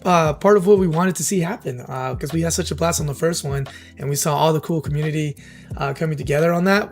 part of what we wanted to see happen, because we had such a blast on the first one, and we saw all the cool community coming together on that.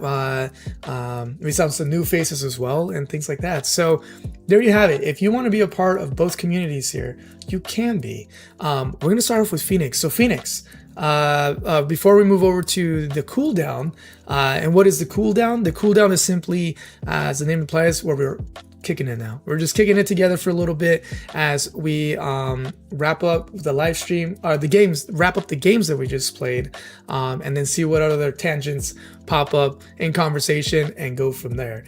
We saw some new faces as well and things like that. So there you have it. If you want to be a part of both communities here, you can be. We're going to start off with Phoenix. So Phoenix, before we move over to the cooldown, and what is the cooldown? The cooldown is simply, as the name implies, where we're kicking it now. We're just kicking it together for a little bit as we wrap up the live stream, wrap up the games that we just played, and then see what other tangents pop up in conversation and go from there.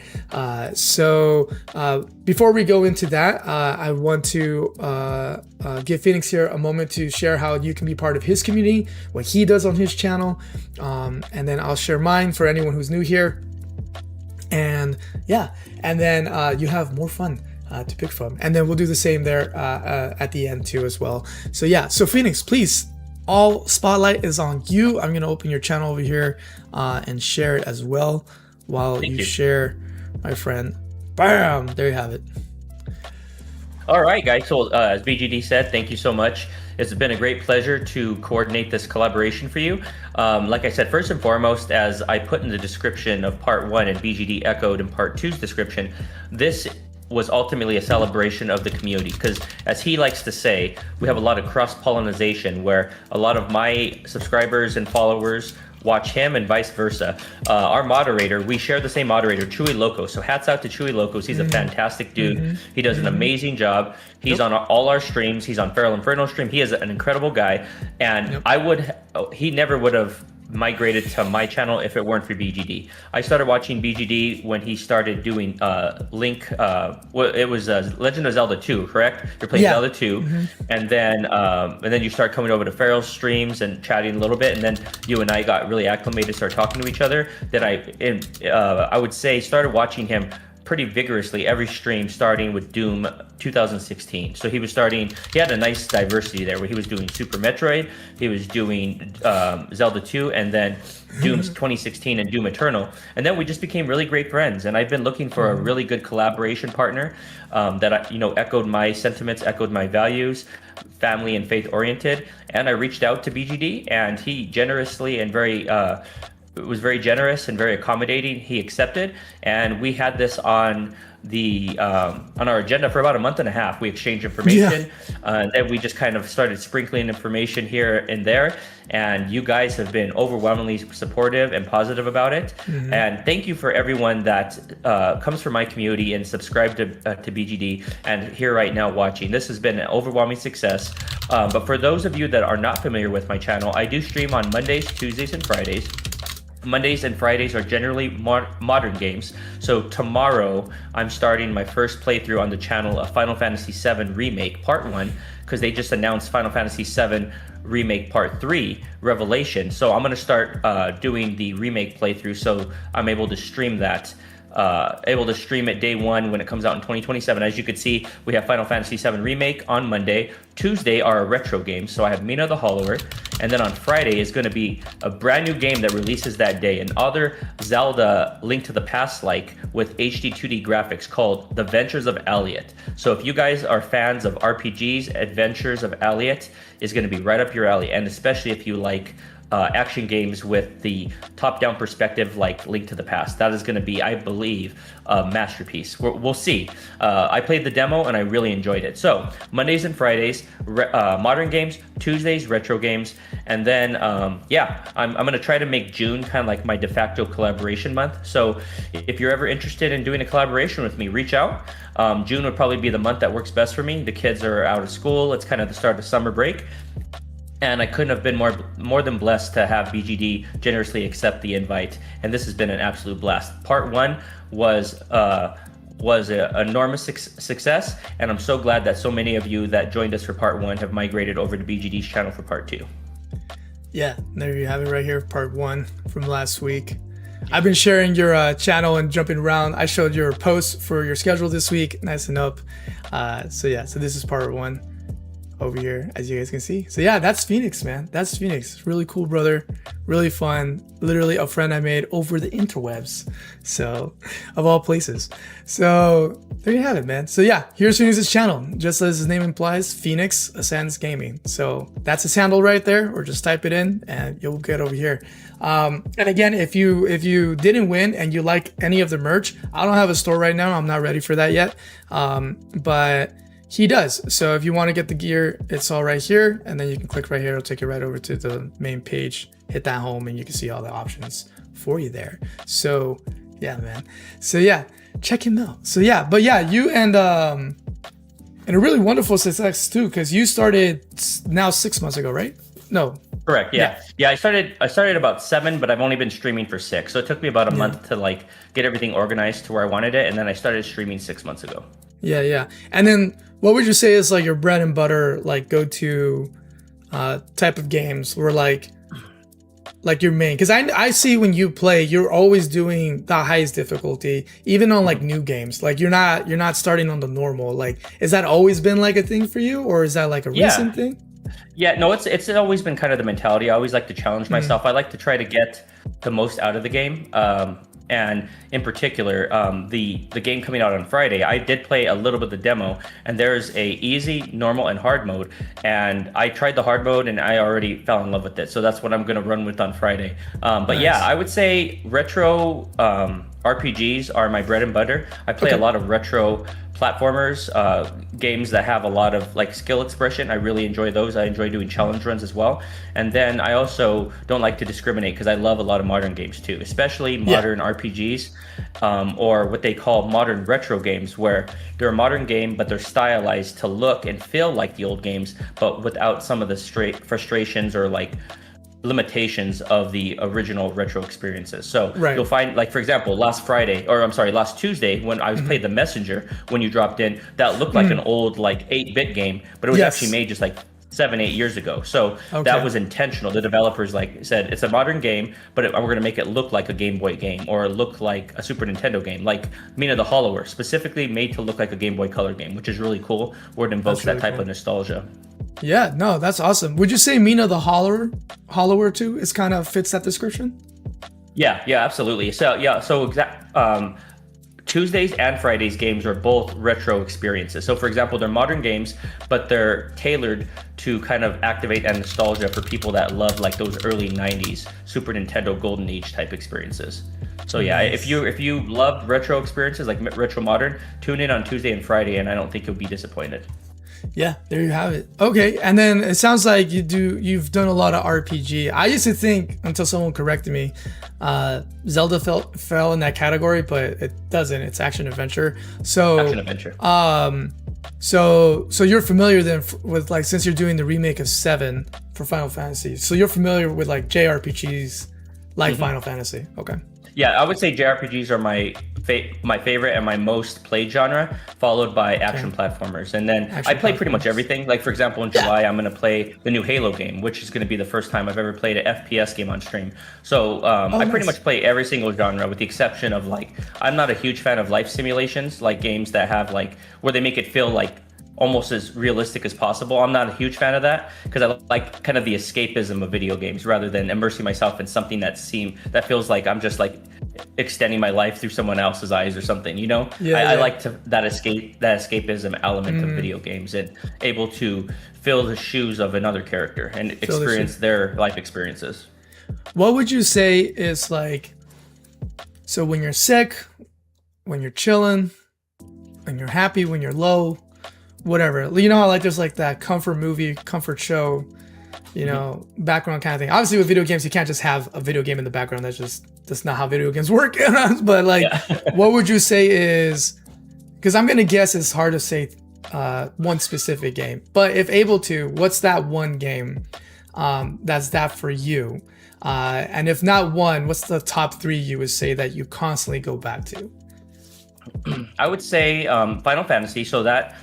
So before we go into that, I want to give Phoenix here a moment to share how you can be part of his community, what he does on his channel, and then I'll share mine for anyone who's new here. And yeah, and then you have more fun to pick from, and then we'll do the same there at the end too as well. So yeah, so Phoenix, please, all spotlight is on you. I'm gonna open your channel over here and share it as well while you share, my friend. Bam, there you have it. All right, guys, so as BGD said, thank you so much. It's been a great pleasure to coordinate this collaboration for you. Like I said, first and foremost, as I put in the description of part 1 and BGD echoed in part 2's description, this was ultimately a celebration of the community, because as he likes to say, we have a lot of cross-pollination where a lot of my subscribers and followers watch him and vice versa. Our moderator, we share the same moderator, Chewy Loco. So hats out to Chewy Locos. He's a fantastic dude. He does an amazing job. He's on all our streams. He's on Feral Inferno stream. He is an incredible guy. And he never would have migrated to my channel if it weren't for BGD. I started watching BGD when he started doing Link, it was Legend of Zelda 2, correct? You're playing Zelda 2, and then you start coming over to Feral's streams and chatting a little bit, and then you and I got really acclimated, started talking to each other. Then I would say started watching him pretty vigorously every stream, starting with Doom 2016. So he had a nice diversity there where he was doing Super Metroid, he was doing Zelda 2, and then Doom's 2016 and Doom Eternal. And then we just became really great friends. And I've been looking for a really good collaboration partner that echoed my sentiments, echoed my values, family and faith oriented. And I reached out to BGD, and he generously and was very generous and very accommodating. He accepted, and we had this on our agenda for about a month and a half. We exchanged information, and then we just kind of started sprinkling information here and there. And you guys have been overwhelmingly supportive and positive about it. And thank you for everyone that comes from my community and subscribed to BGD and here right now watching. This has been an overwhelming success. But for those of you that are not familiar with my channel, I do stream on Mondays, Tuesdays, and Fridays. Mondays and Fridays are generally modern games. So tomorrow I'm starting my first playthrough on the channel of Final Fantasy VII Remake Part 1, because they just announced Final Fantasy VII Remake Part 3 Revelation. So I'm going to start doing the remake playthrough, so I'm able to stream that. Able to stream it day 1 when it comes out in 2027. As you can see, we have Final Fantasy VII Remake on Monday. Tuesday are retro games, so I have Mina the Hollower, and then on Friday is going to be a brand new game that releases that day, an other Zelda Link to the Past like with HD 2D graphics called The Ventures of Elliot. So if you guys are fans of RPGs, Adventures of Elliot is going to be right up your alley, and especially if you like action games with the top-down perspective like Link to the Past. That is going to be, I believe, a masterpiece. We'll see. I played the demo and I really enjoyed it. So Mondays and Fridays, modern games, Tuesdays, retro games, and then I'm going to try to make June kind of like my de facto collaboration month. So if you're ever interested in doing a collaboration with me, reach out. June would probably be the month that works best for me. The kids are out of school. It's kind of the start of summer break. And I couldn't have been more than blessed to have BGD generously accept the invite. And this has been an absolute blast. Part 1 was an enormous success. And I'm so glad that so many of you that joined us for Part 1 have migrated over to BGD's channel for Part 2. Yeah, there you have it right here, Part 1 from last week. I've been sharing your channel and jumping around. I showed your posts for your schedule this week, nice and up. So this is Part 1. over here, as you guys can see. So yeah, that's Phoenix, man. That's Phoenix. Really cool brother, really fun. Literally a friend I made over the interwebs, so of all places. So there you have it, man. So yeah, here's Phoenix's channel, just as his name implies, Phoenix Ascends Gaming. So that's his handle right there, or just type it in and you'll get over here. And again, if you didn't win and you like any of the merch, I don't have a store right now. I'm not ready for that yet, but he does. So if you want to get the gear, it's all right here, and then you can click right here. It'll take you right over to the main page. Hit that home, and you can see all the options for you there. So yeah, man. So yeah, check him out. So yeah, but yeah, you and a really wonderful success too, because you started now 6 months ago, right? No. Correct. Yeah. I started about 7, but I've only been streaming for 6. So it took me about a month to like get everything organized to where I wanted it, and then I started streaming 6 months ago. Yeah. And then what would you say is like your bread and butter, like go-to type of games, or like your main? Because I see when you play, you're always doing the highest difficulty, even on like new games. Like you're not starting on the normal. Like, has that always been like a thing for you, or is that like a recent thing? Yeah, no, it's always been kind of the mentality. I always like to challenge myself. I like to try to get the most out of the game. And in particular, the game coming out on Friday, I did play a little bit of the demo, and there's a easy, normal, and hard mode. And I tried the hard mode, and I already fell in love with it. So that's what I'm going to run with on Friday. But nice. Yeah, I would say retro RPGs are my bread and butter. I play a lot of retro platformers, games that have a lot of like skill expression. I really enjoy those. I enjoy doing challenge runs as well. And then I also don't like to discriminate, because I love a lot of modern games too, especially modern RPGs, or what they call modern retro games, where they're a modern game, but they're stylized to look and feel like the old games, but without some of the straight frustrations or like limitations of the original retro experiences. So you'll find, like, for example, last Tuesday, when I was playing The Messenger, when you dropped in, that looked like an old like 8-bit game, but it was actually made just like 7-8 years ago. So that was intentional. The developers like said, it's a modern game, but we're going to make it look like a Game Boy game, or look like a Super Nintendo game, like Mina the Hollower, specifically made to look like a Game Boy Color game, which is really cool, where it invokes that type of nostalgia. Yeah, no, that's awesome. Would you say Mina the Hollower too is kind of fits that description? Yeah, absolutely. So Tuesdays and Fridays games are both retro experiences. So for example, they're modern games, but they're tailored to kind of activate that nostalgia for people that love like those early 90s Super Nintendo Golden Age type experiences. So yeah, if you love retro experiences, like retro modern, tune in on Tuesday and Friday, and I don't think you'll be disappointed. Yeah, there you have it. Okay, and then it sounds like you've done a lot of RPG. I used to think, until someone corrected me, Zelda fell in that category, but it doesn't. It's action adventure. So action adventure. So you're familiar then with, like, since you're doing the remake of 7 for Final Fantasy, so you're familiar with like JRPGs like Final Fantasy. Okay. Yeah, I would say JRPGs are my favorite and my most played genre, followed by action platformers. And then I play pretty much everything. Like, for example, in July, I'm going to play the new Halo game, which is going to be the first time I've ever played an FPS game on stream. So I pretty much play every single genre, with the exception of, like, I'm not a huge fan of life simulations, like games that have like where they make it feel like almost as realistic as possible. I'm not a huge fan of that, because I like kind of the escapism of video games, rather than immersing myself in something that feels like I'm just like extending my life through someone else's eyes or something, you know? I like that escapism element of video games, and able to fill the shoes of another character and experience their life experiences. What would you say is like, so when you're sick, when you're chilling, when you're happy, when you're low, whatever, you know how like there's like that comfort movie, comfort show, you know, background kind of thing. Obviously with video games, you can't just have a video game in the background. That's not how video games work. But like, what would you say is, because I'm going to guess it's hard to say one specific game, but if able to, what's that one game that's that for you? And if not one, what's the top 3 you would say that you constantly go back to? I would say Final Fantasy. So that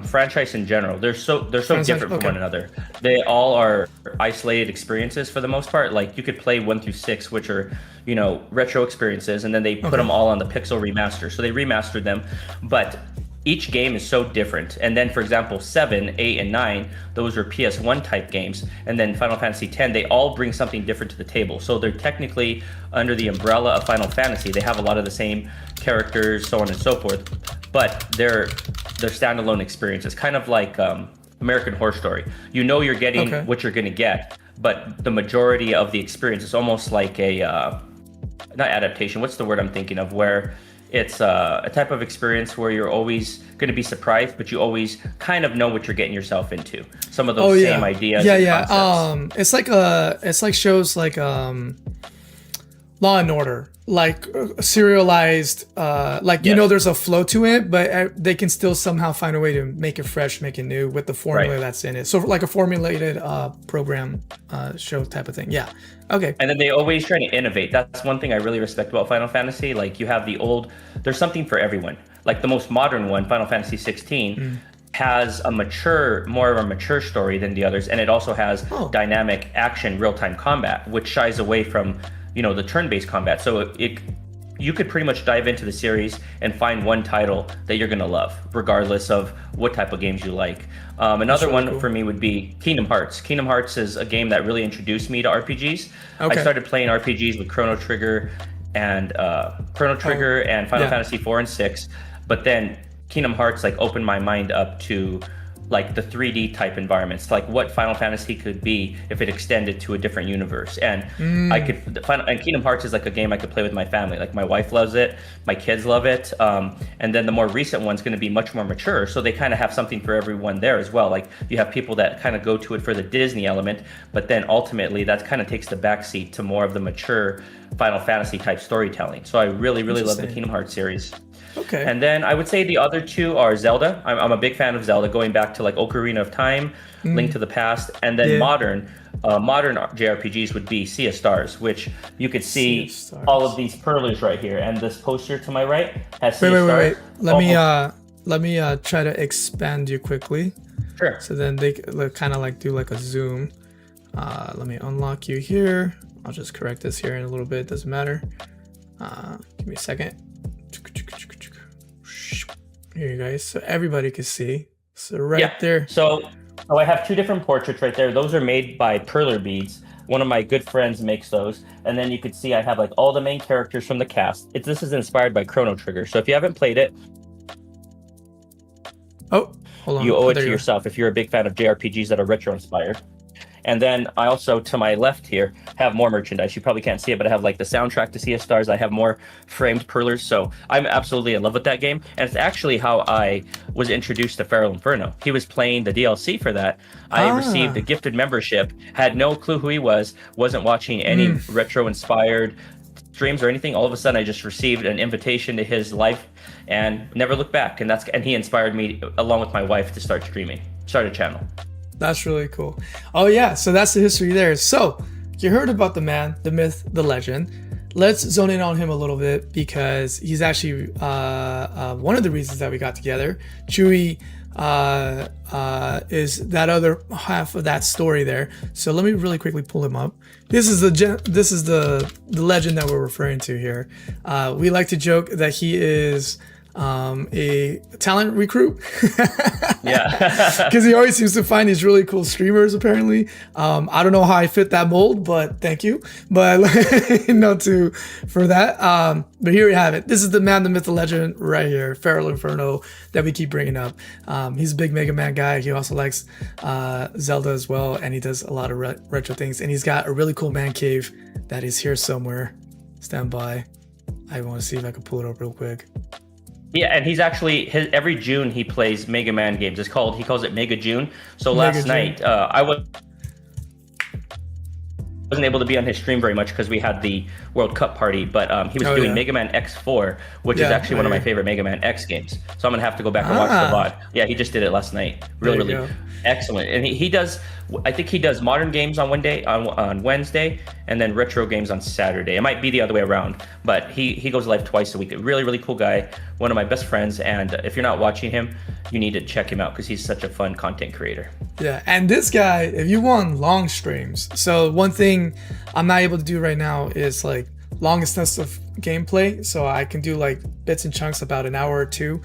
franchise in general, they're so different from one another. They all are isolated experiences for the most part. Like, you could play 1 through 6, which are, you know, retro experiences, and then they put them all on the Pixel remaster. So they remastered them, but each game is so different. And then, for example, 7, 8, and 9, those were PS1 type games. And then Final Fantasy 10, they all bring something different to the table. So they're technically under the umbrella of Final Fantasy. They have a lot of the same characters, so on and so forth, but they're standalone experiences, kind of like American Horror Story. You know you're getting what you're going to get, but the majority of the experience is almost like a not adaptation. What's the word I'm thinking of? Where it's a type of experience where you're always going to be surprised, but you always kind of know what you're getting yourself into. Some of those same ideas. It's like shows like Law and Order, like serialized, you know, there's a flow to it, but they can still somehow find a way to make it fresh, make it new with the formula that's in it. So like a formulated program show type of thing. Yeah. Okay. And then they always try to innovate. That's one thing I really respect about Final Fantasy. Like you have the old, there's something for everyone. Like the most modern one, Final Fantasy 16, has more of a mature story than the others, and it also has dynamic action, real-time combat, which shies away from, you know, the turn-based combat. So you could pretty much dive into the series and find one title that you're gonna love, regardless of what type of games you like. Another one for me would be Kingdom Hearts. Kingdom Hearts is a game that really introduced me to RPGs. I started playing RPGs with Chrono Trigger and Final Fantasy 4 and 6, but then Kingdom Hearts like opened my mind up to like the 3D type environments, like what Final Fantasy could be if it extended to a different universe. And and Kingdom Hearts is like a game I could play with my family. Like my wife loves it, my kids love it. And then the more recent one's going to be much more mature. So they kind of have something for everyone there as well. Like you have people that kind of go to it for the Disney element, but then ultimately that kind of takes the backseat to more of the mature Final Fantasy type storytelling. So I really, really love the Kingdom Hearts series. Okay. And then I would say the other two are Zelda. I'm a big fan of Zelda, going back to like Ocarina of Time, Link to the Past, and then modern JRPGs would be Sea of Stars, which you could see all of these perlers right here, and this poster to my right has Sea of Stars. Wait. Let me try to expand you quickly. Sure. So then they kind of like do like a zoom. Let me unlock you here. I'll just correct this here in a little bit. Doesn't matter. Give me a second. Here you guys, so everybody can see. So there. So I have two different portraits right there. Those are made by perler beads. One of my good friends makes those, and then you could see I have like all the main characters from the cast. This is inspired by Chrono Trigger. So if you haven't played it, hold on. You owe it to yourself if you're a big fan of JRPGs that are retro inspired. And then I also, to my left here, have more merchandise. You probably can't see it, but I have like the soundtrack to Sea of Stars. I have more framed perlers. So I'm absolutely in love with that game. And it's actually how I was introduced to Feral Inferno. He was playing the DLC for that. I received a gifted membership, had no clue who he was, wasn't watching any retro inspired streams or anything. All of a sudden I just received an invitation to his life and never looked back. And he inspired me, along with my wife, to start a channel. That's really cool. Oh yeah, so that's the history there. So you heard about the man, the myth, the legend. Let's zone in on him a little bit, because he's actually one of the reasons that we got together. Chewy is that other half of that story there. So let me really quickly pull him up. This is the legend that we're referring to here. We like to joke that he is a talent recruit. Yeah. Because he always seems to find these really cool streamers, apparently. I don't know how I fit that mold, but thank you. But for that. But here we have it. This is the man, the myth, the legend right here, Feral Inferno, that we keep bringing up. He's a big Mega Man guy. He also likes Zelda as well, and he does a lot of retro things. And he's got a really cool man cave that is here somewhere. Stand by. I want to see if I can pull it up real quick. Yeah, and he's actually every June he plays Mega Man games. He calls it Mega June. So last night I wasn't able to be on his stream very much because we had the World Cup party, but he was doing Mega Man X4, which is actually one of my favorite Mega Man X games. So I'm gonna have to go back and watch the VOD. Yeah, he just did it last night. Really excellent. And he does. I think he does modern games on Wednesday, and then retro games on Saturday. It might be the other way around, but he goes live twice a week. A really, really cool guy, one of my best friends. And if you're not watching him, you need to check him out because he's such a fun content creator. Yeah, and this guy, if you want long streams, so one thing I'm not able to do right now is like longest test of gameplay, so I can do like bits and chunks about an hour or two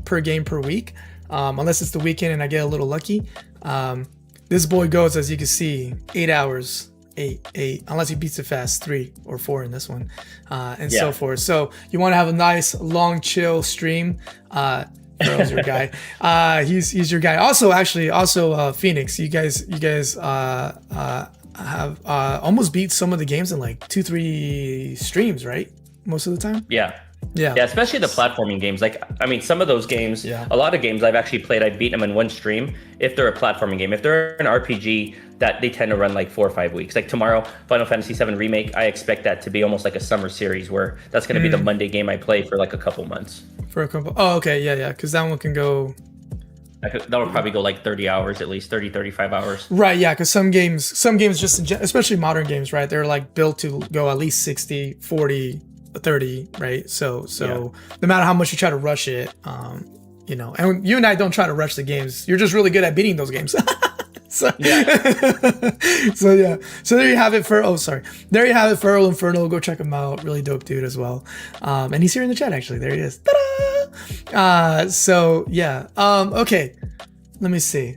per game per week, unless it's the weekend and I get a little lucky. This boy goes, as you can see, 8 hours. Eight, unless he beats it fast, 3 or 4 in this one, and so forth. So you want to have a nice long chill stream. Farrell's your guy. He's your guy. Also, Phoenix. You guys have almost beat some of the games in like 2-3 streams, right? Most of the time. Yeah, especially the platforming games. Like, I mean, some of those games, a lot of games I've actually played, I beat them in one stream if they're a platforming game. If they're an RPG, that they tend to run like 4 or 5 weeks. Like tomorrow, Final Fantasy VII Remake, I expect that to be almost like a summer series where that's going to be the Monday game I play for like a couple months. Oh, okay, yeah, because that one can go... That would probably go like 30 hours at least, 35 hours. Right, yeah, because some games just, especially modern games, right, they're like built to go at least 60, 40, 30, right? So no matter how much you try to rush it, you know, and you and I don't try to rush the games. You're just really good at beating those games. So there you have it. There you have it, Feral Inferno. Go check him out. Really dope dude as well. And he's here in the chat actually. There he is. Ta-da! Okay. Let me see.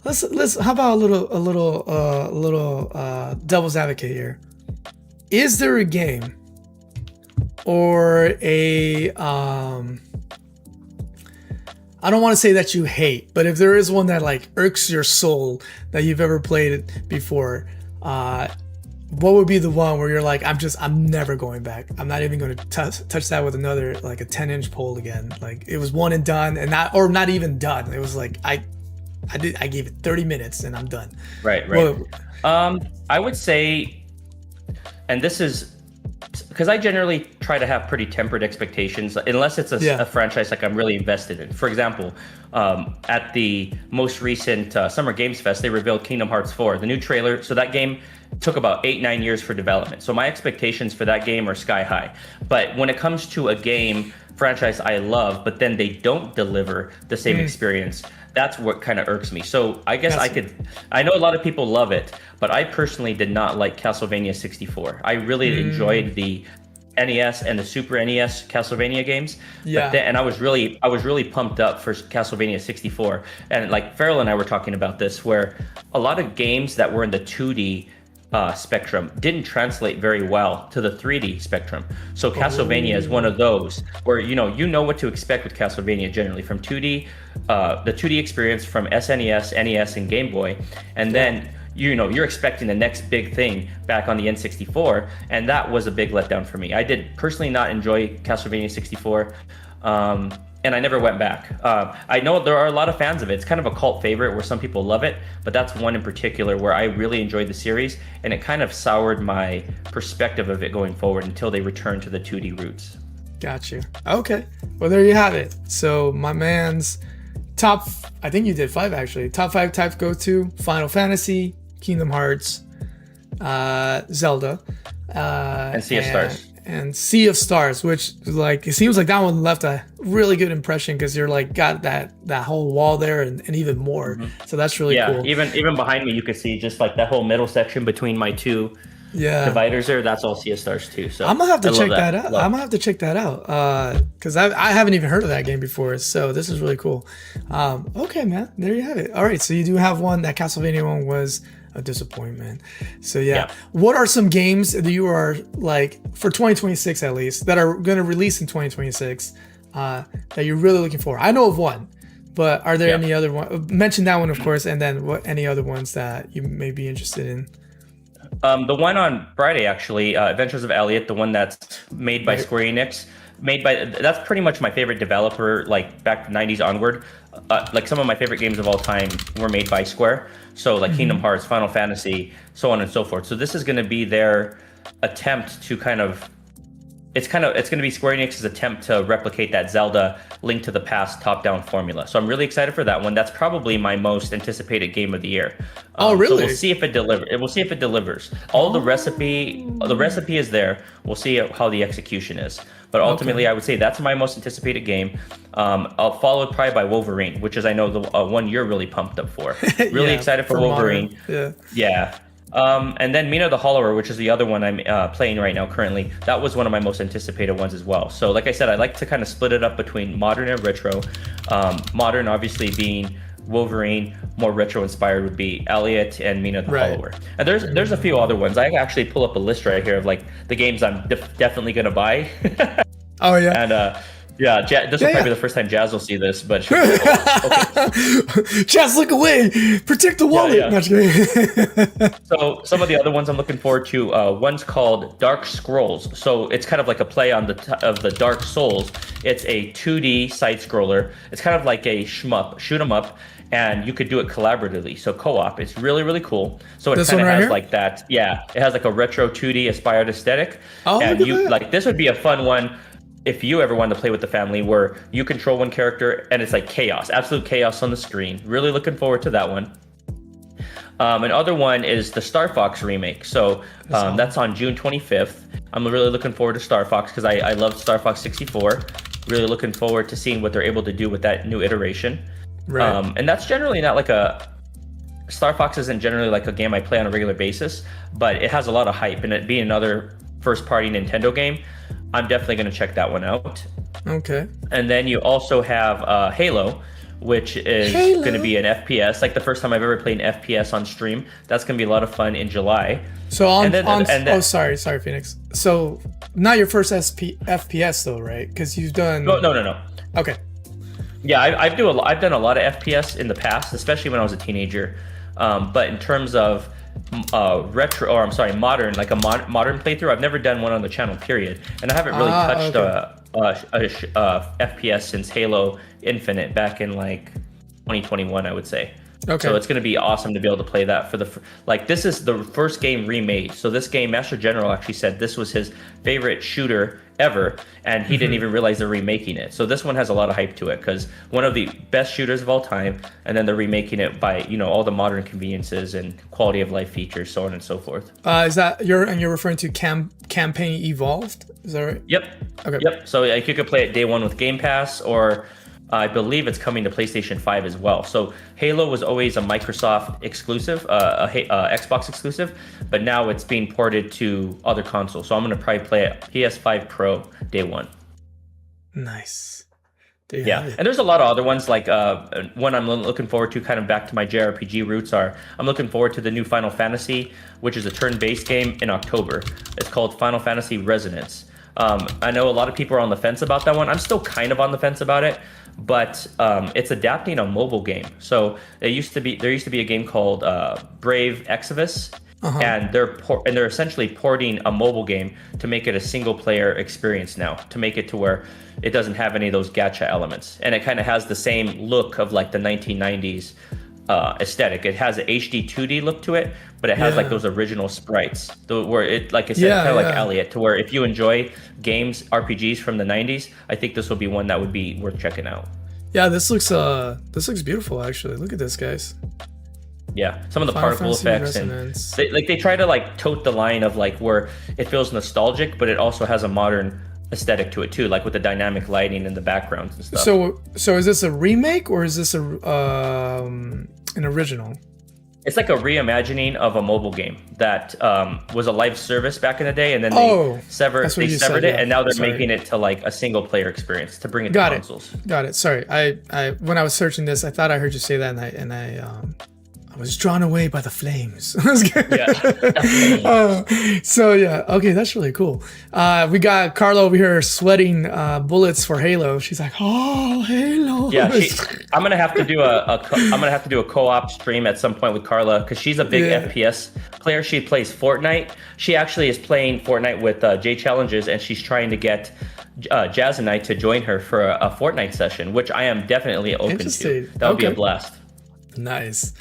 Let's. How about a little devil's advocate here? Is there a game or a I don't want to say that you hate, but if there is one that like irks your soul that you've ever played before, what would be the one where you're like, I'm never going back. I'm not even going to touch that with another, like a 10-inch pole again. Like it was one and done, and not even done. It was like I gave it 30 minutes and I'm done. Right. I would say, and this is because I generally try to have pretty tempered expectations, unless it's a franchise like I'm really invested in. For example, at the most recent Summer Games Fest, they revealed Kingdom Hearts 4, the new trailer. So that game took about 8-9 years for development. So my expectations for that game are sky high. But when it comes to a game franchise I love, but then they don't deliver the same experience, that's what kind of irks me. So I guess I know a lot of people love it, but I personally did not like Castlevania 64. I really enjoyed the NES and the Super NES Castlevania games. And I was really pumped up for Castlevania 64. And like Farrell and I were talking about this, where a lot of games that were in the 2D spectrum didn't translate very well to the 3D spectrum. So Castlevania is one of those where you know what to expect with Castlevania generally from 2D, the 2D experience from SNES, NES, and Game Boy, and then you're expecting the next big thing back on the N64, and that was a big letdown for me. I did personally not enjoy Castlevania 64. And I never went back. I know there are a lot of fans of it. It's kind of a cult favorite where some people love it, but that's one in particular where I really enjoyed the series, and it kind of soured my perspective of it going forward until they return to the 2D roots. Got you. Okay. Well, there you have it. So my man's top, I think you did 5 actually. Top 5 types go to Final Fantasy, Kingdom Hearts, Zelda, and Sea of Stars. And Sea of Stars, which like it seems like that one left a really good impression because you're like got that whole wall there and even more. So that's really cool. Even behind me you could see just like that whole middle section between my two dividers there. That's all Sea of Stars too. So I'm gonna have to check that out. I'm gonna have to check that out because I haven't even heard of that game before. So this is really cool. Okay, man, there you have it. All right, so you do have one. That Castlevania one was a disappointment. So what are some games that you are like for 2026 at least that are going to release in 2026 that you're really looking for? I know of one, but are there any other one? Mention that one, of course, and then any other ones that you may be interested in? The one on Friday, actually, Adventures of Elliot, the one that's made by Square Enix. That's pretty much my favorite developer, like back to 90s onward. Like some of my favorite games of all time were made by Square. So like Kingdom Hearts, Final Fantasy, so on and so forth. So this is going to be their attempt to it's going to be Square Enix's attempt to replicate that Zelda Link to the Past top-down formula. So I'm really excited for that one. That's probably my most anticipated game of the year. Oh, really? So we'll see if it delivers. We'll see if it delivers. The recipe is there. We'll see how the execution is. But ultimately, I would say that's my most anticipated game. I'll follow it probably by Wolverine, which is I know the one you're really pumped up for. Really excited for Wolverine. Mario. Yeah. And then Mina the Hollower, which is the other one I'm playing right now currently, that was one of my most anticipated ones as well. So like I said, I like to kind of split it up between modern and retro. Modern obviously being Wolverine, more retro inspired would be Elliot and Mina the Hollower. And there's a few other ones. I can actually pull up a list right here of like the games I'm definitely gonna buy. Oh yeah. And yeah, this will probably be the first time Jazz will see this, but okay. Jazz, look away! Protect the wallet. Yeah. No, just kidding. So some of the other ones I'm looking forward to. One's called Dark Scrolls. So it's kind of like a play on of the Dark Souls. It's a 2D side scroller. It's kind of like a shmup, shoot 'em up, and you could do it collaboratively. So co-op. It's really really cool. So it kind of has like that. Yeah, it has like a retro 2D inspired aesthetic. Oh, and you like this would be a fun one. If you ever want to play with the family, where you control one character and it's like chaos, absolute chaos on the screen. Really looking forward to that one. Another one is the Star Fox remake. So that's on June 25th. I'm really looking forward to Star Fox because I love Star Fox 64. Really looking forward to seeing what they're able to do with that new iteration. Right. And that's generally not like Star Fox isn't generally like a game I play on a regular basis, but it has a lot of hype, and it being another first-party Nintendo game, I'm definitely going to check that one out. Okay. And then you also have Halo, which is going to be an FPS, like the first time I've ever played an FPS on stream. That's going to be a lot of fun in July. So sorry, Phoenix. So not your first FPS though, right? Because you've done. No. Okay. Yeah, I've done a lot of FPS in the past, especially when I was a teenager. But in terms of modern, like a modern playthrough, I've never done one on the channel, period. And I haven't really touched FPS since Halo Infinite back in like 2021, I would say. Okay. So it's going to be awesome to be able to play that this is the first game remade. So this game, Master General actually said this was his favorite shooter ever, and he didn't even realize they're remaking it. So this one has a lot of hype to it because one of the best shooters of all time, and then they're remaking it by all the modern conveniences and quality of life features, so on and so forth. Is that you're referring to Campaign Evolved? Is that right? Yep. Okay. Yep. So like, you could play it day one with Game Pass, or I believe it's coming to PlayStation 5 as well. So Halo was always a Microsoft exclusive, Xbox exclusive, but now it's being ported to other consoles. So I'm going to probably play it PS5 Pro day one. Nice. Yeah, and there's a lot of other ones. Like one I'm looking forward to, kind of back to my JRPG roots, I'm looking forward to the new Final Fantasy, which is a turn-based game in October. It's called Final Fantasy Resonance. I know a lot of people are on the fence about that one. I'm still kind of on the fence about it, but it's adapting a mobile game. So there used to be a game called Brave Exvius, and they're essentially porting a mobile game to make it a single player experience now, to make it to where it doesn't have any of those gacha elements, and it kind of has the same look of like the 1990s aesthetic. It has an HD 2D look to it, but it has like those original sprites, where it, like I said, kind of like Elliot, to where if you enjoy games, RPGs from the 90s, I think this will be one that would be worth checking out. Yeah, this looks beautiful actually. Look at this, guys. Yeah, some of the particle effects, and they try to like tote the line of like where it feels nostalgic, but it also has a modern aesthetic to it too, like with the dynamic lighting and the backgrounds and stuff. So is this a remake or is this an original? It's like a reimagining of a mobile game that was a live service back in the day, and then they severed it, and now they're making it to like a single player experience to bring it to consoles. Got it. Sorry, I when I was searching this, I thought I heard you say that, and I was drawn away by the flames. So yeah, okay, that's really cool. We got Carla over here sweating bullets for Halo. She's like, oh, Halo. Yeah, I'm gonna have to do a co-op stream at some point with Carla because she's a big FPS player. She plays Fortnite. She actually is playing Fortnite with J Challenges, and she's trying to get Jazz and I to join her for a Fortnite session, which I am definitely open to. That would be a blast. Nice.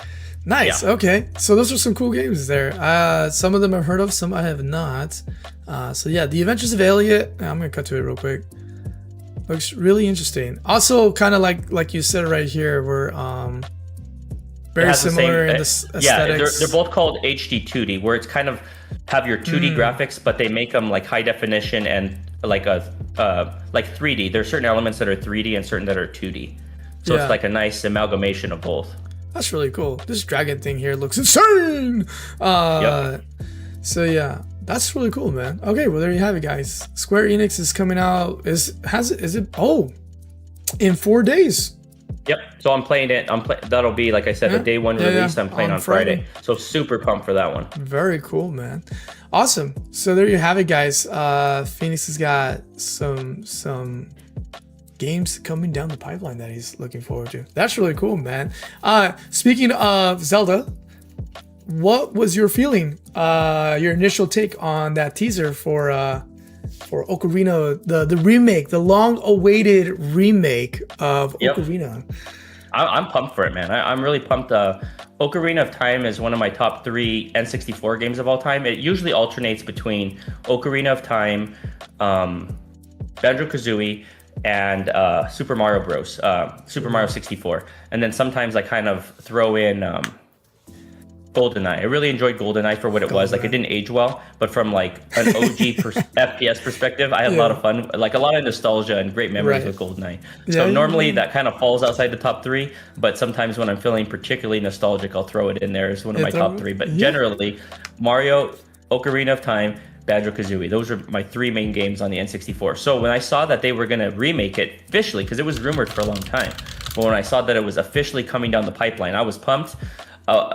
Yeah. Okay, so those are some cool games there. Some of them I've heard of, some I have not. So yeah, The Adventures of Elliot. I'm gonna cut to it real quick. Looks really interesting. Also, kind of like you said right here, we're very similar in the aesthetics. Yeah, they're both called HD 2D, where it's kind of have your 2D graphics, but they make them like high definition and like like 3D. There's certain elements that are 3D and certain that are 2D. So it's like a nice amalgamation of both. That's really cool. This dragon thing here looks insane. Yep. So yeah, that's really cool, man. Okay, well there you have it, guys. Square Enix is coming out. Is it? Oh, in 4 days. Yep. So I'm playing it. That'll be, like I said, the day one release. I'm playing on Friday. So super pumped for that one. Very cool, man. Awesome. So there you have it, guys. Phoenix has got some games coming down the pipeline that he's looking forward to. That's really cool, man. Speaking of Zelda, what was your feeling? Your initial take on that teaser for Ocarina, the remake, the long-awaited remake of Ocarina? I'm pumped for it, man. I'm really pumped. Ocarina of Time is one of my top 3 N64 games of all time. It usually alternates between Ocarina of Time, Banjo-Kazooie, and Super Mario Bros. Super Mario 64. And then sometimes I kind of throw in GoldenEye. I really enjoyed GoldenEye for what it was. Like, it didn't age well, but from like an OG FPS perspective, I had a lot of fun, like a lot of nostalgia and great memories with GoldenEye. So normally that kind of falls outside the top 3, but sometimes when I'm feeling particularly nostalgic, I'll throw it in there as one of my top 3. But generally, Mario, Ocarina of Time, Banjo-Kazooie. Those are my 3 main games on the N64. So when I saw that they were going to remake it officially, because it was rumored for a long time, but when I saw that it was officially coming down the pipeline, I was pumped.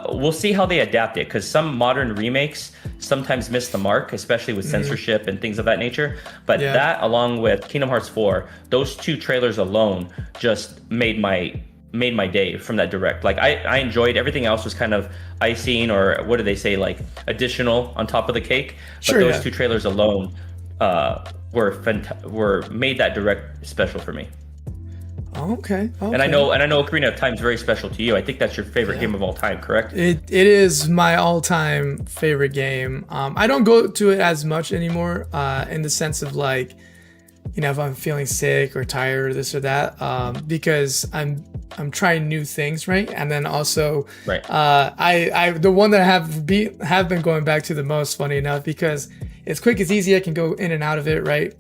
We'll see how they adapt it, because some modern remakes sometimes miss the mark, especially with censorship and things of that nature. But that, along with Kingdom Hearts 4, those 2 trailers alone just made my day from that direct. Like, I enjoyed everything else was kind of icing, or what do they say, like additional on top of the cake. But those 2 trailers alone were made that direct special for me. Okay. And I know Ocarina of Time is very special to you. I think that's your favorite game of all time, correct? It is my all-time favorite game. I don't go to it as much anymore, in the sense of, like, you know, if I'm feeling sick or tired or this or that, because I'm trying new things, right? And then also, I the one that I have been going back to the most, funny enough, because it's quick, it's easy, I can go in and out of it, right?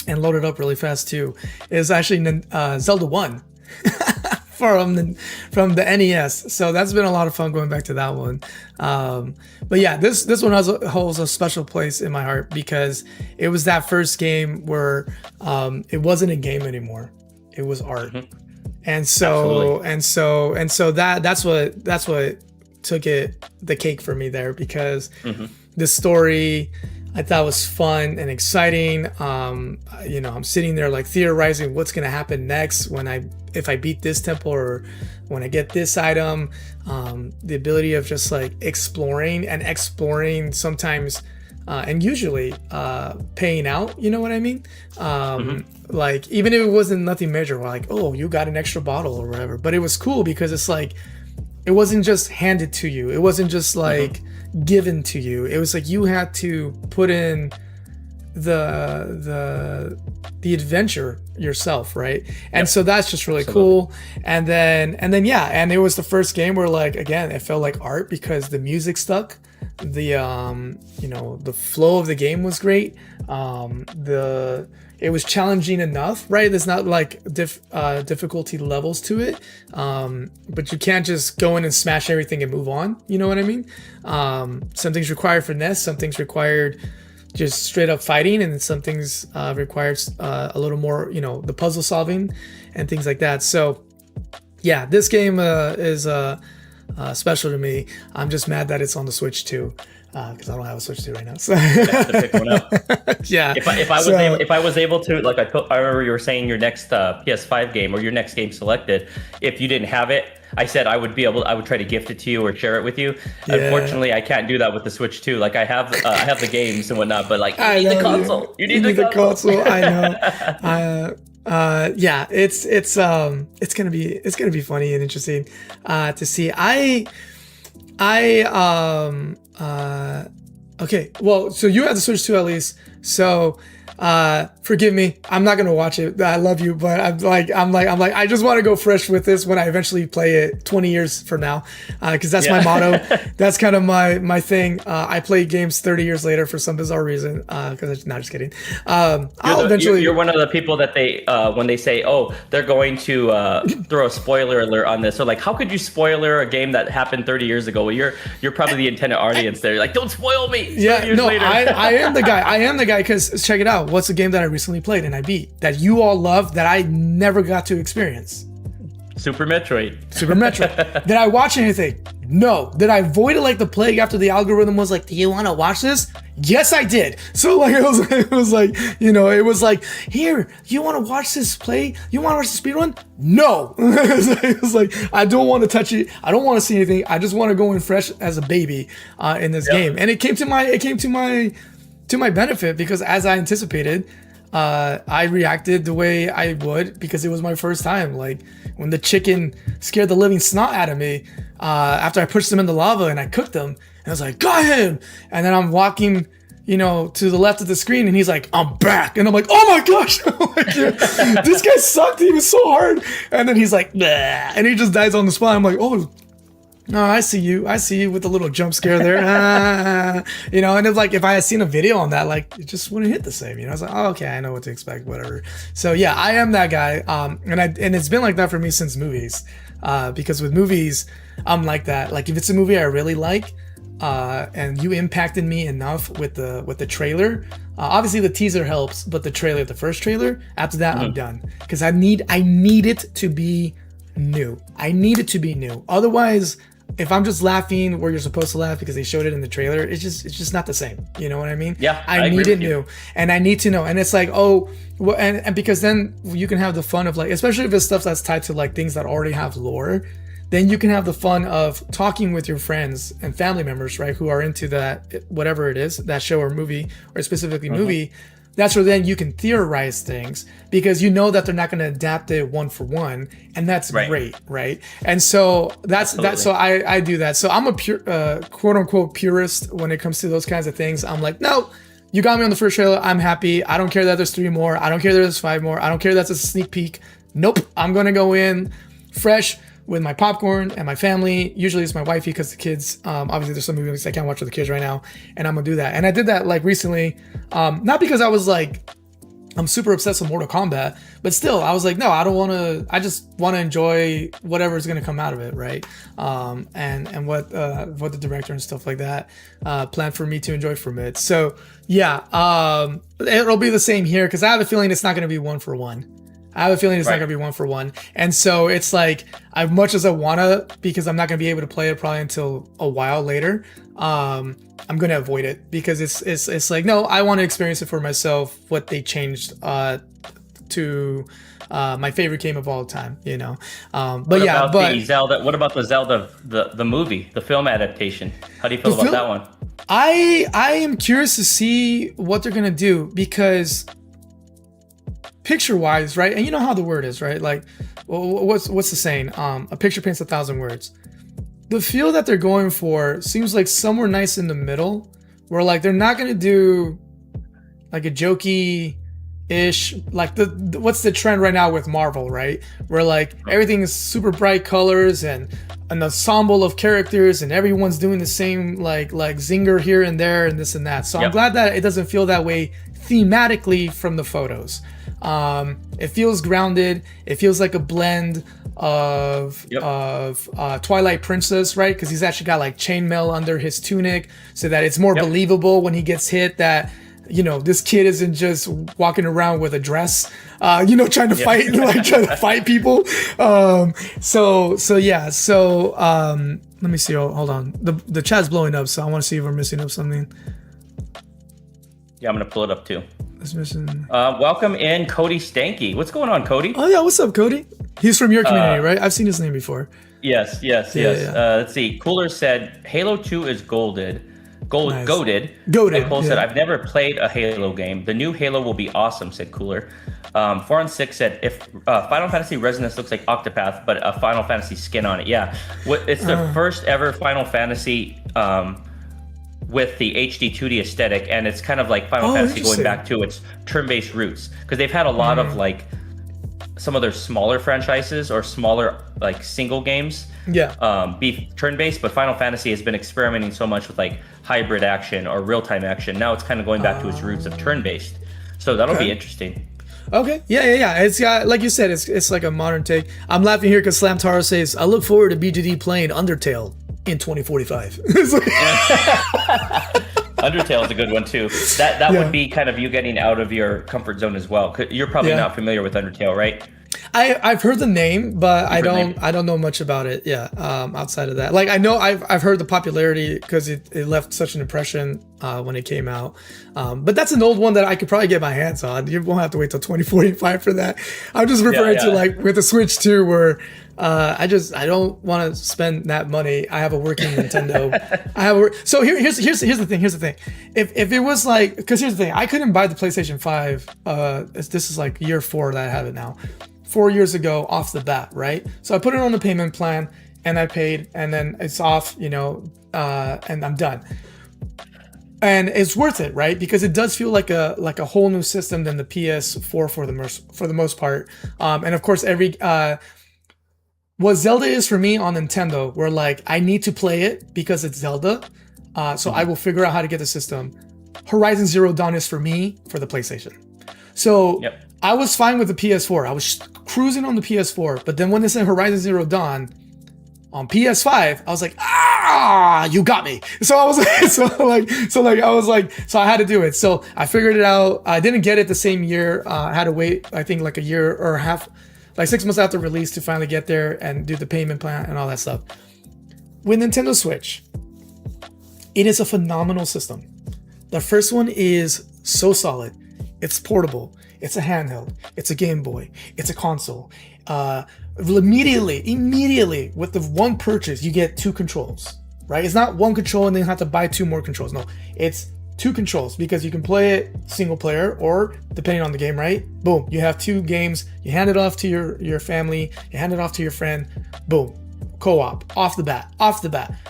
And load it up really fast too, is actually Zelda 1 from the NES. So that's been a lot of fun going back to that one. But yeah, this one holds a special place in my heart, because it was that first game where it wasn't a game anymore, it was art. And so that's what took the cake for me there, because the story I thought was fun and exciting. You know, I'm sitting there like theorizing what's gonna happen next if I beat this temple, or when I get this item. The ability of just like exploring sometimes, and usually paying out. You know what I mean? Like, even if it wasn't nothing major, like, oh, you got an extra bottle or whatever. But it was cool because it's like, it wasn't just handed to you. It wasn't just like given to you. It was like you had to put in the adventure yourself, right? And so that's just really cool. And then and it was the first game where, like, again, it felt like art, because the music stuck. The you know, the flow of the game was great. It was challenging enough, right? There's not like difficulty levels to it, but you can't just go in and smash everything and move on. You know what I mean? Some things require finesse, some things required just straight up fighting, and some things requires a little more, you know, the puzzle solving and things like that. So yeah, this game is special to me. I'm just mad that it's on the Switch too, because I don't have a Switch 2 right now. So That's to pick one up. Yeah. If I was able to, like, I remember you were saying your next PS5 game, or your next game selected, if you didn't have it, I said I would try to gift it to you or share it with you. Yeah. Unfortunately, I can't do that with the Switch 2. Like, I have the games and whatnot, but like, you need the console. You need the console. I know. Yeah, it's gonna be funny and interesting to see. Okay, well, so you had the Switch 2 at least. So Forgive me. I'm not gonna watch it. I love you, but I just want to go fresh with this when I eventually play it 20 years from now, because that's my motto. That's kind of my thing. I play games 30 years later for some bizarre reason. Because not just kidding. You're one of the people that they when they say, oh, they're going to throw a spoiler alert on this. So like, how could you spoiler a game that happened 30 years ago? Well, you're probably the intended audience there. You're like, don't spoil me. Yeah, no, later. I am the guy. I am the guy because check it out. What's a game that I recently played and I beat that you all love that I never got to experience? Super Metroid. Did I watch anything? No. Did I avoid it like the plague after the algorithm was like, do you want to watch this? Yes, I did. So like it was like, you know, it was like, here, you want to watch this play? You want to watch the speed run? No. It was like, I don't want to touch it. I don't want to see anything. I just want to go in fresh as a baby in this game. And it came to my benefit because as I anticipated, I reacted the way I would because it was my first time. Like when the chicken scared the living snot out of me after I pushed them in the lava and I cooked them, and I was like, got him. And then I'm walking, you know, to the left of the screen, and he's like, I'm back. And I'm like, oh my gosh, this guy sucked. He was so hard. And then he's like, nah, and he just dies on the spot. I'm like, oh. No, I see you with the little jump scare there. You know, and it's like if I had seen a video on that, like it just wouldn't hit the same. You know, I was like, oh, okay, I know what to expect, whatever. So yeah, I am that guy. And it's been like that for me since movies. Because with movies, I'm like that. Like if it's a movie I really like, and you impacted me enough with the trailer. Obviously the teaser helps, but the first trailer, after that I'm done. Because I need it to be new. I need it to be new. Otherwise, if I'm just laughing where you're supposed to laugh because they showed it in the trailer, it's just not the same. You know what I mean? Yeah, I need it new, and I need to know. And it's like, oh, well, and because then you can have the fun of like, especially if it's stuff that's tied to like things that already have lore, then you can have the fun of talking with your friends and family members, right, who are into that whatever it is, that show or movie, or specifically movie. That's where then you can theorize things because you know that they're not going to adapt it one for one, and that's great, right? And so that's so I do that. So I'm a pure quote unquote purist when it comes to those kinds of things. I'm like, no, you got me on the first trailer. I'm happy. I don't care that there's 3 more. I don't care that there's 5 more. I don't care that's a sneak peek. Nope, I'm gonna go in fresh with my popcorn and my family. Usually it's my wifey because the kids, obviously there's some movies I can't watch with the kids right now, and I'm gonna do that. And I did that like recently, not because I was like, I'm super obsessed with Mortal Kombat, but still I was like, no, I don't want to, I just want to enjoy whatever's gonna come out of it, right? And what the director and stuff like that planned for me to enjoy from it. So yeah, it'll be the same here because I have a feeling it's not gonna be one for one. Not gonna be one for one, and so it's like as much as I wanna, because I'm not gonna be able to play it probably until a while later. I'm gonna avoid it because it's like, no, I want to experience it for myself. What they changed to my favorite game of all time, you know. But the Zelda. What about the Zelda, the movie, the film adaptation? How do you feel about that one? I am curious to see what they're gonna do because. Picture wise, right? And you know how the word is, right? Like, what's the saying? A picture paints 1,000 words. The feel that they're going for seems like somewhere nice in the middle, where like they're not gonna do like a jokey-ish, like what's the trend right now with Marvel, right? Where like everything is super bright colors and an ensemble of characters and everyone's doing the same like zinger here and there and this and that. So I'm glad that it doesn't feel that way thematically from the photos. It feels grounded. It feels like a blend of Twilight Princess, right? Because he's actually got like chainmail under his tunic, so that it's more believable when he gets hit. That you know this kid isn't just walking around with a dress, trying to fight, like trying to fight people. So let me see. Hold on. The chat's blowing up, so I want to see if we're missing up something. Yeah, I'm gonna pull it up too. It's missing. Welcome in Cody Stanky. What's going on, Cody? Oh yeah, what's up, Cody? He's from your community, right? I've seen his name before. Yes. Yeah. Let's see. Cooler said Halo 2 is goaded. Goated. And Cole said, I've never played a Halo game. The new Halo will be awesome, said Cooler. 4-6 said, if Final Fantasy Resonance looks like Octopath, but a Final Fantasy skin on it. Yeah. It's the first ever Final Fantasy with the HD 2D aesthetic, and it's kind of like Final Fantasy going back to its turn-based roots, because they've had a lot of like some of their smaller franchises or smaller like single games be turn-based, but Final Fantasy has been experimenting so much with like hybrid action or real-time action. Now it's kind of going back to its roots of turn-based, so that'll be interesting. Okay, yeah. It's got, like you said, it's like a modern take. I'm laughing here because Slam Taro says, I look forward to BGD playing Undertale in 2045. Undertale is a good one too. That would be kind of you getting out of your comfort zone as well. You're probably not familiar with Undertale, right? I've heard the name, but I don't know much about it. Yeah. Outside of that, like I know I've heard the popularity because it left such an impression when it came out. But that's an old one that I could probably get my hands on. You won't have to wait till 2045 for that. I'm just referring to like with the Switch 2 where I don't want to spend that money. I have a working Nintendo. So here's the thing. If it was like, because here's the thing, I couldn't buy the PlayStation 5. This is like year 4 that I have it now. 4 years ago off the bat, right? So I put it on the payment plan and I paid, and then it's off, and I'm done. And it's worth it, right? Because it does feel like a whole new system than the PS4 for the most part. And of course, what Zelda is for me on Nintendo, where like I need to play it because it's Zelda. So I will figure out how to get the system. Horizon Zero Dawn is for me for the PlayStation. So I was fine with the PS4. I was cruising on the PS4, but then when they said Horizon Zero Dawn on PS5, I was like, you got me. So I was like, so I had to do it. So I figured it out. I didn't get it the same year. I had to wait, I think like a year or a half, like 6 months after release to finally get there and do the payment plan and all that stuff. With Nintendo Switch, it is a phenomenal system. The first one is so solid. It's portable. It's a handheld. It's a Game Boy. It's a console. Immediately with the one purchase, you get 2 controls, right? It's not one control and then you have to buy 2 more controls. No, it's 2 controls because you can play it single player or depending on the game, right? Boom, you have 2 games. You hand it off to your family. You hand it off to your friend. Boom, co-op off the bat.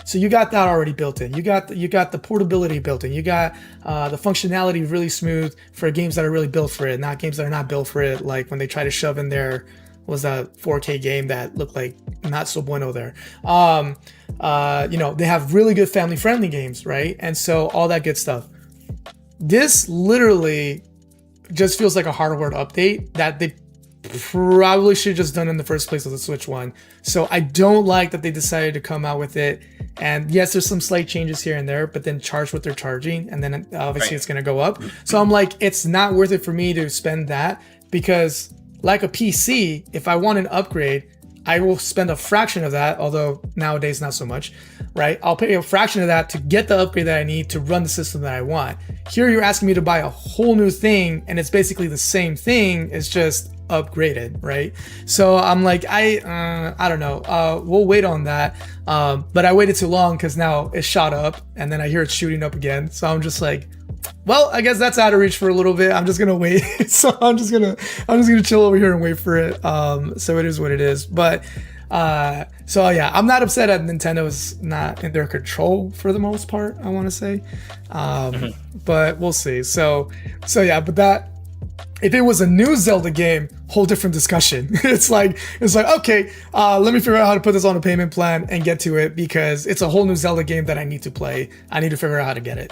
So you got that already built in. You got the portability built in. You got the functionality really smooth for games that are really built for it, not games that are not built for it. Like when they try to shove in there, was that 4K game that looked like not so bueno there. They have really good family friendly games, right? And so all that good stuff. This literally just feels like a hardware update that they probably should have just done in the first place with the Switch one. So I don't like that they decided to come out with it. And yes, there's some slight changes here and there, but then charge what they're charging. And then obviously it's going to go up. So I'm like, it's not worth it for me to spend that because like a PC, if I want an upgrade, I will spend a fraction of that, although nowadays not so much, right? I'll pay a fraction of that to get the upgrade that I need to run the system that I want. Here you're asking me to buy a whole new thing and it's basically the same thing, it's just upgraded, right? So I'm like, I don't know, we'll wait on that. But I waited too long because now it shot up and then I hear it shooting up again. So I'm just like, well, I guess that's out of reach for a little bit. I'm just gonna wait. So I'm just gonna chill over here and wait for it. So it is what it is. But so yeah, I'm not upset at Nintendo is not in their control for the most part, I want to say. But we'll see. So yeah, but that if it was a new Zelda game, whole different discussion. It's like, okay, let me figure out how to put this on a payment plan and get to it because it's a whole new Zelda game that I need to play. I need to figure out how to get it.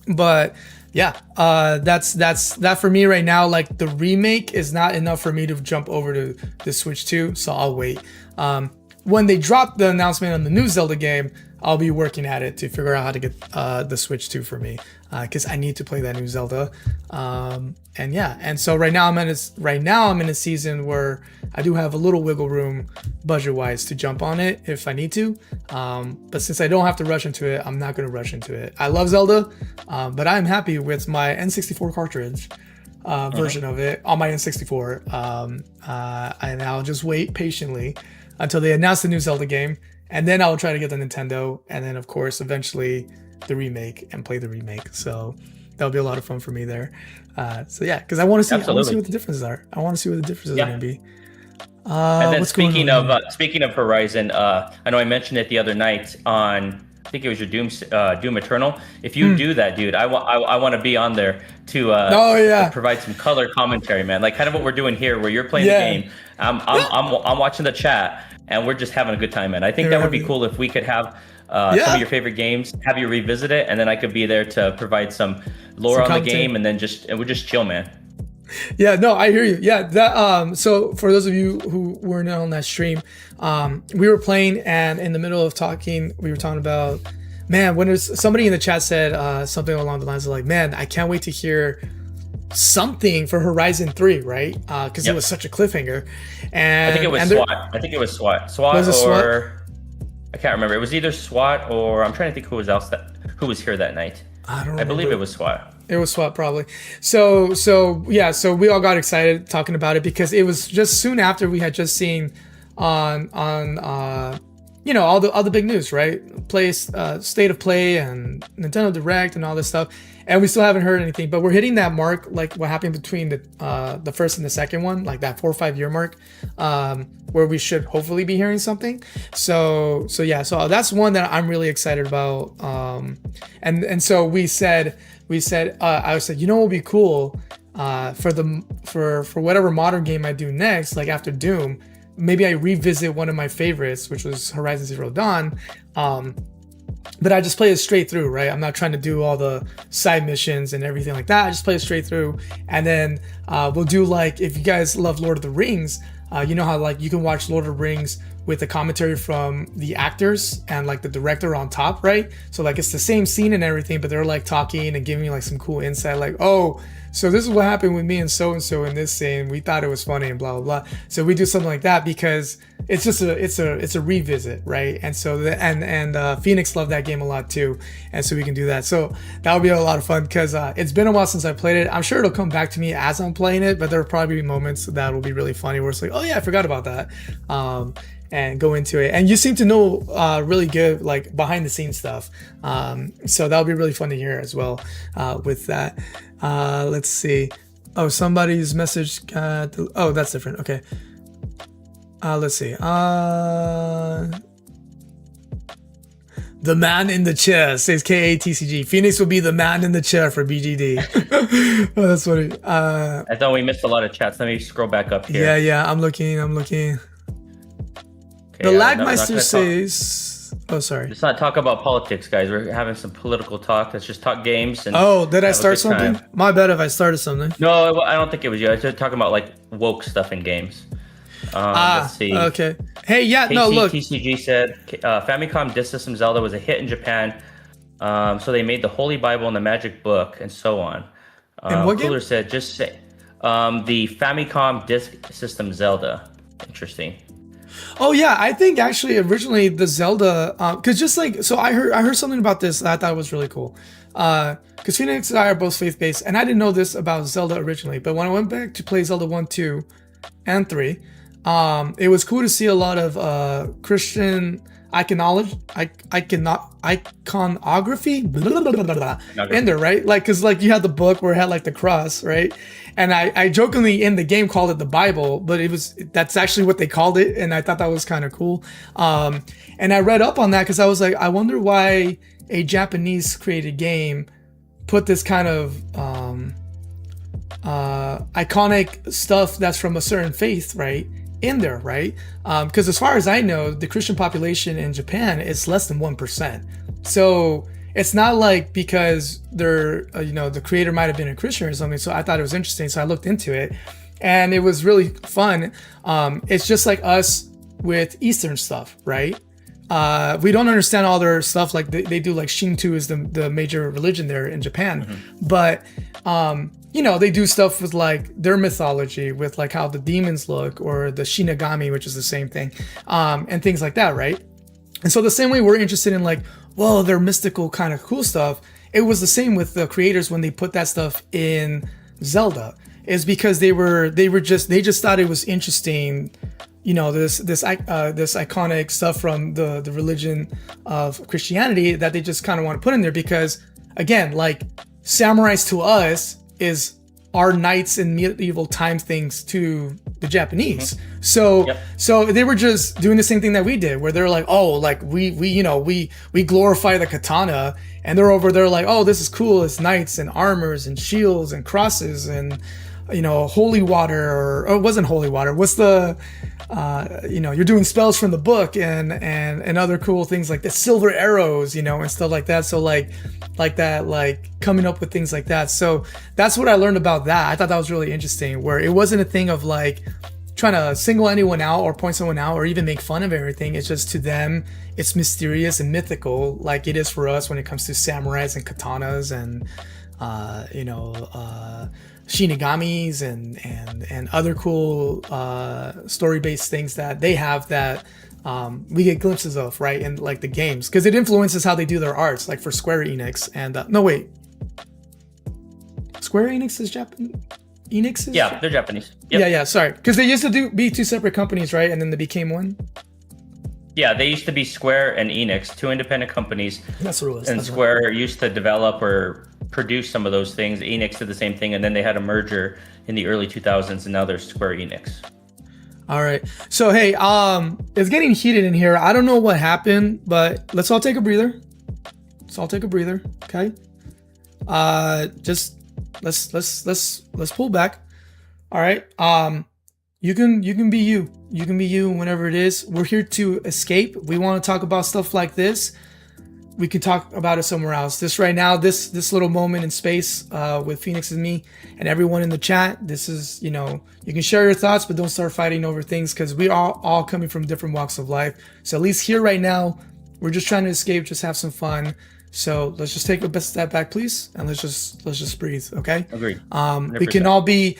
But yeah, that's that for me right now. Like the remake is not enough for me to jump over to the Switch 2, so I'll wait. When they drop the announcement on the new Zelda game, I'll be working at it to figure out how to get the Switch 2 for me because I need to play that new Zelda. And yeah, and so right now I'm in a season where I do have a little wiggle room budget-wise to jump on it if I need to. But since I don't have to rush into it, I'm not going to rush into it. I love Zelda, but I'm happy with my N64 cartridge version of it on my N64. And I'll just wait patiently until they announce the new Zelda game. And then I'll try to get the Nintendo, and then of course eventually the remake and play the remake. So that'll be a lot of fun for me there. So yeah, because I want to see what the differences are. I want to see what the differences are going to be. And then speaking of Horizon, I know I mentioned it the other night on think it was your Doom Eternal. If you do that, dude, I want to be on there to to provide some color commentary, man. Like kind of what we're doing here, where you're playing the game, I'm watching the chat, and we're just having a good time, man. I think that would be cool if we could have some of your favorite games, have you revisit it, and then I could be there to provide some lore on the game, and then we'll just chill, man. Yeah, no, I hear you. Yeah, that so for those of you who weren't on that stream, we were playing, and in the middle of talking, we were talking about, man, when there's somebody in the chat said something along the lines of like, man, I can't wait to hear something for Horizon 3, right? Because it was such a cliffhanger. And I think it was SWAT. I think it was SWAT. SWAT or SWAT? I can't remember. It was either SWAT or I'm trying to think who was here that night. I believe it was SWAT. It was SWAT probably. So we all got excited talking about it because it was just soon after we had just seen on all the big news, right? State of Play and Nintendo Direct and all this stuff, and we still haven't heard anything. But we're hitting that mark, like what happened between the first and the second one, like that 4 or 5 year mark, where we should hopefully be hearing something. So that's one that I'm really excited about. And so I said, you know what would be cool for whatever modern game I do next, like after Doom, maybe I revisit one of my favorites, which was Horizon Zero Dawn. But I just play it straight through, right? I'm not trying to do all the side missions and everything like that. I just play it straight through. And then we'll do, like, if you guys love Lord of the Rings, you know how like you can watch Lord of the Rings with the commentary from the actors and like the director on top, right? So like it's the same scene and everything, but they're like talking and giving you like some cool insight, like, oh, so this is what happened with me and so in this scene. We thought it was funny and blah blah blah. So we do something like that because it's just it's a revisit, right? And so Phoenix loved that game a lot too, and so we can do that. So that would be a lot of fun because it's been a while since I played it. I'm sure it'll come back to me as I'm playing it, but there'll probably be moments that will be really funny where it's like, oh yeah, I forgot about that. And go into it, and you seem to know really good like behind the scenes stuff, so that'll be really fun to hear as well with that. Let's see. Oh, somebody's message oh, that's different. Okay. Let's see. The man in the chair says KATCG. Phoenix will be the man in the chair for BGD. Oh, that's funny. I thought we missed a lot of chats. Let me scroll back up here. Yeah, I'm looking. The Lagmeister says... Oh, sorry. Let's not talk about politics, guys. We're having some political talk. Let's just talk games. And did I start something? Time. My bad if I started something. No, I don't think it was you. I was just talking about like woke stuff in games. Let's see. Okay. Hey, yeah, no, look. TCG said Famicom Disk System Zelda was a hit in Japan. So they made the Holy Bible and the Magic Book and so on. And what Cooler game? said, just say the Famicom Disk System Zelda. Interesting. Oh yeah, I think actually originally the Zelda, because just like, so I heard something about this that I thought was really cool. Because Phoenix and I are both faith-based, and I didn't know this about Zelda originally, but when I went back to play Zelda 1, 2, and 3, it was cool to see a lot of Christian iconography in there, right? Like, because like you had the book where it had like the cross, right? And I jokingly in the game called it the Bible, but that's actually what they called it, and I thought that was kind of cool. And I read up on that because I was like, I wonder why a Japanese created game put this kind of iconic stuff that's from a certain faith, right, in there, right? Because as far as I know, the Christian population in Japan is less than 1%. So it's not like because they're, the creator might have been a Christian or something. So I thought it was interesting. So I looked into it, and it was really fun. It's just like us with Eastern stuff, right? We don't understand all their stuff. Like they do, like Shinto is the major religion there in Japan. Mm-hmm. But, they do stuff with like their mythology, with like how the demons look, or the Shinigami, which is the same thing, and things like that, right? And so the same way we're interested in like, well, their mystical kind of cool stuff, it was the same with the creators when they put that stuff in Zelda, is because they just thought it was interesting, this iconic stuff from the religion of Christianity that they just kind of want to put in there because, again, like samurais to us is our knights in medieval time things to the Japanese. So they were just doing the same thing that we did, where they're like, oh, like we glorify the katana, and they're over there like, oh, this is cool, it's knights and armors and shields and crosses and holy water, or it wasn't holy water. What's the you're doing spells from the book and other cool things like the silver arrows, and stuff like that. So like coming up with things like that. So that's what I learned about that. I thought that was really interesting, where it wasn't a thing of like trying to single anyone out or point someone out or even make fun of everything. It's just, to them, it's mysterious and mythical, like it is for us when it comes to samurais and katanas and shinigamis and other cool story-based things that they have that we get glimpses of, right, in like the games, because it influences how they do their arts. Like for Square Enix and Square Enix is Japanese. Enix is? Yeah, they're Japanese. Yep. Yeah, sorry, because they used to be two separate companies, right, and then they became one. Yeah, they used to be Square and Enix, two independent companies. That's what it was. And Square used to develop or produce some of those things. Enix did the same thing, and then they had a merger in the early 2000s, and now they're Square Enix. All right. So hey, it's getting heated in here. I don't know what happened, but let's all take a breather. Okay. Just let's pull back. All right. You can be you. You can be you whenever it is. We're here to escape. We want to talk about stuff like this. We can talk about it somewhere else. This right now, this little moment in space with Phoenix and me and everyone in the chat. This is, you can share your thoughts, but don't start fighting over things, because we are all coming from different walks of life. So at least here right now, we're just trying to escape, just have some fun. So let's just take a step back, please, and let's just breathe. Okay. Agreed. 100%. We can all be.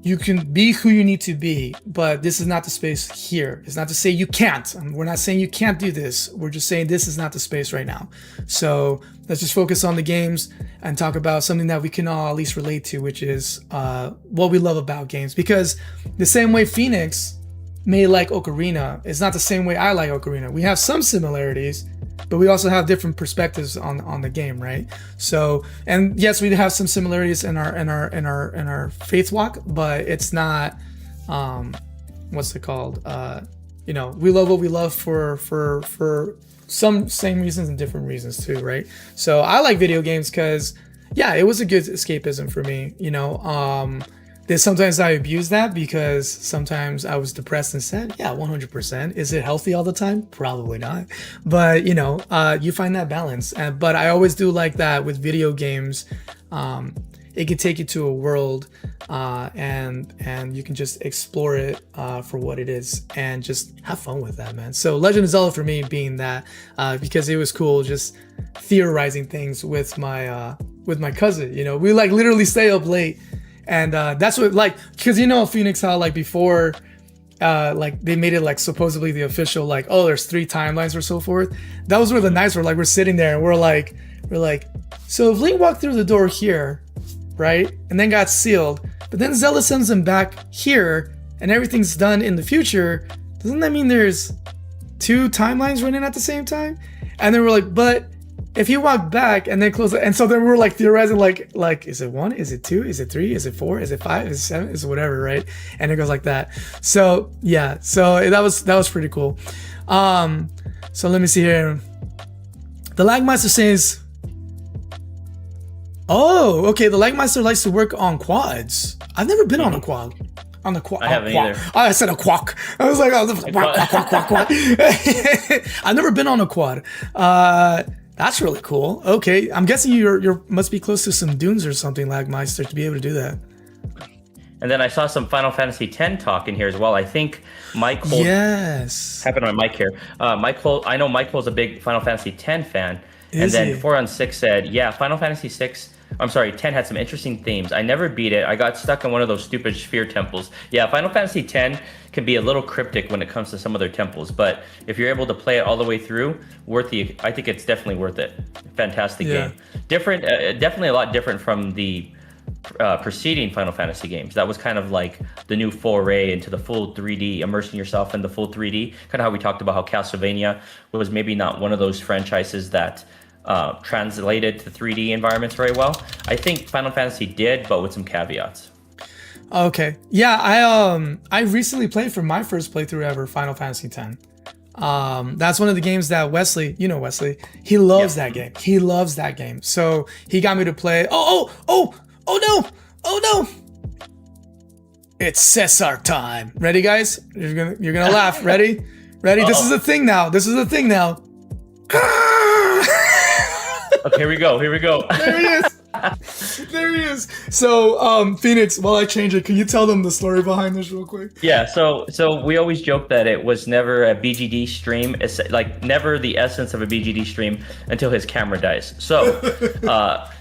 You can be who you need to be, but this is not the space here. It's not to say you can't. We're not saying you can't do this. We're just saying this is not the space right now. So let's just focus on the games and talk about something that we can all at least relate to, which is what we love about games. Because the same way Phoenix may like Ocarina, it's not the same way I like Ocarina. We have some similarities, but we also have different perspectives on the game, right? So, and yes, we have some similarities in our faith walk, but it's not what's it called? We love what we love for some same reasons and different reasons too, right? So I like video games because, yeah, it was a good escapism for me. Sometimes I abuse that because sometimes I was depressed and sad. Yeah, 100%. Is it healthy all the time? Probably not. But, you find that balance. But I always do like that with video games. It can take you to a world and you can just explore it for what it is and just have fun with that, man. So Legend of Zelda for me being that because it was cool just theorizing things with my cousin. We like literally stay up late. And that's what, like, because Phoenix, how like before like they made it like supposedly the official, like, oh, there's 3 timelines or so forth. That was where the nights were like, we're sitting there and we're like, so if Link walked through the door here, right, and then got sealed, but then Zelda sends him back here and everything's done in the future, doesn't that mean there's 2 timelines running at the same time? And then we're like, but if you walk back and then close it, and so then we're like theorizing, like, is it 1? Is it 2? Is it 3? Is it 4? Is it 5? Is it 7? Is it whatever, right? And it goes like that. So yeah, so that was pretty cool. So let me see here. The Lagmeister says, oh, okay. The Lagmeister likes to work on quads. I've never been on a quad. On the quad. I haven't either. I said a quack. I was like, oh, quack. I've never been on a quad. That's really cool. Okay, I'm guessing you must be close to some dunes or something, Lagmeister, to be able to do that. And then I saw some Final Fantasy X talk in here as well. I think Mike Holt. Yes. Happened on Mike here. Mike Holt. I know Mike Holt's a big Final Fantasy X fan. Is and then he? 4 on 6 said, yeah, Final Fantasy 10 had some interesting themes. I never beat it. I got stuck in one of those stupid sphere temples. Yeah, Final Fantasy X can be a little cryptic when it comes to some of their temples, but if you're able to play it all the way through, I think it's definitely worth it. Fantastic game. Different, definitely a lot different from the preceding Final Fantasy games. That was kind of like the new foray into the full 3D, immersing yourself in the full 3D. Kind of how we talked about how Castlevania was maybe not one of those franchises that translated to 3D environments very well. I think Final Fantasy did, but with some caveats. Okay. Yeah, I recently played for my first playthrough ever Final Fantasy X. That's one of the games that Wesley, you know Wesley, he loves that game. He loves that game. So he got me to play. Oh no. Oh no. It's Cesar time. Ready, guys? You're gonna laugh. Ready? Ready? This is the thing now. This is the thing now. Okay, here we go. Here we go. There he is. There he is. So, Phoenix, while I change it, can you tell them the story behind this real quick? Yeah, so we always joke that it was never a BGD stream. It's like never the essence of a BGD stream until his camera dies. So,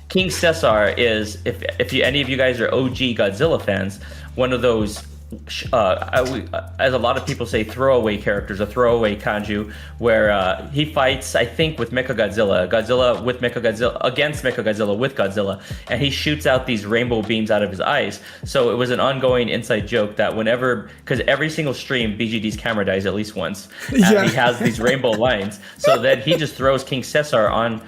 King Cesar is, if any of you guys are OG Godzilla fans, one of those, as a lot of people say, throwaway characters, a throwaway kanju, where he fights, I think, with Mechagodzilla, Godzilla with Mechagodzilla, against Mechagodzilla with Godzilla, and he shoots out these rainbow beams out of his eyes. So it was an ongoing inside joke that whenever, because every single stream, BGD's camera dies at least once, and he has these rainbow lines. So then he just throws King Cesar on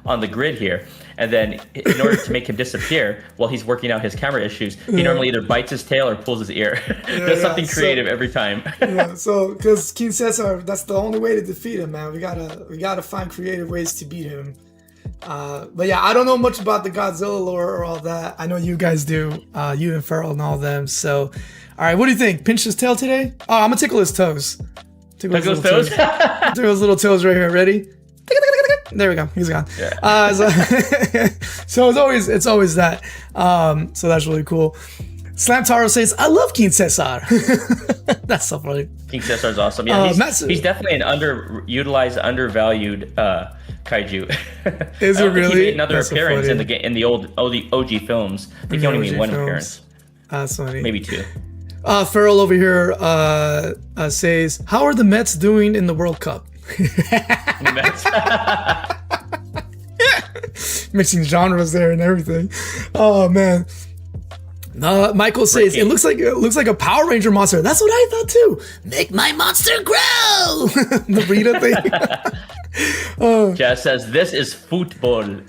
the grid here. And then in order to make him disappear while he's working out his camera issues, he normally either bites his tail or pulls his ear. Does something creative every time. So because King Cesar, that's the only way to defeat him, man. We gotta find creative ways to beat him. But yeah, I don't know much about the Godzilla lore or all that. I know you guys do, you and Farrell and all them. So, all right, what do you think? Pinch his tail today? Oh, I'm gonna tickle his toes. Tickle his toes? Tickle his little toes right here. Ready? There we go. He's gone. Yeah. So it's always that. So that's really cool. Slam Taro says, "I love King Cesar." That's so funny. King Cesar's awesome. Yeah, he's definitely an underutilized, undervalued kaiju. Is it really? He made another appearance in the old OG films. I think he only made one appearance. That's funny. Maybe two. Farrell over here says, "How are the Mets doing in the World Cup?" Mixing genres there and everything. Oh man. Michael says it looks like a Power Ranger monster. That's what I thought too. Make my monster grow. The Rita thing. Jazz says this is football.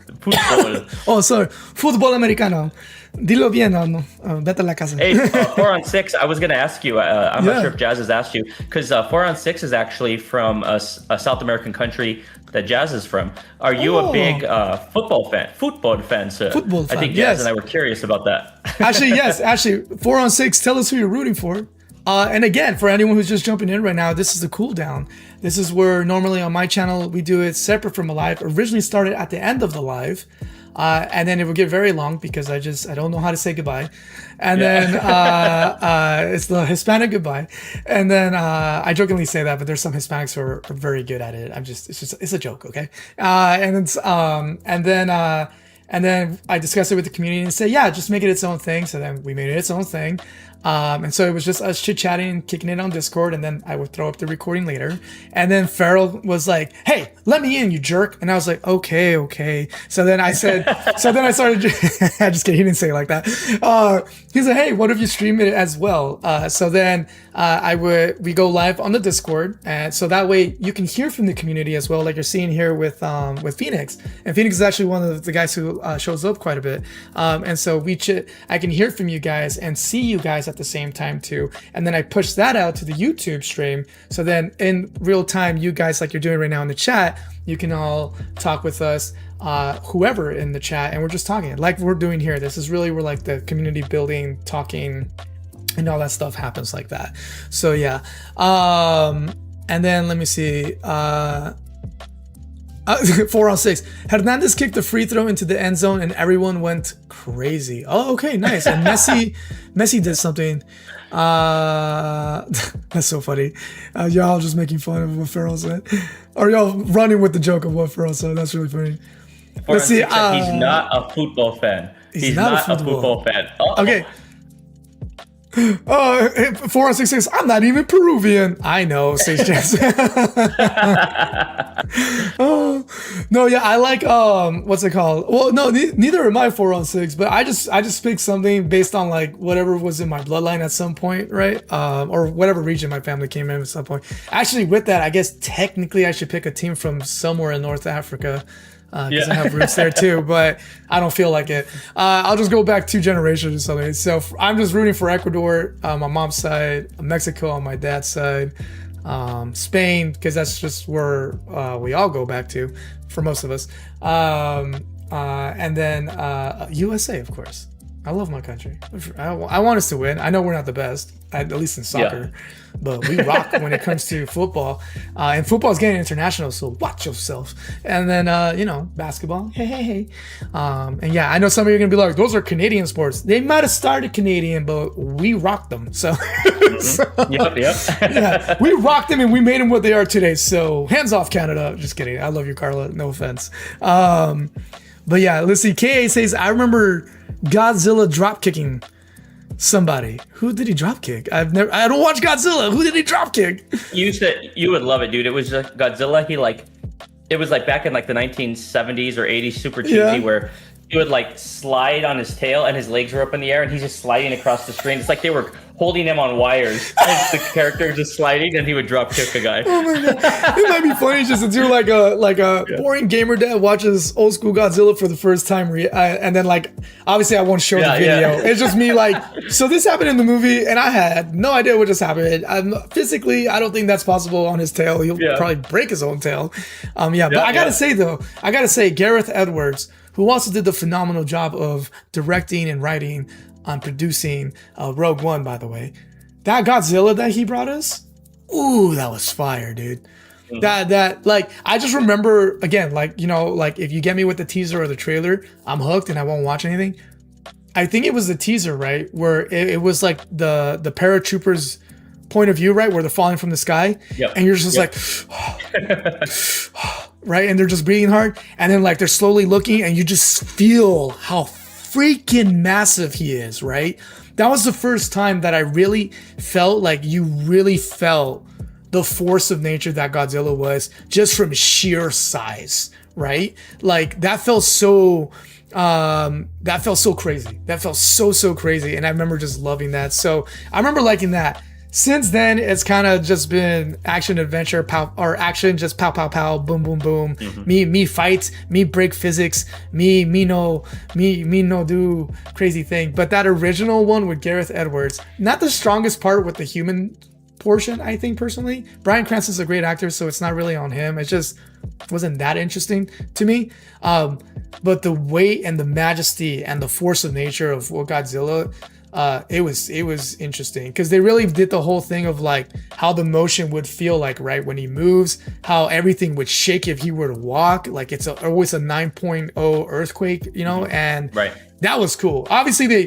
Oh, sorry. Football americano. Dilo bien, no. Vete a la casa. Hey, 4-on-6, I was going to ask you, I'm not sure if Jazz has asked you, because 4-on-6 is actually from a South American country that Jazz is from. Are you a big football fan? Football fan, sir. Football fan, I think Jazz and I were curious about that. Actually, yes. Actually, 4-on-6, tell us who you're rooting for. And again, for anyone who's just jumping in right now, this is the Cooldown. This is where normally on my channel, we do it separate from a live. Originally started at the end of the live. And then it would get very long because I don't know how to say goodbye. And then it's the Hispanic goodbye. And then I jokingly say that, but there's some Hispanics who are very good at it. It's a joke, okay? And then I discuss it with the community and say, yeah, just make it its own thing. So then we made it its own thing. And so it was just us chit-chatting and kicking it on Discord, and then I would throw up the recording later. And then Farrell was like, "Hey, let me in, you jerk!" And I was like, "Okay." So then I said, then I started. Just kidding, he didn't say it like that. He said, "Hey, what if you stream it as well?" So then we go live on the Discord, and so that way you can hear from the community as well, like you're seeing here with Phoenix. And Phoenix is actually one of the guys who shows up quite a bit. And so I can hear from you guys and see you guys at the same time too, and then I push that out to the YouTube stream, so then in real time you guys, like you're doing right now in the chat, you can all talk with us, whoever in the chat, and we're just talking like we're doing here. This is really where like the community building, talking, and all that stuff happens like that. So yeah, and then let me see, 4-on-6. Hernandez kicked the free throw into the end zone and everyone went crazy. Oh, okay, nice. And Messi did something. That's so funny. Y'all just making fun of what Farrell said. Or y'all running with the joke of what Farrell said. That's really funny. Let's see. He's not a football fan. He's not a football fan. Uh-oh. Okay. 4-on-6 says, "I'm not even Peruvian." I know, says Jess. Oh no, yeah, I like what's it called? Well, no, neither am I 4-on-6, but I just picked something based on like whatever was in my bloodline at some point, right? Or whatever region my family came in at some point. Actually, with that, I guess technically I should pick a team from somewhere in North Africa. because I have roots there too, but I don't feel like it. I'll just go back 2 generations or something. So I'm just rooting for Ecuador on my mom's side, Mexico on my dad's side, Spain, because that's just where we all go back to for most of us. And then USA, of course. I love my country. I want us to win. I know we're not the best, at least in soccer, but we rock when it comes to football. And football's getting international, so watch yourself. And then, basketball. Hey. And yeah, I know some of you are going to be like, those are Canadian sports. They might have started Canadian, but we rocked them. So, Yep. yeah, we rocked them and we made them what they are today. So hands off, Canada. Just kidding. I love you, Carla. No offense. But yeah, let's see. KA says, I remember Godzilla drop kicking somebody. Who did he drop kick? I don't watch Godzilla. Who did he drop kick? You would love it, dude. It was Godzilla. It was like back in like the 1970s or 80s, super cheesy, where he would like slide on his tail and his legs were up in the air and he's just sliding across the screen. It's like they were holding him on wires as the character just sliding and he would drop kick a guy. Oh my god. It might be funny just to do like a boring gamer dad watches old school Godzilla for the first time and then like obviously I won't show the video. Yeah. It's just me like, so this happened in the movie and I had no idea what just happened. Physically, I don't think that's possible on his tail. He'll probably break his own tail. But I gotta say Gareth Edwards, who also did the phenomenal job of directing and writing on producing Rogue One, by the way. That Godzilla that he brought us, ooh, that was fire, dude. Mm-hmm. That like, I just remember, again, like, like if you get me with the teaser or the trailer, I'm hooked and I won't watch anything. I think it was the teaser, right? Where it was like the paratroopers' point of view, right? Where they're falling from the sky. Yep. And you're just like, right? And they're just breathing hard. And then like they're slowly looking and you just feel how freaking massive he is, right? That was the first time that I really felt like you really felt the force of nature that Godzilla was just from sheer size, right? Like that felt so crazy. That felt so crazy. And I remember just loving that. So I remember liking that. Since then, it's kind of just been action adventure, action, just pow, pow, pow, boom, boom, boom. Mm-hmm. Me fight, me break physics, me no do crazy thing. But that original one with Gareth Edwards, not the strongest part with the human portion, I think personally. Bryan Cranston's a great actor, so it's not really on him. It just wasn't that interesting to me. But the weight and the majesty and the force of nature of what Godzilla. It was interesting because they really did the whole thing of like how the motion would feel like, right, when he moves, how everything would shake if he were to walk, like it's always a 9.0 earthquake, and that was cool. Obviously they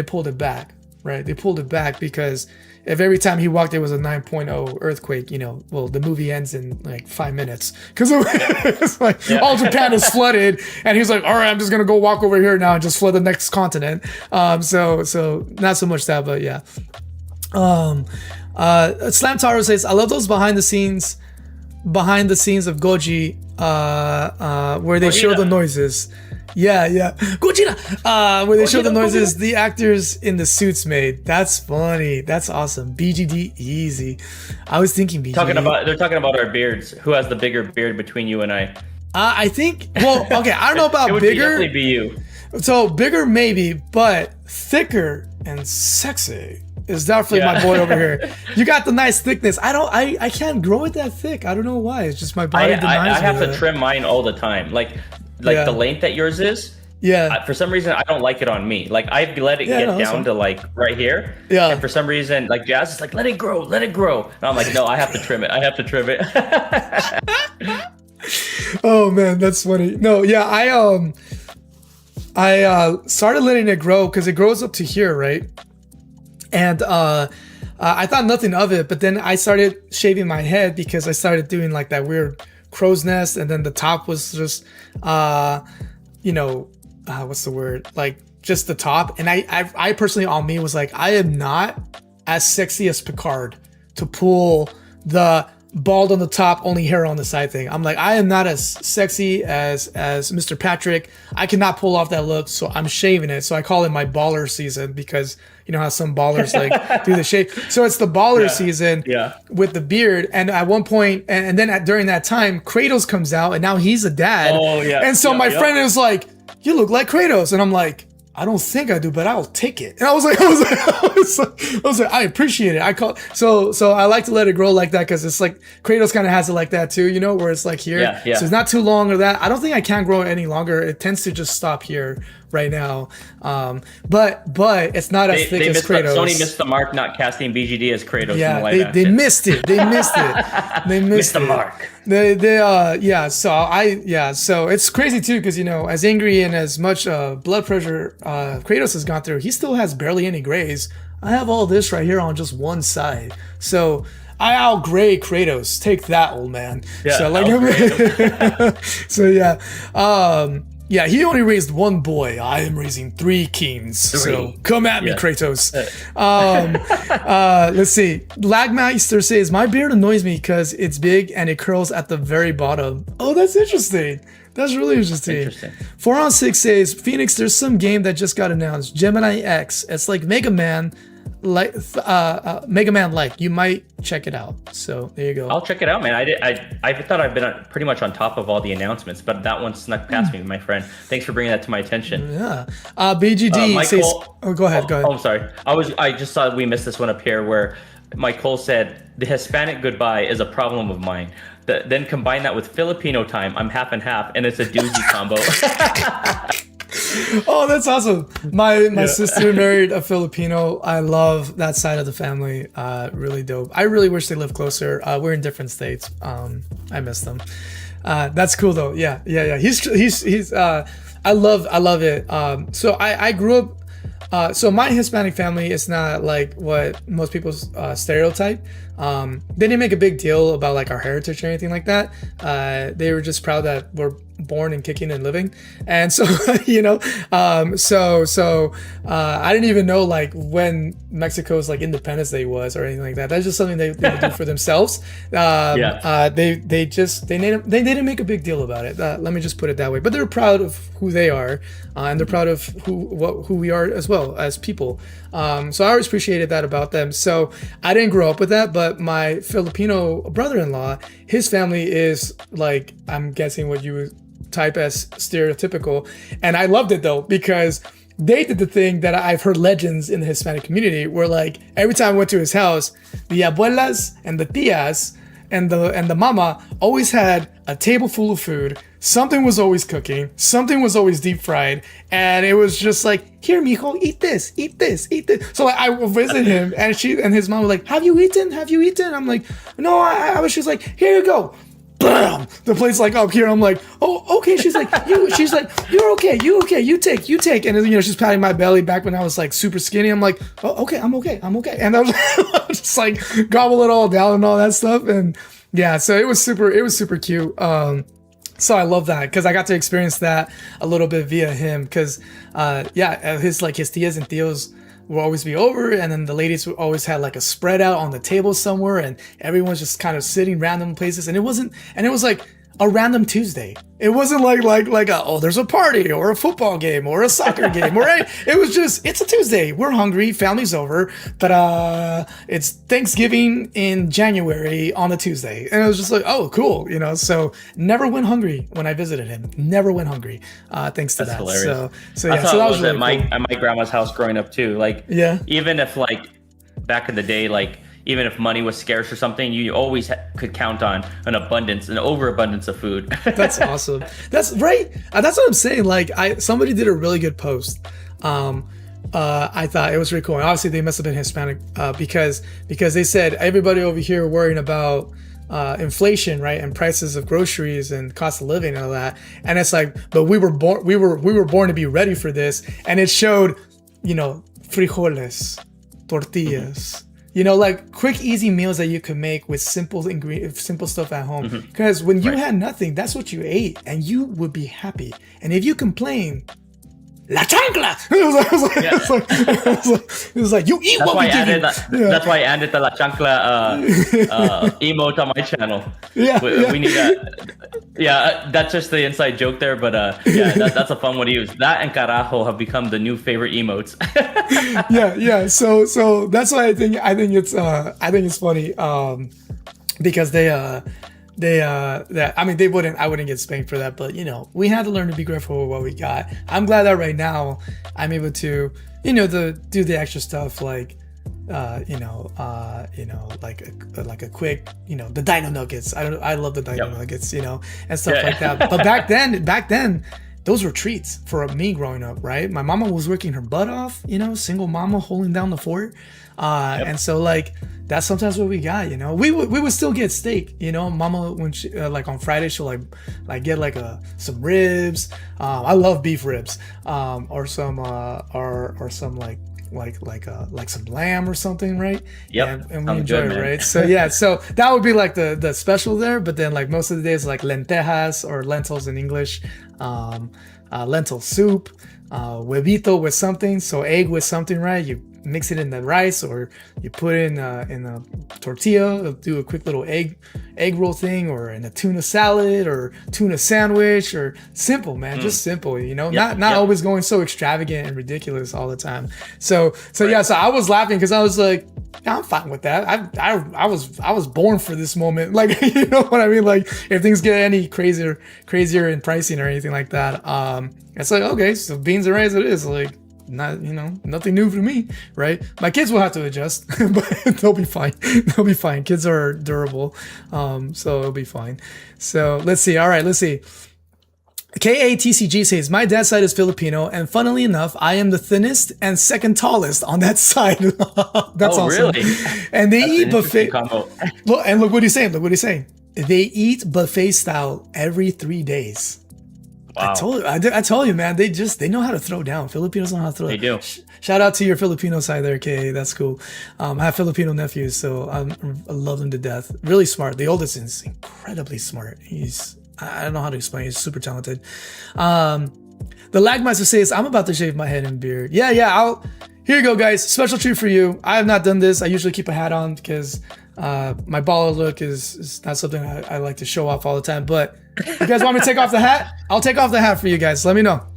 pulled it back, right? They pulled it back because if every time he walked there was a 9.0 earthquake, well, the movie ends in like 5 minutes because it's like all Japan is flooded, and he's like, all right, I'm just gonna go walk over here now and just flood the next continent. So not so much that, but yeah. Slam Taro says, I love those behind the scenes of Goji, where they show the noises. Yeah. Gojira! Where they show the noises the actors in the suits made. That's funny. That's awesome. BGD easy. I was thinking BGD. They're talking about our beards. Who has the bigger beard between you and I? I think, well, okay, I don't know about it would bigger. Definitely be you. So bigger maybe, but thicker and sexy is definitely my boy over here. You got the nice thickness. I can't grow it that thick. I don't know why. It's just my body denies I have me to trim mine all the time. Like the length that yours is. Yeah. For some reason, I don't like it on me. Like I let it get down to like right here. Yeah. And for some reason, like Jazz is like, let it grow. And I'm like, no, I have to trim it. Oh man, that's funny. No, yeah, I started letting it grow because it grows up to here, right? And I thought nothing of it, but then I started shaving my head because I started doing like that weird crow's nest, and then the top was just what's the word, like just the top. And I personally, on me, was like, I am not as sexy as Picard to pull the bald on the top, only hair on the side thing. I'm like, I am not as sexy as Mr. Patrick. I cannot pull off that look, so I'm shaving it. So I call it my baller season because You know how some ballers like do the shave. So it's the baller season with the beard. And at one point, and then during that time, Kratos comes out, and now he's a dad. Oh yeah. And so my friend is like, "You look like Kratos," and I'm like, "I don't think I do, but I'll take it." And I was like, I appreciate it. So I like to let it grow like that, because it's like Kratos kind of has it like that too, you know, where it's like here. So it's not too long or that. I don't think I can grow it any longer. It tends to just stop here right now. But it's not as thick as Kratos. Sony missed the mark not casting BGD as Kratos. Yeah, in the live they action. missed it. They missed the mark. So it's crazy too, because, you know, as angry and as much blood pressure Kratos has gone through, he still has barely any grays. I have all this right here on just one side, so I outgray Kratos. Take that, old man. He only raised one boy. I am raising 3 kings. So come at me, Kratos. Let's see. Lagmeister says, my beard annoys me because it's big and it curls at the very bottom. Oh, that's interesting. That's really interesting. 4on6 says, Phoenix, there's some game that just got announced. Gemini X. It's like Mega Man. Like you might check it out. So there you go. I'll check it out, man. I thought I've been pretty much on top of all the announcements, but that one snuck past me, my friend. Thanks for bringing that to my attention. Yeah. BGD says, go ahead. Oh, I'm sorry. I just saw we missed this one up here where Mike Cole said the Hispanic goodbye is a problem of mine. Then combine that with Filipino time. I'm half and half, and it's a doozy combo. Oh, that's awesome. My sister married a Filipino. I love that side of the family. Really dope. I really wish they lived closer. We're in different states. I miss them. That's cool though. Yeah. He's I love it. So I grew up, so my Hispanic family is not like what most people stereotype. They didn't make a big deal about like our heritage or anything like that. They were just proud that we're born and kicking and living. And so, you know, I didn't even know like when Mexico's like Independence Day was or anything like that. That's just something they do for themselves. They didn't make a big deal about it. Let me just put it that way. But they're proud of who they are, and they're proud of who we are as well as people. So I always appreciated that about them. So I didn't grow up with that, but my Filipino brother-in-law, his family is like, I'm guessing what you would type as stereotypical. And I loved it though, because they did the thing that I've heard legends in the Hispanic community where like every time I went to his house, the abuelas and the tias and the mama always had a table full of food. Something was always cooking. Something was always deep fried. And it was just like, here, mijo, eat this, eat this, eat this. So like, I would visit him and his mom was like, have you eaten? Have you eaten? I'm like, no, I was just like, here you go. Bam! The plate's like up here. I'm like, oh, okay. She's like, you're okay. You take. And then, you know, she's patting my belly back when I was like super skinny. I'm like, oh, okay, I'm okay. And I was just like gobble it all down and all that stuff. And yeah, so it was super cute. So I love that because I got to experience that a little bit via him. Because his tias and tios will always be over, and then the ladies would always have like a spread out on the table somewhere, and everyone's just kind of sitting random places, and it was like a random Tuesday. It wasn't like there's a party or a football game or a soccer game or it was just, it's a Tuesday, we're hungry, family's over, but it's Thanksgiving in January on a Tuesday, and it was just like, oh cool, you know. So never went hungry when I visited him. Never went hungry, thanks to That's that. hilarious. So that was really cool. At my grandma's house growing up too. Like even if like back in the day, like even if money was scarce or something, you always could count on an overabundance of food. That's awesome. That's right. That's what I'm saying. Like somebody did a really good post. I thought it was really cool. And obviously they must have been Hispanic because they said everybody over here worrying about inflation, right, and prices of groceries and cost of living and all that. And it's like, but we were born to be ready for this. And it showed, you know, frijoles, tortillas. You know, like quick, easy meals that you could make with simple ingredients, simple stuff at home. Because when you had nothing, that's what you ate, and you would be happy. And if you complain, la chancla. It was like you eat what we give you. That's why I added the la chancla emote on my channel. We need that. Yeah, that's just the inside joke there, but yeah, that's a fun one to use. That and carajo have become the new favorite emotes. Yeah. So that's why I think it's funny because I mean I wouldn't get spanked for that, but we had to learn to be grateful for what we got. I'm glad that right now I'm able to do the extra stuff like like a quick, the dino nuggets. I love the dino nuggets, and stuff like that. But back then, those were treats for me growing up, right? My mama was working her butt off, single mama holding down the fort. And so like, that's sometimes what we got, we would still get steak, mama, when she, like on Friday, she'll like get like some ribs. I love beef ribs, or some like some lamb or something, right? And we enjoy it, right? So yeah, so that would be like the special there. But then like most of the days, like lentejas or lentils in English, lentil soup, huevito with something, so egg with something, right? You mix it in the rice, or you put it in a tortilla, do a quick little egg roll thing, or in a tuna salad or tuna sandwich, or simple, man, just simple, not always going so extravagant and ridiculous all the time. So yeah, so I was laughing because I was like, yeah, I'm fine with that. I was born for this moment, like, you know what I mean? Like, if things get any crazier in pricing or anything like that, it's like, okay, so beans and rice it is, like, not, nothing new for me, right? My kids will have to adjust, but they'll be fine. Kids are durable, so it'll be fine. So let's see. All right, let's see. KATCG says, my dad's side is Filipino, and funnily enough, I am the thinnest and second tallest on that side. That's awesome. Really? And they eat buffet. Look what he's saying. They eat buffet style every 3 days. Wow. I told you, man. They know how to throw down. Filipinos know how to throw. They do. Shout out to your Filipino side there, Kay. That's cool. I have Filipino nephews, so I love them to death. Really smart. The oldest is incredibly smart. I don't know how to explain. He's super talented. The Lagmeister says, I'm about to shave my head and beard. Yeah. Here you go, guys. Special treat for you. I have not done this. I usually keep a hat on because my baller look is not something I like to show off all the time. But you guys want me to take off the hat? I'll take off the hat for you guys. Let me know.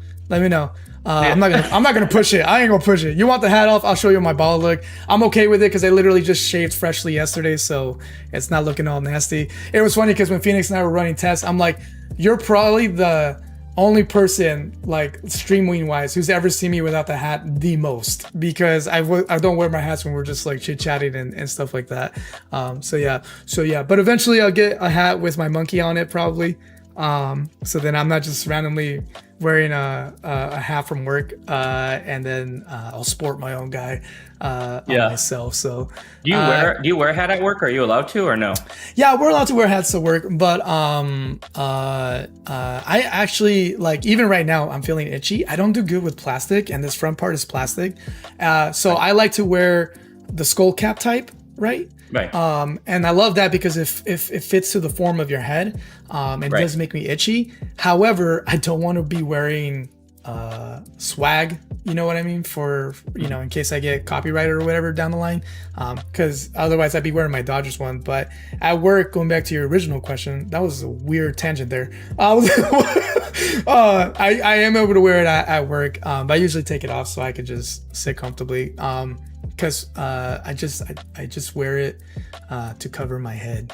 I'm not gonna push it. I ain't gonna push it. You want the hat off? I'll show you my baller look. I'm okay with it because I literally just shaved freshly yesterday, so it's not looking all nasty. It was funny because when Phoenix and I were running tests, I'm like, you're probably the only person, like, streaming wise, who's ever seen me without the hat the most, because I don't wear my hats when we're just like chit chatting and stuff like that. So yeah, but eventually I'll get a hat with my monkey on it probably. So then I'm not just randomly wearing a hat from work, and then I'll sport my own guy on myself. So do you wear a hat at work? Are you allowed to or no? Yeah, we're allowed to wear hats to work, but I actually, like, even right now I'm feeling itchy. I don't do good with plastic, and this front part is plastic, so I like to wear the skull cap type, right? Right. And I love that because if it fits to the form of your head, it does make me itchy. However, I don't want to be wearing swag, you know what I mean, for in case I get copyrighted or whatever down the line, because otherwise I'd be wearing my Dodgers one. But at work, going back to your original question, that was a weird tangent there. I am able to wear it at work, but I usually take it off so I could just sit comfortably. Because I just wear it to cover my head,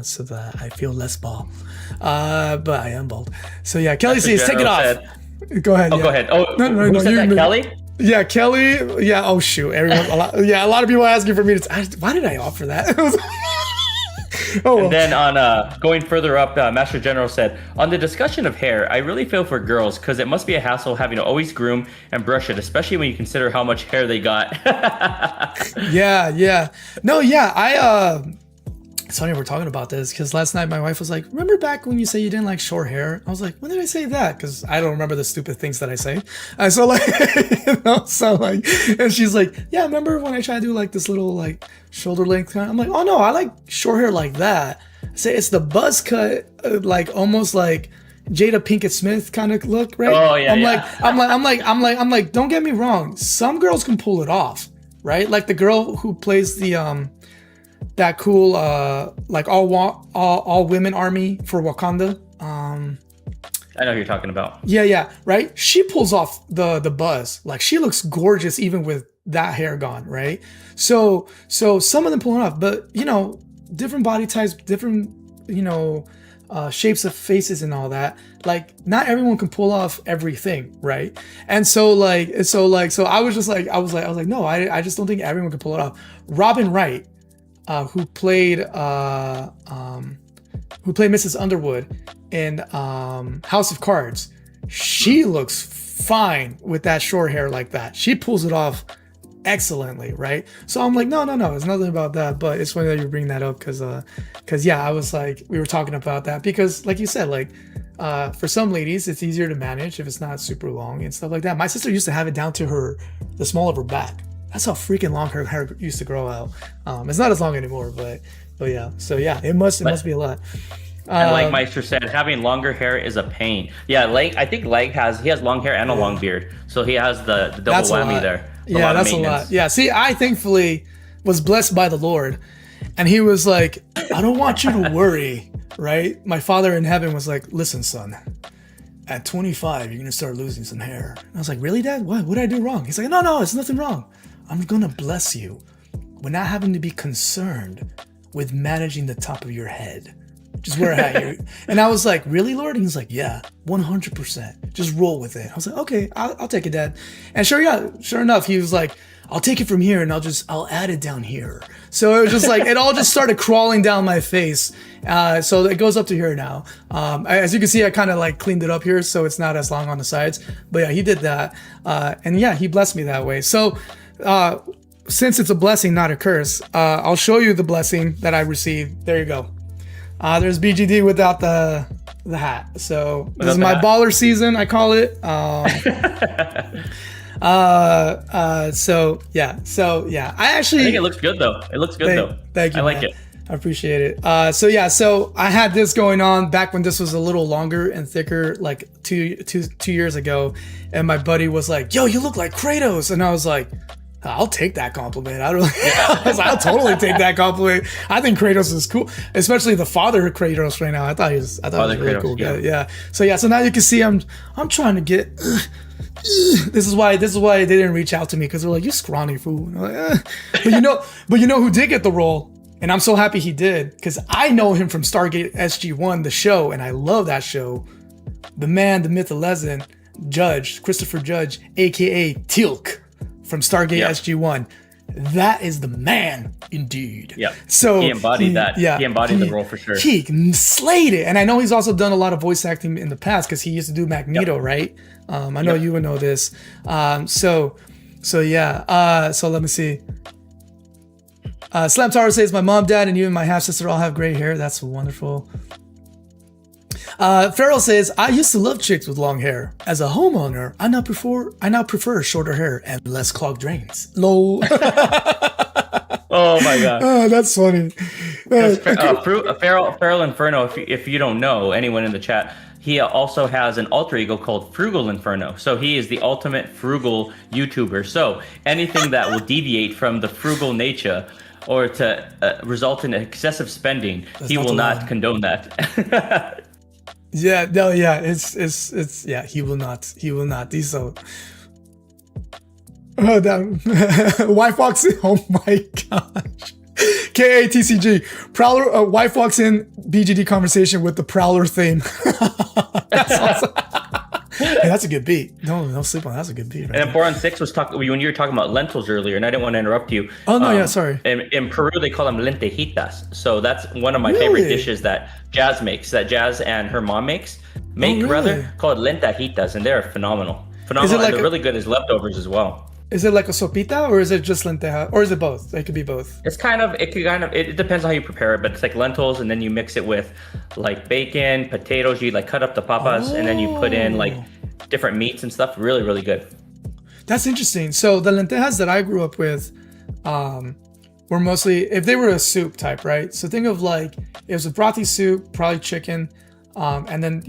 so that I feel less bald. But I am bald. So yeah, Kelly says, take it off. Go ahead. Oh, yeah. Go ahead. Oh, no, who said that, Kelly? Yeah, Kelly. Yeah. Oh shoot, everyone. A lot of people are asking for me to. Why did I offer that? And then on going further up, Master General said, on the discussion of hair, I really feel for girls because it must be a hassle having to always groom and brush it, especially when you consider how much hair they got. Yeah. No, yeah. It's funny we're talking about this because last night my wife was like, remember back when you say you didn't like short hair? I was like, when did I say that? Because I don't remember the stupid things that I say. So like, and she's like, yeah, remember when I tried to do like this little like shoulder length kind? I'm like, oh no, I like short hair like that. I say it's the buzz cut, like almost like Jada Pinkett Smith kind of look, right? Oh yeah. I'm like, don't get me wrong. Some girls can pull it off, right? Like the girl who plays the that cool like all women army for Wakanda. I know who you're talking about. Yeah, right. She pulls off the buzz. Like she looks gorgeous even with that hair gone, right? So some of them pull it off, but you know, different body types, different, you know, shapes of faces and all that. Like not everyone can pull off everything, right? And so I was just like, I was like, no, I just don't think everyone can pull it off. Robin Wright, who played Mrs. Underwood in House of Cards, she looks fine with that short hair like that. She pulls it off excellently, right? So I'm like, no, it's nothing about that. But it's funny that you bring that up because yeah, I was like, we were talking about that because, like you said, like for some ladies, it's easier to manage if it's not super long and stuff like that. My sister used to have it down to the small of her back. That's how freaking long her hair used to grow out. It's not as long anymore, but yeah. So yeah, it must be a lot. And like Meister said, having longer hair is a pain. Yeah, I think Leg has long hair and a long beard, so he has the double whammy there. That's a lot. Yeah, see, I thankfully was blessed by the Lord, and He was like, I don't want you to worry, right? My Father in heaven was like, listen, son, at 25, you're gonna start losing some hair. And I was like, really, Dad? What did I do wrong? He's like, no, it's nothing wrong. I'm gonna bless you with not having to be concerned with managing the top of your head. Just wear a hat here. And I was like, really, Lord? And he's like, yeah, 100%. Just roll with it. I was like, okay, I'll take it, Dad. And sure enough, he was like, I'll take it from here and I'll add it down here. So it was just like, it all just started crawling down my face. So it goes up to here now. As you can see, I kind of like cleaned it up here so it's not as long on the sides. But yeah, he did that. And yeah, he blessed me that way. So since it's a blessing, not a curse, I'll show you the blessing that I received. There you go. There's BGD without the hat. So this is my baller season, I call it. So yeah. I think it looks good though. Thank you. I like it. I appreciate it. So I had this going on back when this was a little longer and thicker, like two years ago. And my buddy was like, yo, you look like Kratos. And I was like, I'll take that compliment. I'll totally take that compliment. I think Kratos is cool, especially the father of Kratos right now. I thought he was a really cool guy. Yeah. So now you can see I'm trying to get. This is why they didn't reach out to me because they're like, you scrawny fool. And I'm like, but you know who did get the role, and I'm so happy he did because I know him from Stargate SG-1, the show, and I love that show. The man, the myth, the legend, Christopher Judge, aka Teal'c. From Stargate SG-1. That is the man indeed. Yeah. So he embodied that. Yeah. He embodied the role for sure. He slayed it. And I know he's also done a lot of voice acting in the past because he used to do Magneto, right? I know you would know this. So yeah. So let me see. Slam Tower says my mom, dad, and even my half sister all have gray hair. That's wonderful. Farrell says, I used to love chicks with long hair. As a homeowner, I now prefer shorter hair and less clogged drains. Lol. Oh my god. That's funny. Feral Inferno, if you don't know, anyone in the chat, he also has an alter ego called Frugal Inferno. So he is the ultimate frugal YouTuber. So anything that will deviate from the frugal nature or to result in excessive spending, he will not condone that. Yeah, no, yeah, it's yeah, he will not. He's so. Oh, that wife walks in. Oh my gosh. KATCG Prowler. Wife walks in. BGD conversation with the Prowler theme. That's awesome. Hey, that's a good beat. No sleep on. That's a good beat. Right, and 416 was talking when you were talking about lentils earlier, and I didn't want to interrupt you. Oh no, yeah, sorry. In Peru, they call them lentejitas. So that's one of my favorite dishes that Jazz makes. That Jazz and her mom called lentejitas, and they're phenomenal. And they're really good as leftovers as well. Is it like a sopita or is it just lenteja or is it both? It could be both. It depends on how you prepare it, but it's like lentils and then you mix it with like bacon, potatoes, you like cut up the papas and then you put in like different meats and stuff. Really, really good. That's interesting. So the lentejas that I grew up with were mostly, if they were a soup type, right? So think of like, it was a brothy soup, probably chicken, and then,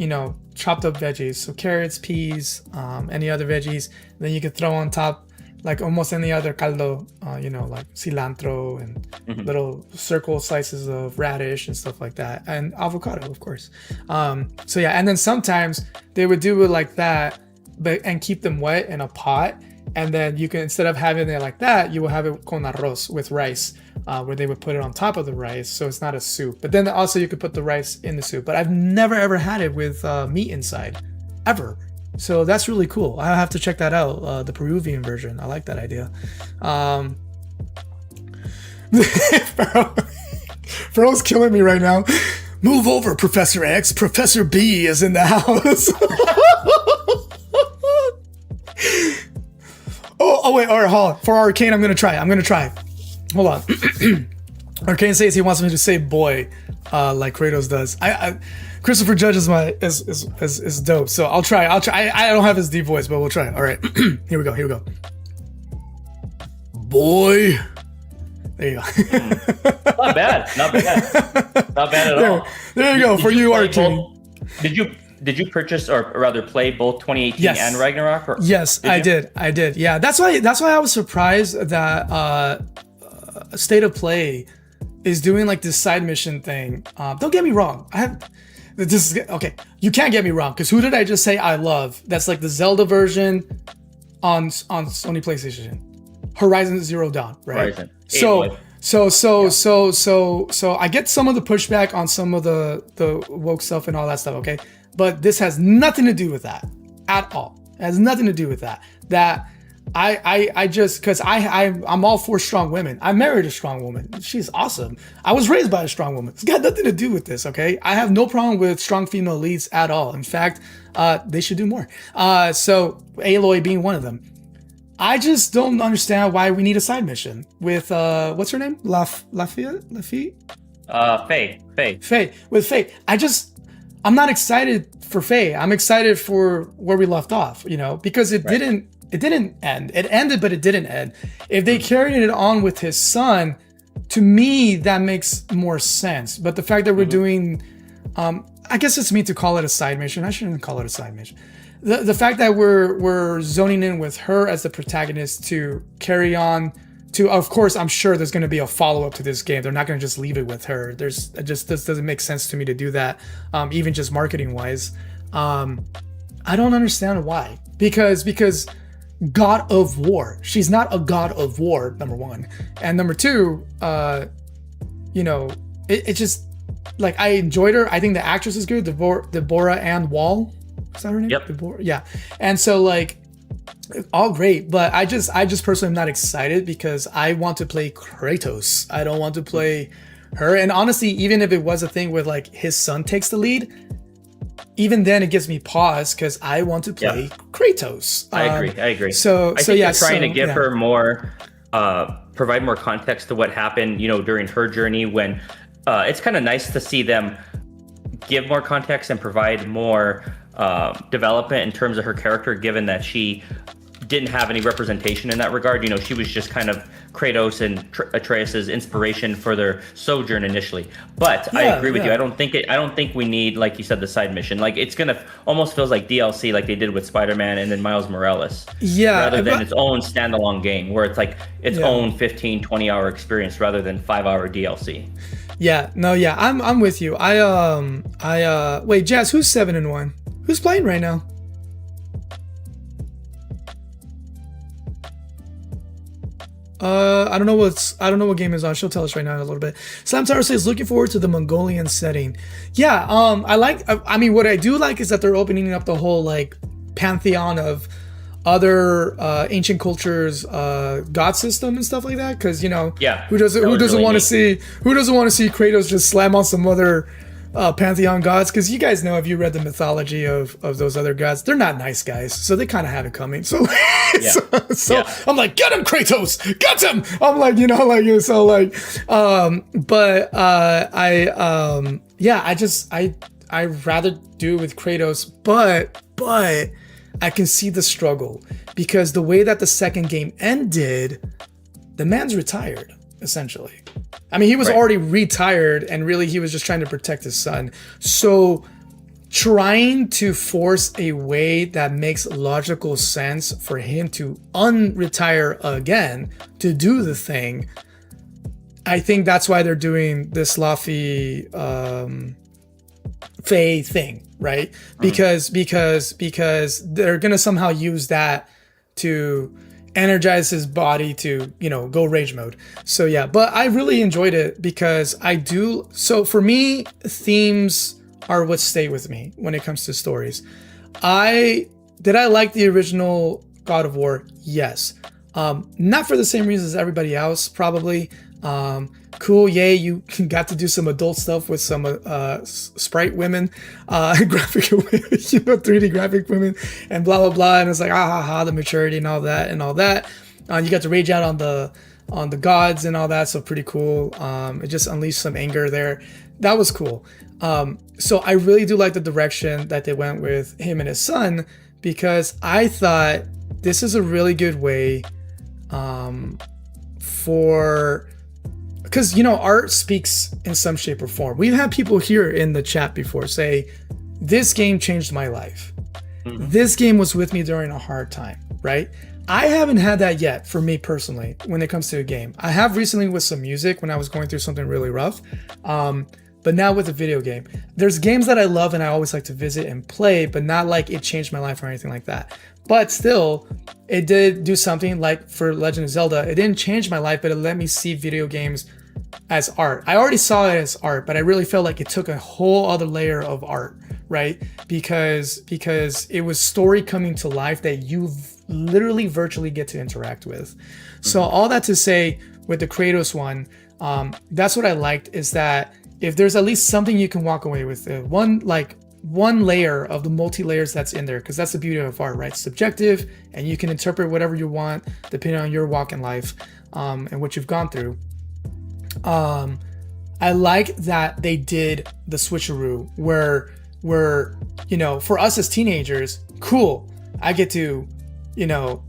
chopped up veggies. So carrots, peas, any other veggies. Then you could throw on top like almost any other caldo, like cilantro and little circle slices of radish and stuff like that, and avocado, of course. So yeah, and then sometimes they would do it like that, and keep them wet in a pot, and then you can, instead of having it like that, you will have it con arroz, with rice, where they would put it on top of the rice, so it's not a soup. But then also you could put the rice in the soup. But I've never ever had it with meat inside, ever. So that's really cool. I have to check that out. The Peruvian version. I like that idea. Farrell's killing me right now. Move over, Professor X. Professor B is in the house. Oh wait, all right, hold on. For Arcane, I'm gonna try. Hold on. Arcane says he wants me to say boy, like Kratos does. Christopher Judge is dope, so I'll try. I don't have his deep voice, but we'll try. All right, here we go. Boy, there you go. Not bad at all. There you go. For you, Arcane. Did you purchase, or rather play, both 2018 and Ragnarok? Yes, I did. Yeah, that's why I was surprised that State of Play is doing like this side mission thing. Don't get me wrong. Okay. You can't get me wrong, because who did I just say I love? That's like the Zelda version on Sony PlayStation, Horizon Zero Dawn, right? Horizon. So I get some of the pushback on some of the woke stuff and all that stuff, okay? But this has nothing to do with that at all. It has nothing to do with that. That I just, because I'm all for strong women. I married a strong woman. She's awesome. I was raised by a strong woman. It's got nothing to do with this, okay? I have no problem with strong female leads at all. In fact, they should do more. So Aloy being one of them. I just don't understand why we need a side mission with what's her name? Lafitte? Faye. With Faye. I'm not excited for Faye. I'm excited for where we left off, because it didn't end. It ended, but it didn't end. If they carried it on with his son, to me that makes more sense. But the fact that we're doing I guess it's me to call it a side mission. I shouldn't call it a side mission. The fact that we're zoning in with her as the protagonist to carry on to, of course, I'm sure there's going to be a follow-up to this game. They're not going to just leave it with her. This doesn't make sense to me to do that, even just marketing-wise. I don't understand why. Because God of War. She's not a God of War, number one. And number two, it just, like, I enjoyed her. I think the actress is good, Deborah Ann Wall. Is that her name? Yep. Deborah? Yeah. And so, like, all great, but I just personally am not excited because I want to play Kratos. I don't want to play her. And honestly, even if it was a thing where like his son takes the lead, even then it gives me pause because I want to play Kratos. I agree. So I think yeah, they're trying to give her more, provide more context to what happened, during her journey. When it's kind of nice to see them give more context and provide more development in terms of her character, given that she didn't have any representation in that regard. She was just kind of Kratos and Atreus's inspiration for their sojourn initially. But I agree with you. I don't think we need, like you said, the side mission. Like, it's gonna almost feels like DLC, like they did with Spider-Man and then Miles Morales. Yeah. Rather than its own standalone game, where it's like its own 15, 20-hour experience rather than 5-hour DLC. Yeah. No. Yeah. I'm with you. Wait, Jazz. Who's 7-1? Who's playing right now? I don't know what game is on. She'll tell us right now in a little bit. Slam Tower says looking forward to the Mongolian setting. Yeah, I mean what I do like is that they're opening up the whole like pantheon of other ancient cultures god system and stuff like that, because who doesn't want to see Kratos just slam on some other pantheon gods, because you guys know, if you read the mythology of those other gods, they're not nice guys, so they kind of have it coming. So I'm like, get him, Kratos, get him. I'm like, I'd rather do it with Kratos, but I can see the struggle, because the way that the second game ended, the man's retired essentially. I mean, he was already retired, and really he was just trying to protect his son. So trying to force a way that makes logical sense for him to unretire again to do the thing. I think that's why they're doing this Luffy Faye thing, right? Because they're gonna somehow use that to energize his body to, you know, go rage mode. So yeah, but I really enjoyed it because so for me, themes are what stay with me when it comes to stories. I like the original God of War? Yes. Not for the same reasons as everybody else, probably. Cool, yay, you got to do some adult stuff with some sprite women, graphic women, 3D graphic women, and blah blah blah. And it's like the maturity and all that. You got to rage out on the gods and all that, so pretty cool. It just unleashed some anger there. That was cool. So I really do like the direction that they went with him and his son, because I thought this is a really good way because, you know, art speaks in some shape or form. We've had people here in the chat before say, this game changed my life. This game was with me during a hard time, right? I haven't had that yet for me personally when it comes to a game. I have recently with some music when I was going through something really rough. But now with a video game, there's games that I love and I always like to visit and play, but not like it changed my life or anything like that. But still, it did do something. Like for Legend of Zelda, it didn't change my life, but it let me see video games as art. I already saw it as art, but I really felt like it took a whole other layer of art, right? Because it was story coming to life that you literally virtually get to interact with. So all that to say, with the Kratos one, that's what I liked, is that if there's at least something you can walk away with, one layer of the multi-layers that's in there, because that's the beauty of art, right? It's subjective, and you can interpret whatever you want depending on your walk in life and what you've gone through. I like that they did the switcheroo where, you know, for us as teenagers, cool, I get to, you know,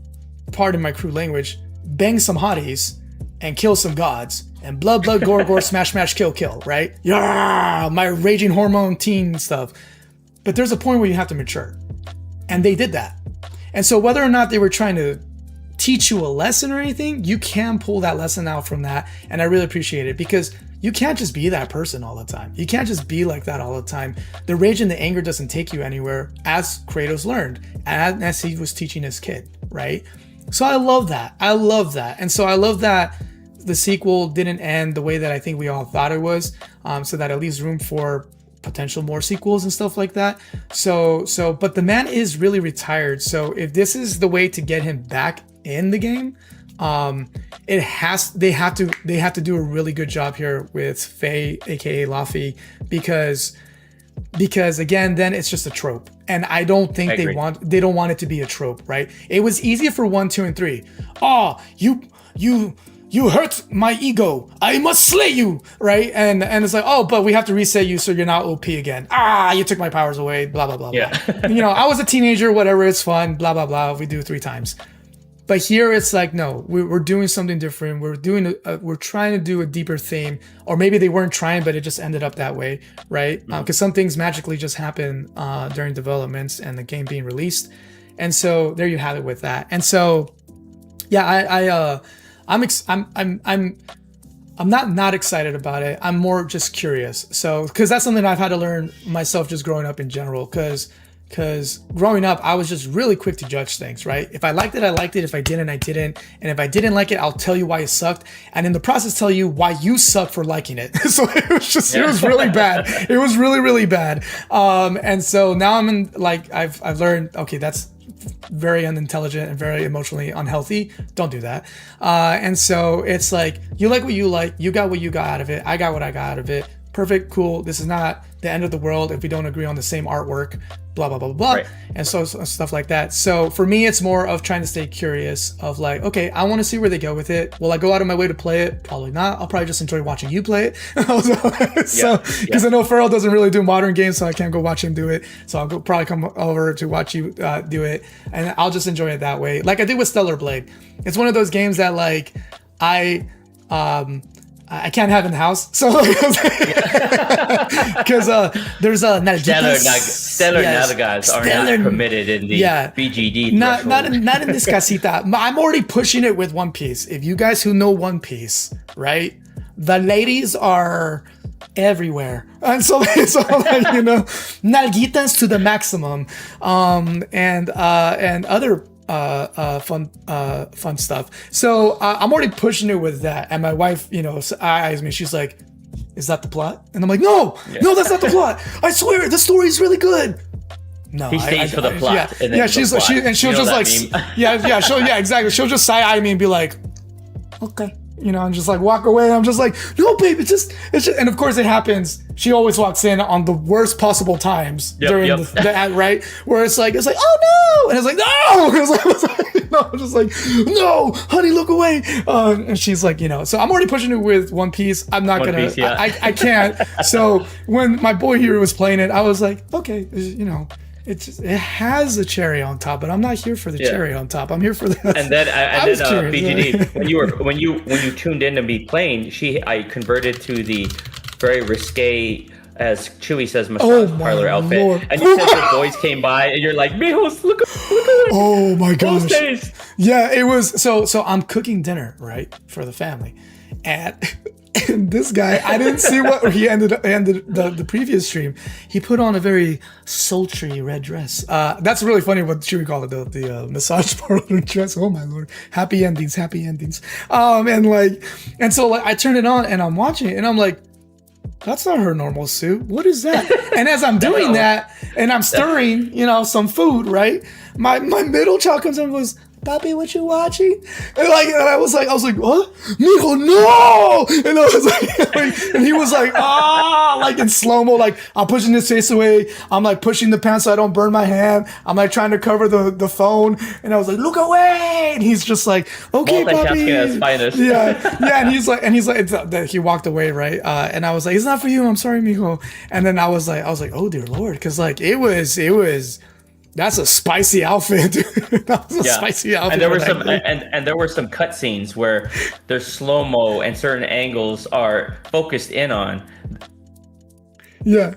pardon my crude language, bang some hotties and kill some gods, and blood, gore, smash, kill, right? Yeah, my raging hormone teen stuff. But there's a point where you have to mature. And they did that. And so whether or not they were trying to teach you a lesson or anything, you can pull that lesson out from that. And I really appreciate it, because you can't just be that person all the time. You can't just be like that all the time. The rage and the anger doesn't take you anywhere, as Kratos learned, as he was teaching his kid, right? So I love that. And so I love that the sequel didn't end the way that I think we all thought it was, so that it leaves room for potential more sequels and stuff like that. But the man is really retired. So if this is the way to get him back in the game, they have to do a really good job here with Faye, aka Luffy, because again, then it's just a trope, and I don't think they don't want it to be a trope, right? It was easier for 1, 2, and 3. Oh, you hurt my ego, I must slay you, right? And it's like, oh, but we have to reset you so you're not OP again. You took my powers away, blah blah blah. Yeah. Blah. You know, I was a teenager, whatever, it's fun, blah blah blah. We do 3 times. But here it's like, no, we're doing something different. We're trying to do a deeper theme, or maybe they weren't trying, but it just ended up that way, right? Because some things magically just happen during developments and the game being released, and so there you have it with that. And so, yeah, I'm not excited about it. I'm more just curious. So, because that's something I've had to learn myself just growing up in general. Because growing up, I was just really quick to judge things, right? If I liked it, I liked it. If I didn't, I didn't. And if I didn't like it, I'll tell you why it sucked. And in the process, tell you why you suck for liking it. So it was really bad. It was really, really bad. And so now I'm in, like, I've learned, okay, that's very unintelligent and very emotionally unhealthy. Don't do that. And so it's like, you like what you like. You got what you got out of it. I got what I got out of it. Perfect, cool. This is not the end of the world if we don't agree on the same artwork, blah, blah, blah, blah, right. And so stuff like that. So for me, it's more of trying to stay curious of like, okay, I want to see where they go with it. Will I go out of my way to play it? Probably not. I'll probably just enjoy watching you play it. Because I know Farrell doesn't really do modern games, so I can't go watch him do it. So I'll probably come over to watch you do it, and I'll just enjoy it that way. Like I did with Stellar Blade. It's one of those games that like I can't have in the house. So because there's a Stellar Nalgas are not permitted in the BGD. Not in this casita. I'm already pushing it with One Piece. If you guys who know One Piece, right? The ladies are everywhere, and so like, nalguitas to the maximum, and other fun stuff. So I'm already pushing it with that, and my wife, eyes me. She's like, "Is that the plot?" And I'm like, "No, that's not the plot. I swear, the story is really good." No, he stays for the plot. She'll just like, exactly. She'll just side eye me and be like, "Okay." And just like walk away. I'm just like, no, babe, it's just, and of course it happens. She always walks in on the worst possible times during the ad, right? Where it's like, oh no, and it's like, no, I'm just like, no, honey, look away. And she's like, so I'm already pushing it with One Piece. I'm not gonna, I can't. So when my boy here was playing it, I was like, okay, it has a cherry on top, but I'm not here for the cherry on top. I'm here for the. And then BGD, when you tuned in to me playing, I converted to the very risque, as Chewy says, massage parlor outfit, Lord. And you said the boys came by, and you're like, Mijos, look at oh my gosh, yeah, it was so I'm cooking dinner right for the family, and this guy, I didn't see what he ended the previous stream. He put on a very sultry red dress. That's really funny. What should we call it? The massage parlor dress. Oh my Lord! Happy endings. And so I turn it on and I'm watching it and I'm like, that's not her normal suit. What is that? And as I'm doing that and I'm stirring, some food, right? My middle child comes in and goes, Papi, what you watching? And I was like, what? Mijo, no! And I was like, and he was like, like in slow-mo, like I'm pushing his face away. I'm like pushing the pen so I don't burn my hand. I'm like trying to cover the phone. And I was like, look away! And he's just like, okay, Papi. Yeah. And he's like, he walked away, right? And I was like, it's not for you. I'm sorry, Mijo. And then I was like, oh dear Lord, because like it was. That's a spicy outfit. That was a spicy outfit. And there were there were some cut scenes where there's slow-mo and certain angles are focused in on. Yeah.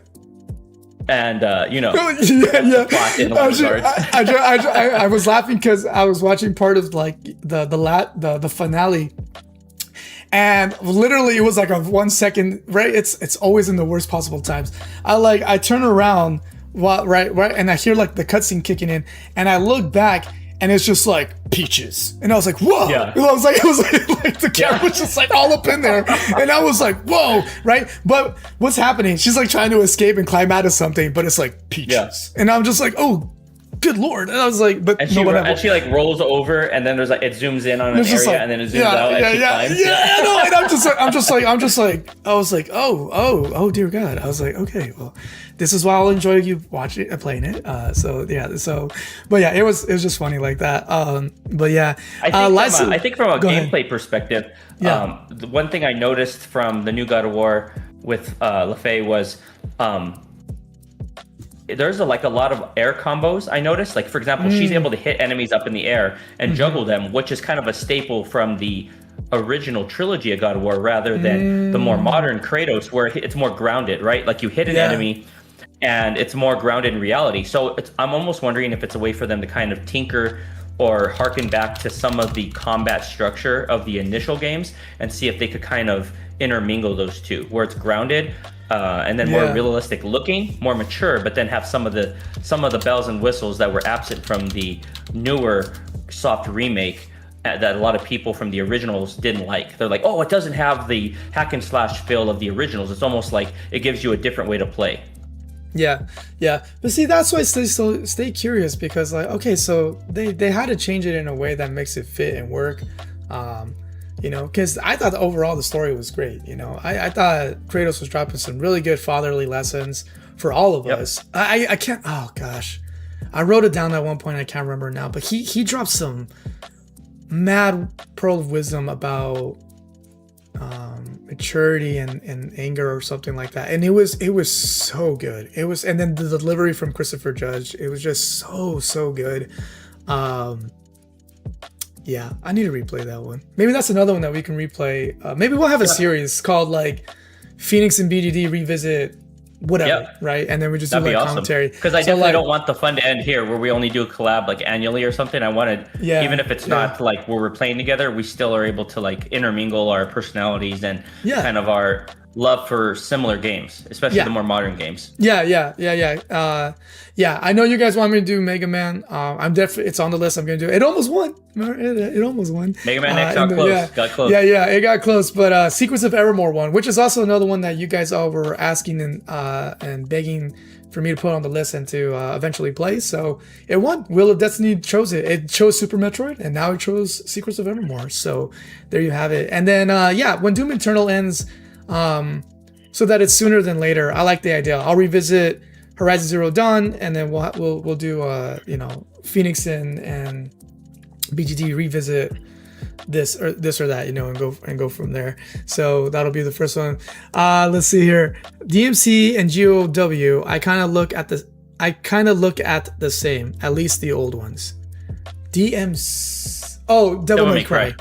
And I was laughing because I was watching part of like the finale. And literally it was like a 1 second, right? It's always in the worst possible times. I turn around, right, and I hear like the cutscene kicking in, and I look back, and it's just like peaches, and I was like, whoa! Yeah. It was like the camera was just like all up in there, and I was like, whoa, right? But what's happening? She's like trying to escape and climb out of something, but it's like peaches, and I'm just like, oh. Good Lord. And I was like, but and she like rolls over and then there's like it zooms in on an area like, and then it zooms out and she climbs. Yeah, no, and I'm just like I was like, oh dear God. I was like, okay, well, this is why I'll enjoy you watching playing it. But yeah, it was just funny like that. But yeah. I think from a gameplay perspective, the one thing I noticed from the new God of War with LaFay was there's a lot of air combos I noticed. Like, for example, she's able to hit enemies up in the air and juggle them, which is kind of a staple from the original trilogy of God of War rather than the more modern Kratos, where it's more grounded, right? Like, you hit an enemy and it's more grounded in reality. So I'm almost wondering if it's a way for them to kind of tinker or harken back to some of the combat structure of the initial games and see if they could kind of intermingle those two, where it's grounded and then more realistic looking, more mature, but then have some of the bells and whistles that were absent from the newer soft remake that a lot of people from the originals didn't like. They're like, oh, it doesn't have the hack and slash feel of the originals. It's almost like it gives you a different way to play. Yeah. But see, that's why I stay curious, because like, okay, so they had to change it in a way that makes it fit and work. Because I thought overall the story was great. I thought Kratos was dropping some really good fatherly lessons for all of us. I can't, oh gosh. I wrote it down at one point, I can't remember now, but he dropped some mad pearl of wisdom about maturity and anger or something like that, and it was so good. And then the delivery from Christopher Judge, it was just so good. Yeah, I need to replay that one. Maybe that's another one that we can replay. Maybe we'll have a series called like Phoenix and BGD revisit whatever, right? And then we just do like commentary. Because I definitely don't want the fun to end here where we only do a collab like annually or something. I wanted, even if it's not like where we're playing together, we still are able to like intermingle our personalities and kind of our love for similar games, especially the more modern games. Yeah. I know you guys want me to do Mega Man. I'm definitely, it's on the list. I'm gonna do it. It almost won. It almost won. Mega Man X got close. Got close. Yeah, it got close. But Secrets of Evermore won, which is also another one that you guys all were asking and begging for me to put on the list and to eventually play. So it won. Wheel of Destiny chose it. It chose Super Metroid, and now it chose Secrets of Evermore. So there you have it. And then when Doom Eternal ends, so that it's sooner than later, I like the idea. I'll revisit Horizon Zero Dawn, and then we'll do Phoenix and BGD revisit this or that, and go from there. So that'll be the first one. Let's see here. DMC and GOW, I kind of look at the same, at least the old ones. Devil May Cry.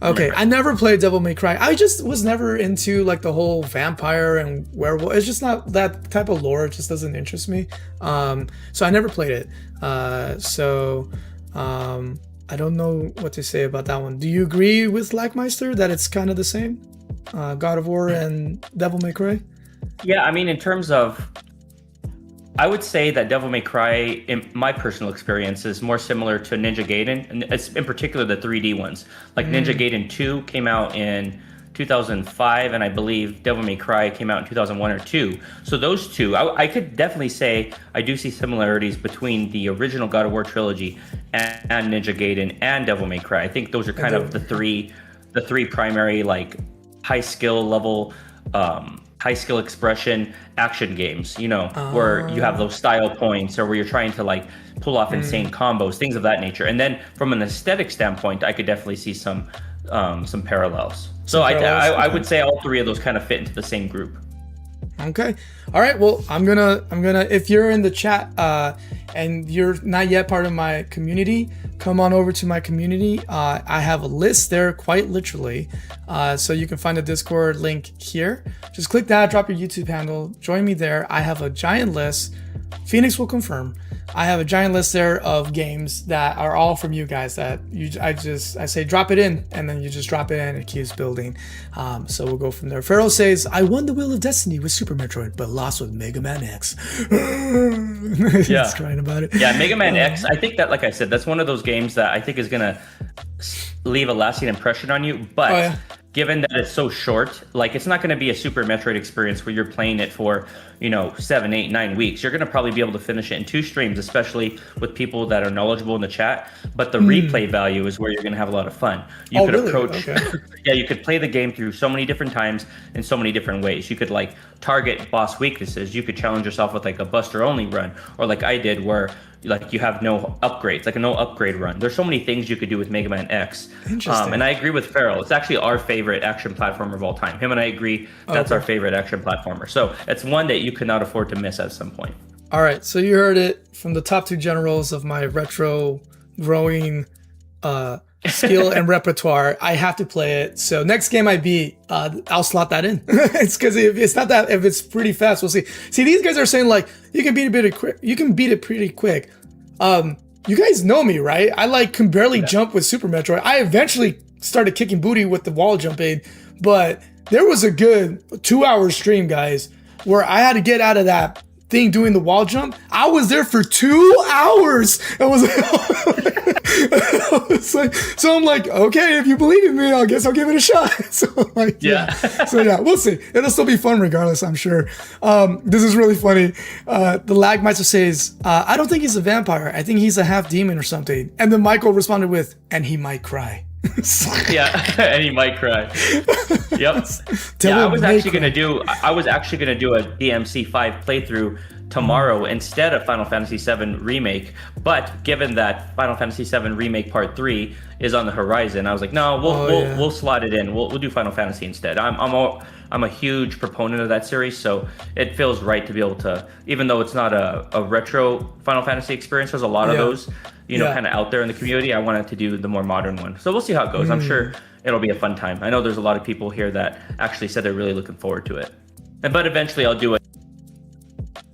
Okay, I never played Devil May Cry. I just was never into like the whole vampire and werewolf. It's just not that type of lore. It just doesn't interest me. So I never played it. I don't know what to say about that one. Do you agree with Lackmeister that it's kind of the same? God of War and Devil May Cry? Yeah, I mean, in terms of, I would say that Devil May Cry, in my personal experience, is more similar to Ninja Gaiden, and it's in particular the 3D ones. Like Ninja Gaiden 2 came out in 2005, and I believe Devil May Cry came out in 2001 or 2. So those two, I could definitely say I do see similarities between the original God of War trilogy and Ninja Gaiden and Devil May Cry. I think those are kind of the three primary like high skill level, high skill expression action games, where you have those style points or where you're trying to like pull off insane combos, things of that nature. And then from an aesthetic standpoint, I could definitely see some parallels. So I would say all three of those kind of fit into the same group. Okay. All right. Well, I'm gonna if you're in the chat and you're not yet part of my community, come on over to my community. I have a list there, quite literally. So you can find the Discord link here. Just click that, drop your YouTube handle, join me there. I have a giant list. Phoenix will confirm. I have a giant list there of games that are all from you guys that I say drop it in, and then you just drop it in and it keeps building. So we'll go from there. Pharaoh says, I won the Wheel of Destiny with Super Metroid, but lost with Mega Man X. He's crying about it. Yeah, Mega Man X, I think that, like I said, that's one of those games that I think is going to leave a lasting impression on you. But given that it's so short, like it's not going to be a Super Metroid experience where you're playing it for, 7, 8, 9 weeks. You're going to probably be able to finish it in 2 streams, especially with people that are knowledgeable in the chat. But the replay value is where you're going to have a lot of fun. You could approach, you could play the game through so many different times in so many different ways. You could like target boss weaknesses. You could challenge yourself with like a Buster only run, or like I did where like you have no upgrades, like a no upgrade run. There's so many things you could do with Mega Man X. Interesting. And I agree with Farrell. It's actually our favorite action platformer of all time. Him and I agree that's our favorite action platformer. So it's one that you could not afford to miss at some point. All right. So you heard it from the top 2 generals of my retro growing skill and repertoire. I have to play it. So next game I beat, I'll slot that in. It's because if it's pretty fast, we'll see. See, these guys are saying like you can beat it pretty quick. You guys know me, right? I can barely jump with Super Metroid. I eventually started kicking booty with the wall jumping, but there was a good 2-hour stream, guys, where I had to get out of that thing doing the wall jump. I was there for 2 hours. So I'm like, okay, if you believe in me, I guess I'll give it a shot. So I'm like, we'll see. It'll still be fun regardless, I'm sure. This is really funny. The Lagmeister says, I don't think he's a vampire. I think he's a half demon or something. And then Michael responded with, and he might cry. And he might cry. Yep. I was actually gonna do a DMC5 playthrough tomorrow instead of Final Fantasy VII Remake. But given that Final Fantasy VII Remake Part 3 is on the horizon, I was like, no, we'll slot it in. We'll do Final Fantasy instead. I'm a huge proponent of that series, so it feels right to be able to, even though it's not a retro Final Fantasy experience, there's a lot of those, kind of out there in the community. I wanted to do the more modern one. So we'll see how it goes. I'm sure it'll be a fun time. I know there's a lot of people here that actually said they're really looking forward to it. But eventually I'll do a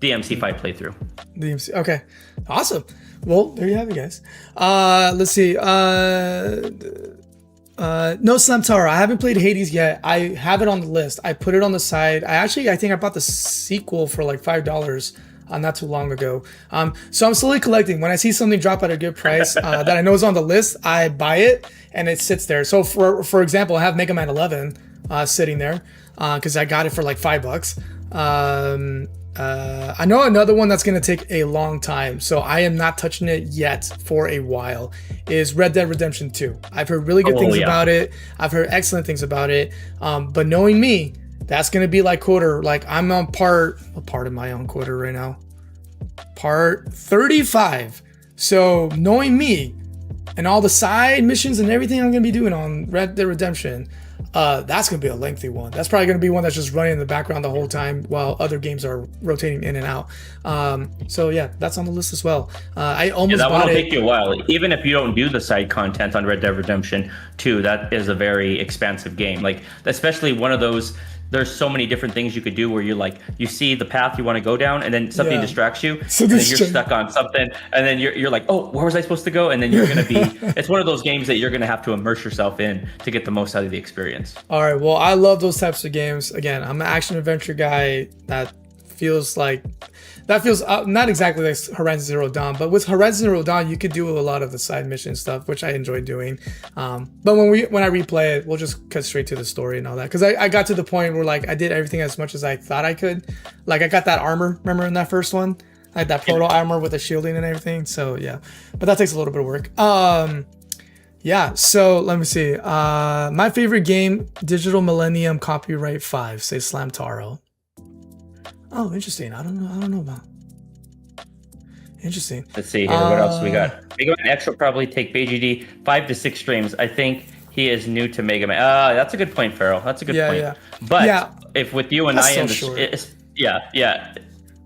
DMC5 playthrough. DMC, okay. Awesome. Well, there you have it, guys. Let's see. No Slamtaro. I haven't played Hades yet. I have it on the list. I put it on the side. I think I bought the sequel for like $5 not too long ago. So I'm slowly collecting. When I see something drop at a good price that I know is on the list, I buy it and it sits there. So for example, I have Mega Man 11 sitting there because I got it for like $5. I know another one that's going to take a long time, so I am not touching it yet for a while, is Red Dead Redemption 2. I've heard really good things about it. I've heard excellent things about it. But knowing me, that's going to be like quarter. Like I'm on part of my own quarter right now. Part 35. So knowing me and all the side missions and everything I'm going to be doing on Red Dead Redemption, that's going to be a lengthy one. That's probably going to be one that's just running in the background the whole time while other games are rotating in and out. So yeah, that's on the list as well. I almost that one bought will it. take you a while. Even if you don't do the side content on Red Dead Redemption 2, that is a very expansive game. Like, especially one of those, there's so many different things you could do where you see the path you want to go down, and then something distracts you, So and then you're stuck on something, and then you're like, oh, where was I supposed to go? And then you're going to be, it's one of those games that you're going to have to immerse yourself in to get the most out of the experience. All right, well, I love those types of games. Again, I'm an action adventure guy. That feels not exactly like Horizon Zero Dawn, but with Horizon Zero Dawn, you could do a lot of the side mission stuff, which I enjoy doing. But when I replay it, we'll just cut straight to the story and all that. Because I got to the point where like I did everything as much as I thought I could. Like I got that armor, remember in that first one? I had that proto armor with the shielding and everything. So yeah, but that takes a little bit of work. Yeah, so let me see. My favorite game, Digital Millennium Copyright 5, say Slamtaro. Oh, interesting. I don't know about. Interesting. Let's see here. What else we got? Mega Man X will probably take BGD 5 to 6 streams. I think he is new to Mega Man. That's a good point, Farrell. That's a good point. Yeah. But if with you and That's I so in the short.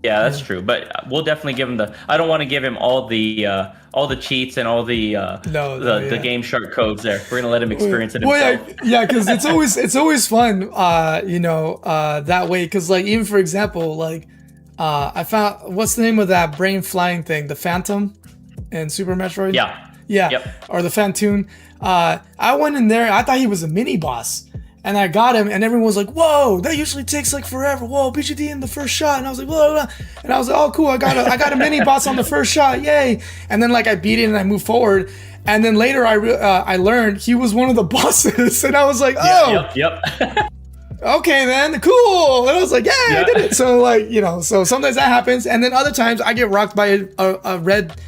Yeah, that's true. But we'll definitely give him I don't want to give him all the cheats and all the Game Shark codes there. We're gonna let him experience it himself. Because it's always fun, that way. Because like even for example, like I found, what's the name of that brain flying thing? The Phantom in Super Metroid. Yeah. Yep. Or the Phantoon. I went in there. I thought he was a mini boss. And I got him, and everyone was like, whoa, that usually takes like forever. Whoa, BGD in the first shot. And I was like, whoa, whoa. And I was like, oh, cool, I got a mini boss on the first shot, yay. And then like I beat it and I moved forward. And then later I learned he was one of the bosses. And I was like, oh. Yep. Okay, then, cool. And I was like, yeah, I did it. So like, so sometimes that happens. And then other times I get rocked by a red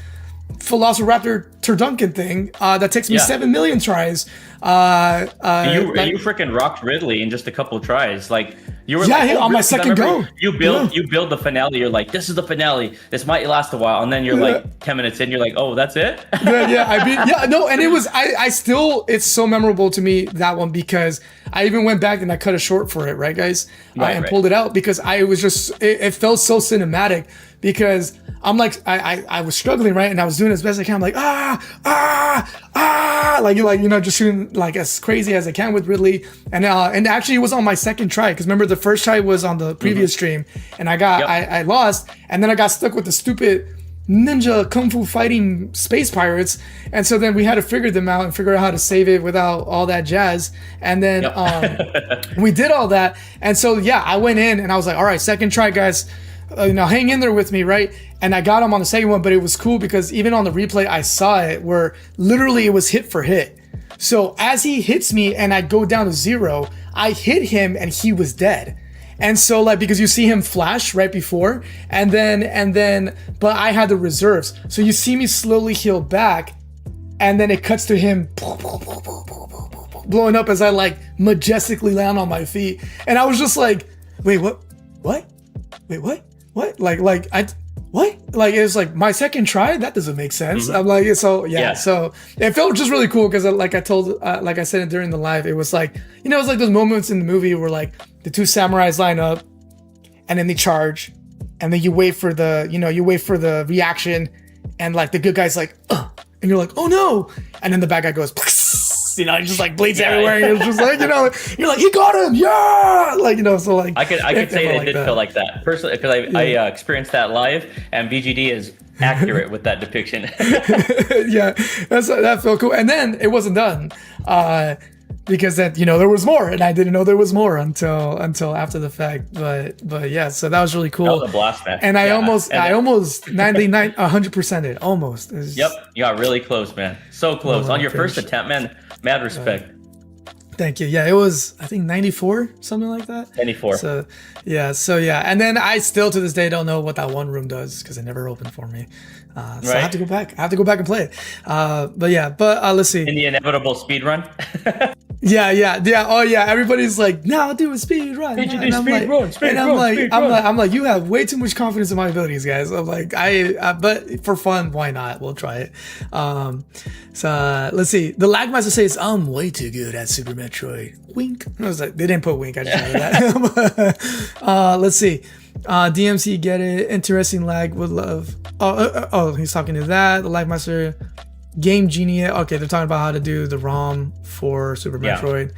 Velociraptor Turduncan thing that takes me 7 million tries. You freaking rocked Ridley in just a couple of tries. Like you were on my second go. You build the finale. You're like, this is the finale. This might last a while, and then you're like 10 minutes in. You're like, oh, that's it. And it was I still, it's so memorable to me, that one, because I even went back and I cut a short for it, right, guys, and pulled it out because I was just it felt so cinematic. Because I'm like, I was struggling, right? And I was doing as best I can. I'm like, just shooting like as crazy as I can with Ridley. And actually it was on my second try. Because remember, the first try was on the previous stream. And I lost. And then I got stuck with the stupid ninja kung fu fighting space pirates. And so then we had to figure them out and figure out how to save it without all that jazz. And then we did all that. And so, I went in and I was like, all right, second try, guys. Hang in there with me, right? And I got him on the second one, but it was cool because even on the replay, I saw it where literally it was hit for hit. So as he hits me and I go down to 0, I hit him and he was dead. And so like, because you see him flash right before, and then, but I had the reserves. So you see me slowly heal back, and then it cuts to him blowing up as I like majestically land on my feet. And I was just like, wait, what? Wait, what? what? Like I what? Like it was like my second try. That doesn't make sense. I'm like, so yeah. So it felt just really cool because like I said it during the live, it was like, you know, it's like those moments in the movie where like the two samurais line up and then they charge and then you wait for the reaction and like the good guy's like, and you're like, oh no, and then the bad guy goes, you know, just like bleeds everywhere. And you're just like, you know, you're like, he got him, yeah, like, you know, so like I could say it did feel like that personally because I experienced that live, and VGD is accurate with that depiction. Yeah, that felt cool. And then it wasn't done because that, you know, there was more, and I didn't know there was more until after the fact. But yeah, so that was really cool. That was a blast, man. And I almost 100% it almost. Yep, you got really close, man. So close on your first attempt, man. Mad respect. Thank you. Yeah, it was, I think 94, something like that. 94. So yeah. And then I still to this day don't know what that one room does because it never opened for me. So I have to go back. I have to go back and play it. But let's see. In the inevitable speed run. Yeah. Oh yeah. Everybody's like, now do a speed run. I'm like, you have way too much confidence in my abilities, guys. I'm like, but for fun, why not? We'll try it. So let's see. The Lagmaster says, I'm way too good at Super Metroid. Wink. I was like, they didn't put wink. I just know that. Let's see. DMC, get it. Interesting lag, would love. Oh, he's talking to that. The Lagmaster. Game Genie. Okay, they're talking about how to do the ROM for Super Metroid.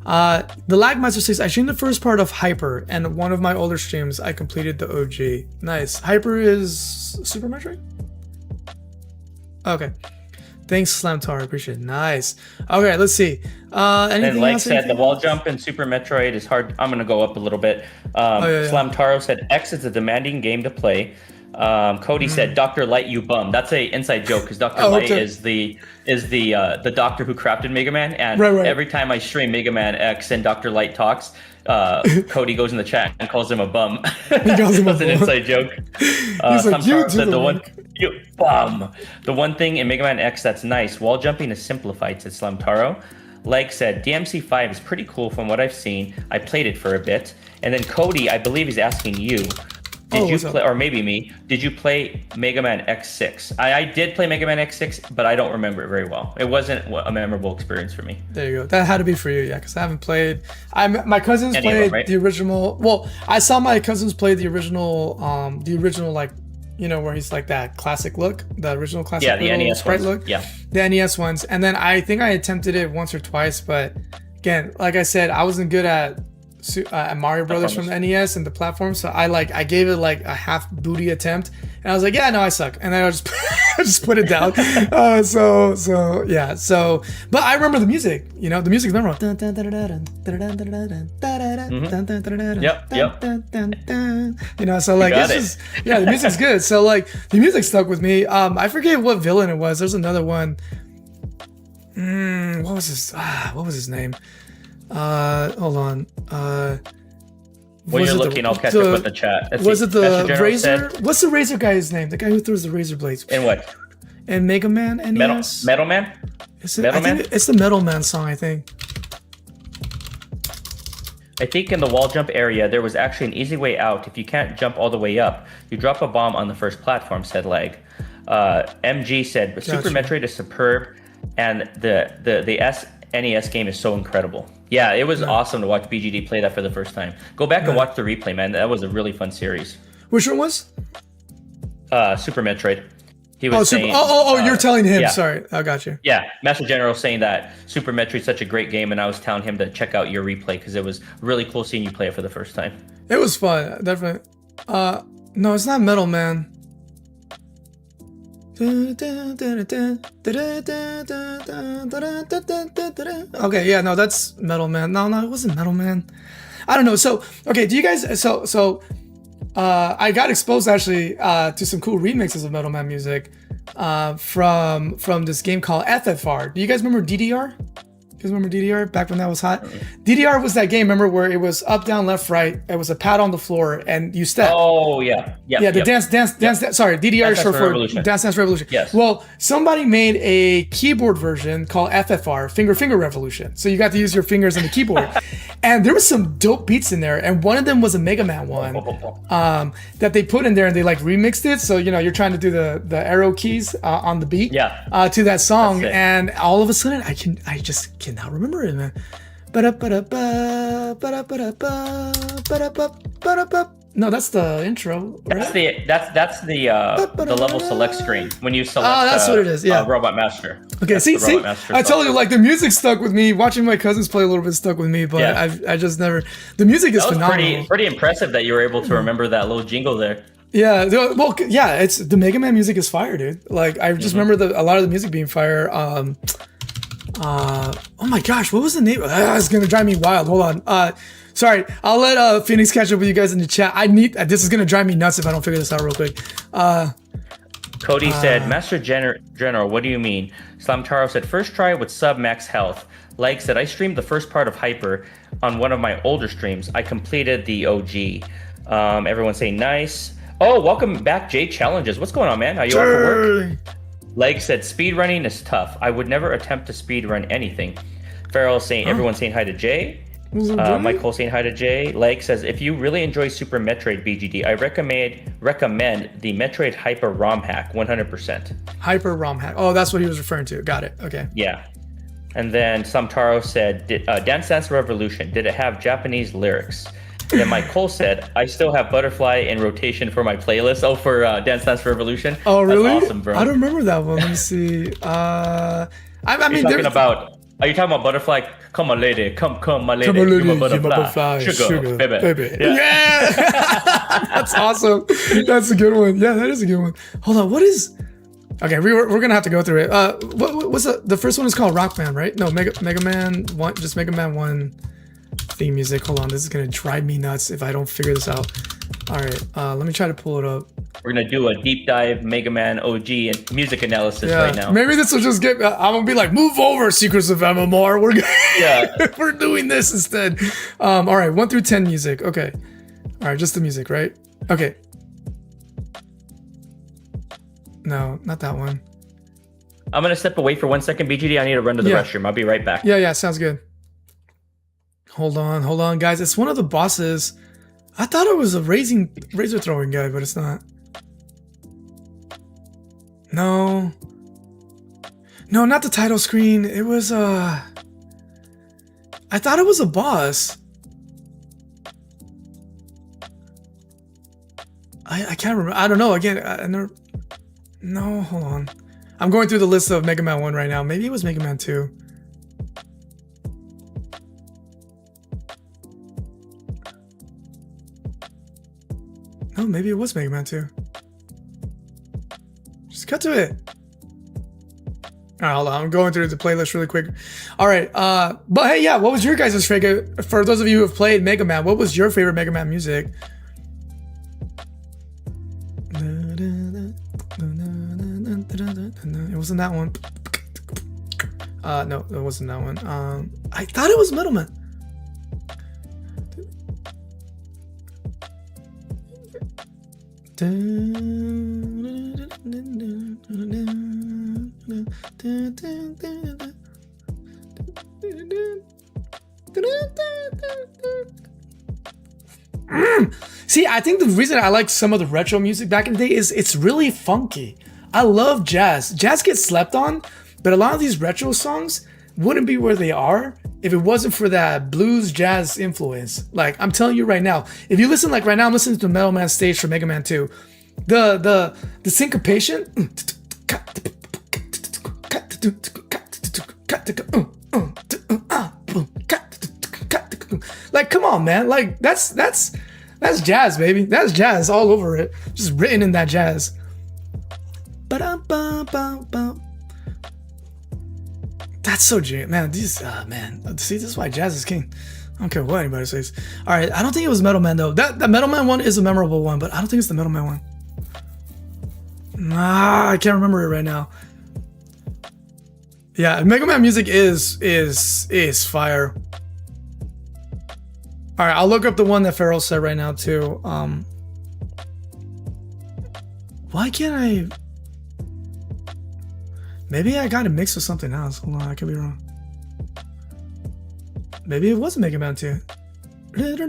The Lagmaster says, I streamed the first part of Hyper, and one of my older streams, I completed the OG. Nice. Hyper is Super Metroid? Okay. Thanks, Slamtar. I appreciate it. Nice. Okay, let's see. Anything and like else? said, the wall jump in Super Metroid is hard. I'm going to go up a little bit. Slamtaro said, X is a demanding game to play. Cody said, "Dr. Light, you bum." That's a inside joke because Dr. Light is the doctor who crafted Mega Man, and every time I stream Mega Man X and Dr. Light talks, Cody goes in the chat and calls him a bum. That's an inside joke. Samsara said you bum. The one thing in Mega Man X that's nice, wall jumping is simplified, said Slamtaro. Like said, DMC5 is pretty cool from what I've seen. I played it for a bit. And then Cody, I believe he's asking you, did you play, or maybe me, did you play Mega Man X6? I did play Mega Man X6, but I don't remember it very well. It wasn't a memorable experience for me. There you go. That had to be for you, yeah, because I haven't played. My cousins played the original. Well, I saw my cousins play the original, like, you know, where he's like that classic look, the original classic the NES sprite ones. look. Yeah. The NES ones. And then I think I attempted it once or twice, but again, like I said, I wasn't good at Mario Brothers from the NES and the platform, so I gave it like a half booty attempt, and I was like, yeah, no, I suck, and then I just I just put it down. But I remember the music. You know, the music's memorable. Yep. You know, so like the music's good. So like the music stuck with me. I forget what villain it was. There's another one. What was his name? Hold on. When you're looking, I'll catch up with the chat. Was it the Razor? What's the Razor guy's name? The guy who throws the razor blades. In what? In Mega Man NES? Metal Man? Is it? I think it's the Metal Man song, I think. I think in the wall jump area, there was actually an easy way out. If you can't jump all the way up, you drop a bomb on the first platform, said Lag. MG said, Super Metroid is superb, and the NES game is so incredible. Yeah, it was awesome to watch BGD play that for the first time. Go back and watch the replay, man. That was a really fun series. Which one was? Super Metroid. He was saying, you're telling him. Yeah. Sorry, I got you. Yeah, Master General saying that Super Metroid is such a great game, and I was telling him to check out your replay because it was really cool seeing you play it for the first time. It was fun, definitely. No, it's not Metal Man. Okay, yeah, no, that's Metal Man. No, it wasn't Metal Man. I don't know. So, okay, do you guys? I got exposed actually to some cool remixes of Metal Man music from this game called FFR. Do you guys remember DDR? guys remember DDR back when that was hot? DDR was that game, remember, where it was up, down, left, right. It was a pad on the floor and you step. Oh yeah, yeah. The dance. Sorry, DDR is short for Dance Revolution. Yes. Well, somebody made a keyboard version called FFR, Finger Revolution. So you got to use your fingers on the keyboard, and there was some dope beats in there. And one of them was a Mega Man one that they put in there, and they like remixed it. So you're trying to do the arrow keys on the beat. To that song, and all of a sudden I just cannot remember it, man. No, that's the intro. Right? That's the level select screen when you select. Oh, that's what it is. Yeah, Robot Master. Okay, see, I told you, like, the music stuck with me. Watching my cousins play a little bit stuck with me, but I just never. The music is phenomenal. Pretty impressive that you were able to remember that little jingle there. Yeah, well, yeah, it's the Mega Man music is fire, dude. Like, I just remember a lot of the music being fire. Oh my gosh, what was the name? It's gonna drive me wild. Hold on. Sorry, I'll let Phoenix catch up with you guys in the chat. This is gonna drive me nuts if I don't figure this out real quick. Cody said, Master General, what do you mean? Slamtaro said, first try with sub max health. Like said, I streamed the first part of Hyper on one of my older streams. I completed the OG. Everyone's saying nice. Oh, welcome back, Jay Challenges. What's going on, man? Are you off for work? Leg said, speedrunning is tough. I would never attempt to speedrun anything. Farrell saying, everyone's saying hi to Jay. Michael saying hi to Jay. Leg says, if you really enjoy Super Metroid BGD, I recommend the Metroid Hyper ROM hack 100%. Hyper ROM hack. Oh, that's what he was referring to. Got it. Okay. Yeah. And then Samtaro said, Dance Dance Revolution, did it have Japanese lyrics? And then Mike Cole said, I still have Butterfly in rotation for my playlist. Oh, for Dance Dance Revolution. Oh, really? That's awesome, bro. I don't remember that one. Let me see. I mean, are you talking about Butterfly? Come on, lady. Come, my lady. You're my butterfly. Sugar, baby. Yeah. That's awesome. That's a good one. Yeah, that is a good one. Hold on. What is... Okay, we're going to have to go through it. What's the first one is called Rockman, right? No, Mega Man 1. Just Mega Man 1 theme music. Hold on. This is going to drive me nuts if I don't figure this out. All right. Let me try to pull it up. We're going to do a deep dive Mega Man OG and music analysis right now. Maybe this will just get... I'm going to be like, move over, Secrets of MMR. We're doing this instead. All right. 1 through 10 music. Okay. All right. Just the music, right? Okay. No, not that one. I'm going to step away for 1 second, BGD. I need to run to the restroom. I'll be right back. Yeah, sounds good. Hold on, guys. It's one of the bosses. I thought it was a razor throwing guy, but it's not. No, not the title screen. It was I thought it was a boss. I can't remember. I don't know. Again, I never... No, hold on. I'm going through the list of Mega Man 1 right now. Maybe it was Mega Man 2. No, maybe it was Mega Man 2. Just cut to it. All right, hold on. I'm going through the playlist really quick. All right, but hey, yeah, what was your guys' favorite? For those of you who have played Mega Man, what was your favorite Mega Man music? It wasn't that one. No, it wasn't that one. I thought it was Metal Man. See, I think the reason I like some of the retro music back in the day is it's really funky. I love jazz. Jazz gets slept on, but a lot of these retro songs wouldn't be where they are if it wasn't for that blues jazz influence. Like, I'm telling you right now, if you listen, like right now I'm listening to the Metal Man stage for Mega Man 2. The syncopation, like, come on, man. Like, that's jazz, baby. That's jazz all over it. Just written in that jazz. That's so jam, man. These, man. See, this is why jazz is king. I don't care what anybody says. All right, I don't think it was Metal Man though. That Metal Man one is a memorable one, but I don't think it's the Metal Man one. I can't remember it right now. Yeah, Mega Man music is fire. All right, I'll look up the one that Farrell said right now too. Why can't I? Maybe I got it mixed with something else. Hold on, I could be wrong. Maybe it was Mega Man 2. It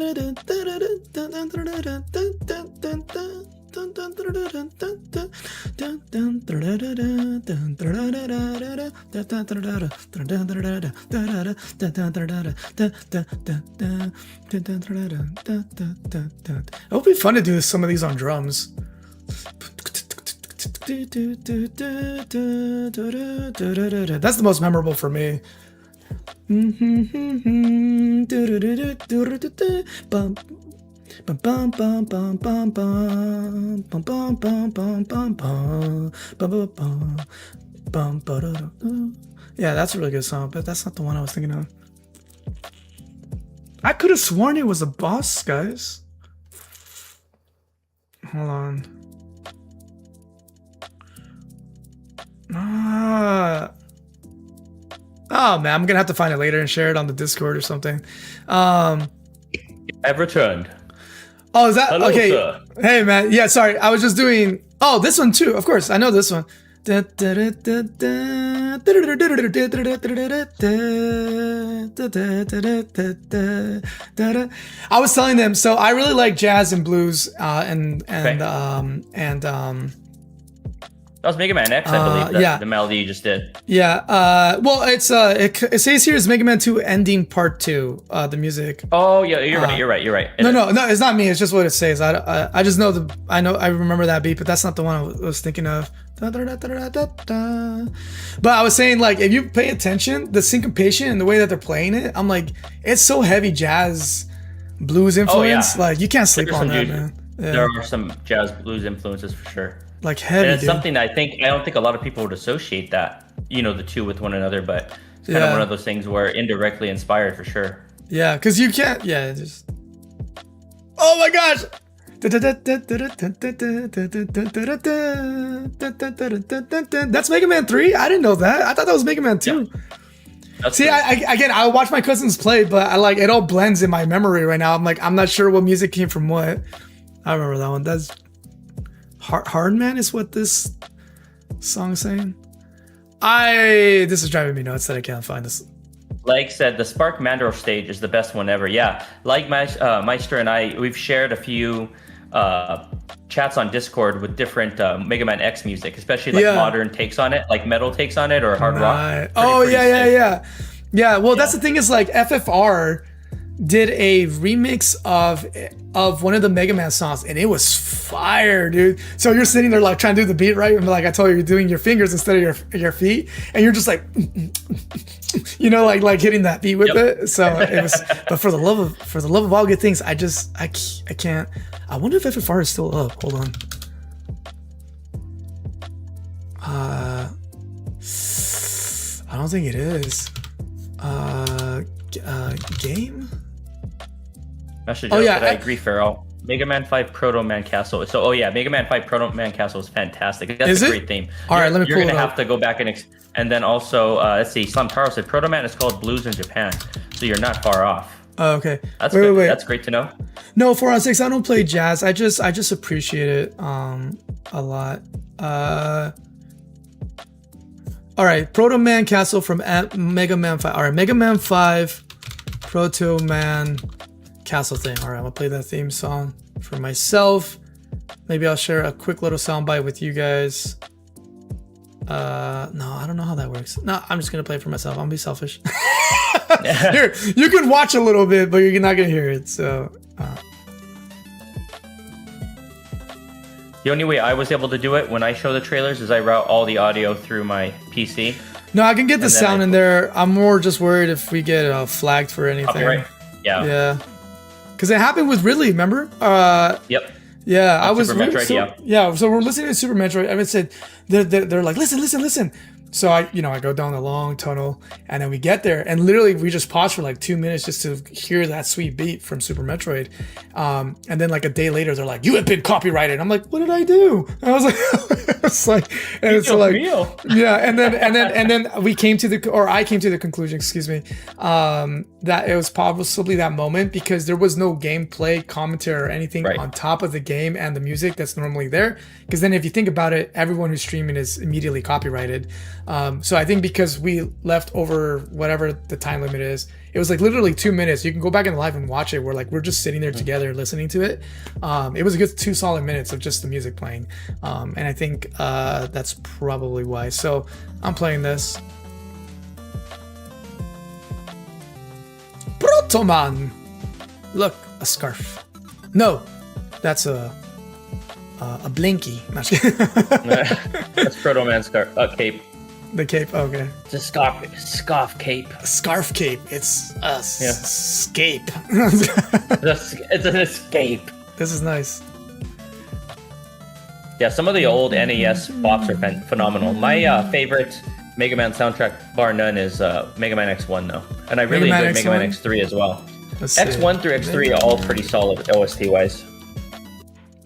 would be fun to do some of these on drums. That's the most memorable for me. Yeah, that's a really good song, but that's not the one I was thinking of. I could have sworn it was a boss, guys. Hold on. Oh man, I'm gonna have to find it later and share it on the Discord or something. I've returned. Oh, is that Hello, okay? Sir. Hey man, yeah, sorry, I was just doing. Oh, this one too. Of course, I know this one. I was telling them, so I really like jazz and blues, That was Mega Man X, I believe. yeah. The melody you just did. Yeah. Well, it says here is Mega Man 2 Ending Part 2. The music. Oh yeah, you're right. No, it's not me. It's just what it says. I just know I remember that beat, but that's not the one I was thinking of. But I was saying, like, if you pay attention, the syncopation and the way that they're playing it, I'm like, it's so heavy jazz, blues influence. Like, you can't sleep on that, man. Yeah. There are some jazz blues influences for sure. Like heavy. And it's something that I don't think a lot of people would associate that, the two with one another, but it's kind of one of those things where indirectly inspired for sure. Yeah, because you can't. Yeah, just. Oh my gosh! That's Mega Man 3? I didn't know that. I thought that was Mega Man 2. Yeah. See, I watch my cousins play, but it all blends in my memory right now. I'm like, I'm not sure what music came from what. I remember that one. That's Hard Man is what this song's saying. This is driving me nuts that I can't find this. Like said, the Spark Mandor stage is the best one ever. Yeah, like Meister and I, we've shared a few chats on Discord with different Mega Man X music, especially like modern takes on it, like metal takes on it or hard rock. Oh, yeah. Well, that's the thing is, like, FFR did a remix of one of the Mega Man songs, and it was fire, dude. So you're sitting there like trying to do the beat right, and like I told you, you're doing your fingers instead of your feet, and you're just like, like hitting that beat with it. So it was. But for the love of all good things, I can't. I wonder if FFR is still up. Hold on. I don't think it is. Game. I agree, Farrell. Mega Man 5 Proto Man Castle. So, Mega Man 5 Proto Man Castle is fantastic. That's a great theme. All right, let me pull it up. You're going to have to go back and then also, let's see, Slam Taro said Proto Man is called Blues in Japan. So you're not far off. Oh, okay. That's good. Wait. That's great to know. No, 4 on 6, I don't play jazz. I just appreciate it a lot. All right, Proto Man Castle from Mega Man 5. All right, Mega Man 5 Proto Man Castle thing. All right, I'm gonna play that theme song for myself. Maybe I'll share a quick little soundbite with you guys. No, I don't know how that works. No, I'm just gonna play it for myself. I'm gonna be selfish. Here, you can watch a little bit, but you're not gonna hear it. So. The only way I was able to do it when I show the trailers is I route all the audio through my PC. No, I can get the sound in there. I'm more just worried if we get flagged for anything. Copyright? Yeah. Yeah. Because it happened with Ridley, remember? Yep. Yeah, I was. Super Metroid, so we're listening to Super Metroid. I said, they're like, listen. So I go down the long tunnel, and then we get there, and literally we just pause for like 2 minutes just to hear that sweet beat from Super Metroid. And then like a day later, they're like, "You have been copyrighted." I'm like, "What did I do?" And I was like, It's like, and it's Dios like, mío. yeah, and then we came to I came to the conclusion, excuse me, that it was possibly that moment because there was no gameplay commentary or anything Right. on top of the game and the music that's normally there. Because then, if you think about it, everyone who's streaming is immediately copyrighted. So I think because we left over whatever the time limit is, it was like literally 2 minutes. You can go back in the live and watch it. We're just sitting there together listening to it. It was a good 2 solid minutes of just the music playing, and I think that's probably why. So I'm playing this. Protoman. Look, a scarf. No, that's a blinky. Not just kidding. That's Proto Man scarf cape. The cape. Okay. It's a scarf cape. Scarf cape. It's a scape. It's an escape. This is nice. Yeah, some of the old NES bops are phenomenal. My favorite Mega Man soundtrack, bar none, is Mega Man X1 though, and I really enjoyed Mega Man X3 as well. X1 through X3 are all pretty solid OST wise.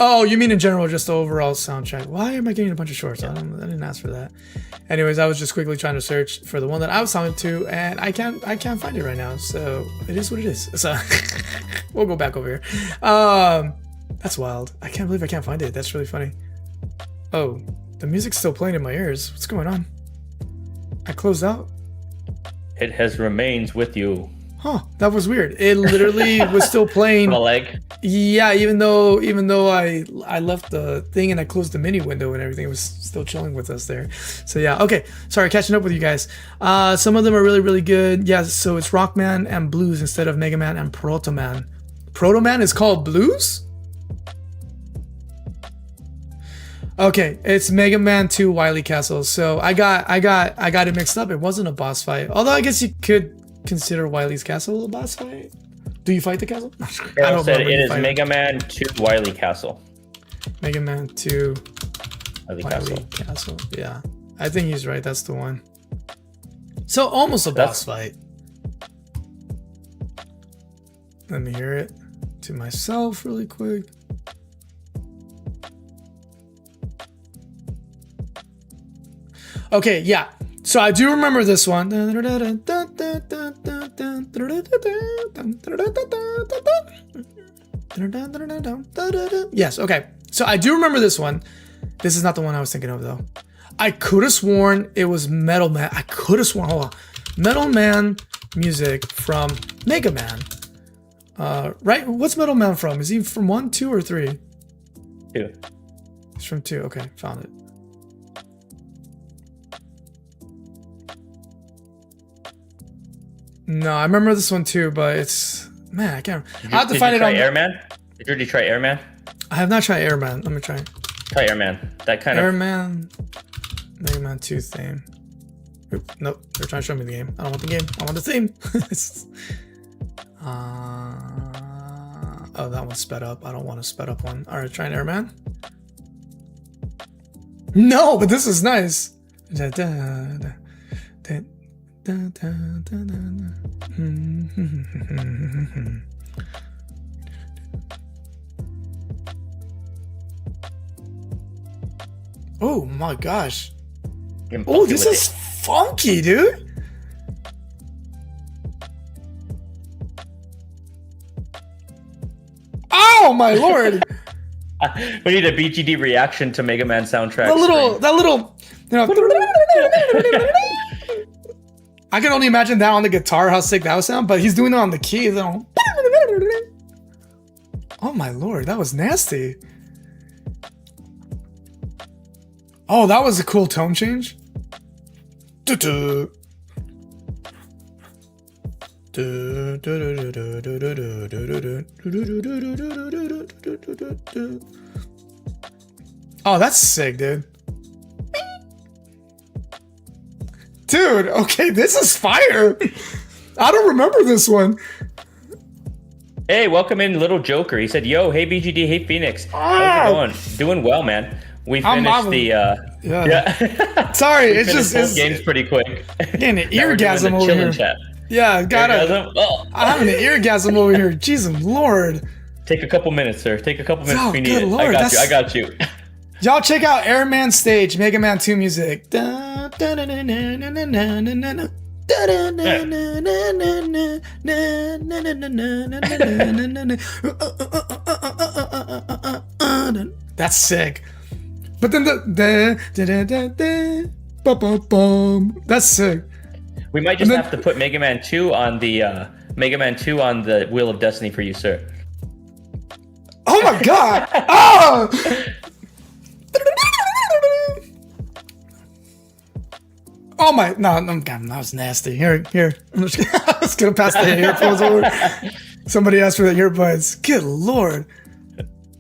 Oh, you mean in general, just the overall soundtrack? Why am I getting a bunch of shorts? I didn't ask for that. Anyways, I was just quickly trying to search for the one that I was talking to, and I can't find it right now. So it is what it is. So we'll go back over here. That's wild. I can't believe I can't find it. That's really funny. Oh, the music's still playing in my ears. What's going on? I closed out. It has remains with you. Huh, that was weird. It literally was still playing. The leg. Yeah, even though I left the thing and I closed the mini window and everything, it was still chilling with us there. So yeah, okay. Sorry, catching up with you guys. Some of them are really, really good. Yeah, so it's Rockman and Blues instead of Mega Man and Proto Man. Proto Man is called Blues? Okay, it's Mega Man 2 Wily Castle. So I got it mixed up. It wasn't a boss fight. Although I guess you could consider Wily's Castle a boss fight. Do you fight the castle? I said it is Mega Man 2 Wily Castle. Mega Man 2 Wily Castle. Yeah, I think he's right. That's the one. So almost a boss fight. Let me hear it to myself really quick. Okay, yeah. So I do remember this one. Yes, okay. So I do remember this one. This is not the one I was thinking of though. I could have sworn it was Metal Man. I could have sworn, hold on. Metal Man music from Mega Man. Right? What's Metal Man from? Is he from 1, 2, or 3? 2. He's from 2. Okay, found it. No, I remember this one too, but it's man, I can't. I have to find it on Airman. Did you already try Airman? I have not tried Airman. Let me try. Try Airman. That kind of Airman, Mega Man 2 theme. Oop, nope, they're trying to show me the game. I don't want the game. I want the theme. Oh, that one's sped up. I don't want a sped up one. All right, try an Airman. No, but this is nice. Oh my gosh. Oh, this is funky, dude. Oh my lord. We need a BGD reaction to Mega Man soundtrack. That little, you know. I can only imagine that on the guitar, how sick that would sound, but he's doing it on the keys. Oh my lord, that was nasty. Oh, that was a cool tone change. Oh, that's sick, dude. Dude, okay, this is fire. I don't remember this one. Hey, welcome in Little Joker. He said, yo, hey BGD, hey Phoenix. How's it going? Doing well, man. We finished yeah. Sorry, it's just the game's pretty quick. Getting an eargasm over here. Chat. Yeah, gotta. I'm having an eargasm over here. Jesus Lord. Take a couple minutes, sir. Take a couple minutes if you need it. Lord, I got you. Y'all check out Airman Stage, Mega Man 2 music. That's sick. But then that's sick. We might just have to put Mega Man 2 on the Wheel of Destiny for you, sir. Oh my god! Oh! Oh my! No, that was nasty. Here. I'm just gonna pass the earphones over. Somebody asked for the earbuds. Good lord.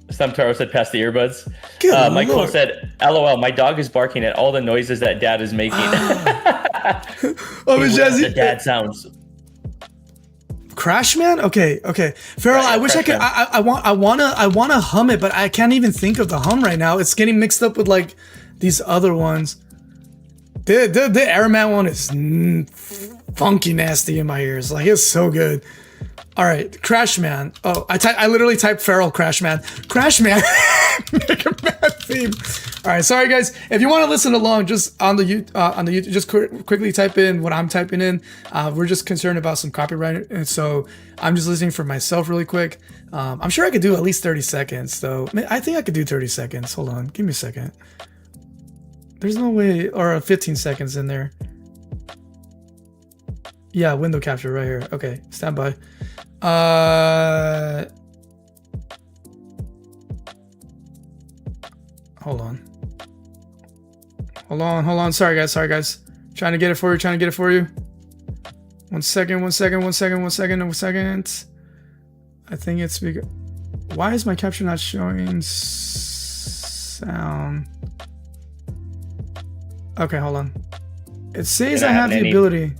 Samtaro said, "Pass the earbuds." Good Michael lord. said, "LOL, my dog is barking at all the noises that Dad is making." Oh, The dad sounds. Crash Man? Okay. Farrell, I wish I could. I wanna hum it, but I can't even think of the hum right now. It's getting mixed up with like these other ones. The Airman one is funky nasty in my ears. Like, it's so good. All right, Crash Man. Oh, I literally typed Feral Crash Man. Crash Man. Mega Man theme. All right, sorry guys. If you want to listen along, just on the YouTube, just quickly type in what I'm typing in. We're just concerned about some copyright, and so I'm just listening for myself really quick. I'm sure I could do at least 30 seconds, though. I think I could do 30 seconds. Hold on, give me a second. There's no way, or 15 seconds in there. Yeah, window capture right here. Okay, stand by. Hold on. Sorry guys. Trying to get it for you. One second. I think it's because. Why is my capture not showing sound? Okay, hold on. It says I have the ability.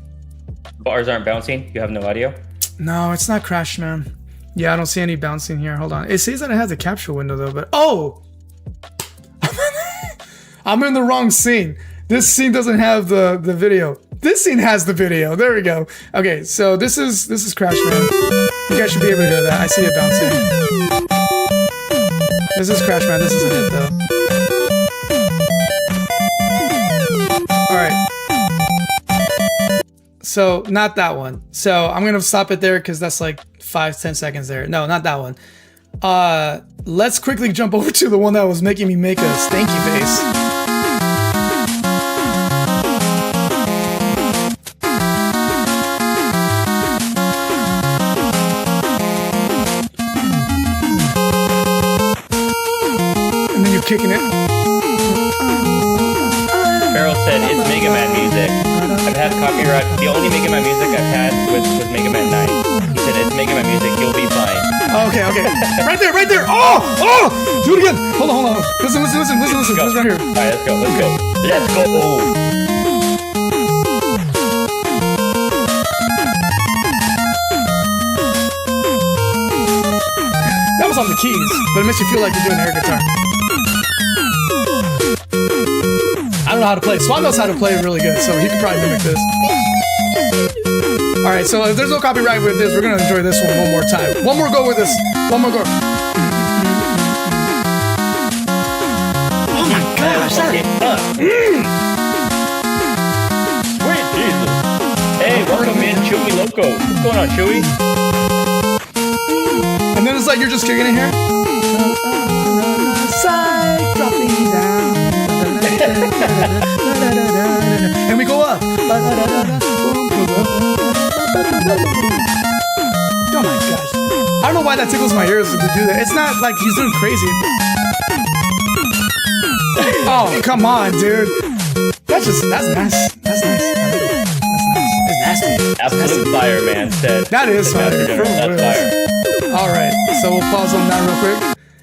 Bars aren't bouncing. You have no audio. No, it's not Crash Man. Yeah, I don't see any bouncing here. Hold on. It says that I have the capture window though, but oh! I'm in the wrong scene. This scene doesn't have the video. This scene has the video. There we go. Okay, so this is Crash Man. You guys should be able to hear that. I see it bouncing. This is Crash Man. This isn't it though. Alright. So, not that one. So, I'm gonna stop it there because that's like 5-10 seconds there. No, not that one. Let's quickly jump over to the one that was making me make a stanky face. And then you're kicking it. Farrell said it's Mega Man music. I've had copyright. The only Mega Man music I've had was Mega Man 9. He said it's Mega Man music. You'll be fine. Okay. Right there. Oh! Do it again. Hold on. Listen. This right here. All right, let's go. That was on the keys, but it makes you feel like you're doing air guitar. I don't know how to play. Swan knows how to play really good, so he could probably mimic this. Alright, so if there's no copyright with this, we're gonna enjoy this one more time. One more go with this. One more go. Oh my gosh, Sweet Jesus. Hey, welcome in, Chewy Loco. What's going on, Chewy? And then it's like you're just kicking it here. Side dropping down. And we go up. Oh my gosh. I don't know why that tickles my ears to do that. It's not like he's doing crazy. Oh, come on, dude. That's nice. That's nice. It's nasty. Absolute fire, man said. That is fire. That's fire. Alright, so we'll pause on that real quick.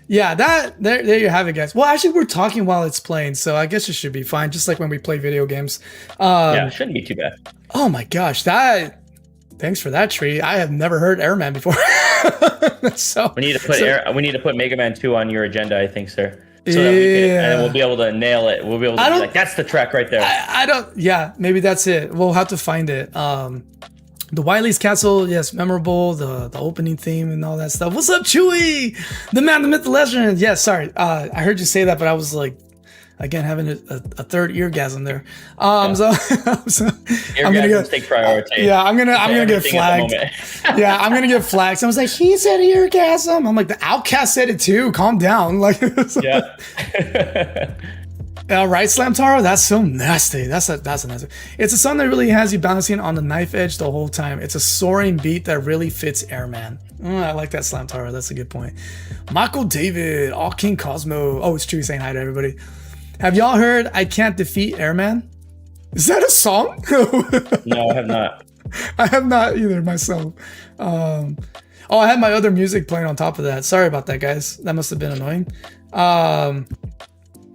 Yeah, there you have it, guys. Well, actually, we're talking while it's playing, so I guess it should be fine, just like when we play video games. Yeah, it shouldn't be too bad. Oh my gosh, thanks for that treat. I have never heard Airman before. So we need to put Mega Man 2 on your agenda, I think, sir. So that and then we'll be able to nail it. We'll be able to be like, that's the track right there. Yeah, maybe that's it. We'll have to find it. The Wily's Castle, yes, memorable. The opening theme and all that stuff. What's up, Chewy? The man, the myth, the legend. Yes, sorry. I heard you say that, but I was like again having a third eargasm there. So I'm gonna Eargasms take priority. Yeah, I'm gonna get flagged. Yeah, I'm gonna get flagged. Someone's like, he said eargasm. I'm like, the Outcast said it too. Calm down. Like, Yeah. right, Slamtaro? That's so nasty. That's a nasty. It's a song that really has you bouncing on the knife edge the whole time. It's a soaring beat that really fits Airman. I like that, Slamtaro. That's a good point. Michael David, All King Cosmo. Oh, it's true saying hi to everybody. Have y'all heard I Can't Defeat Airman? Is that a song? No, I have not. I have not either myself. I had my other music playing on top of that. Sorry about that, guys. That must have been annoying.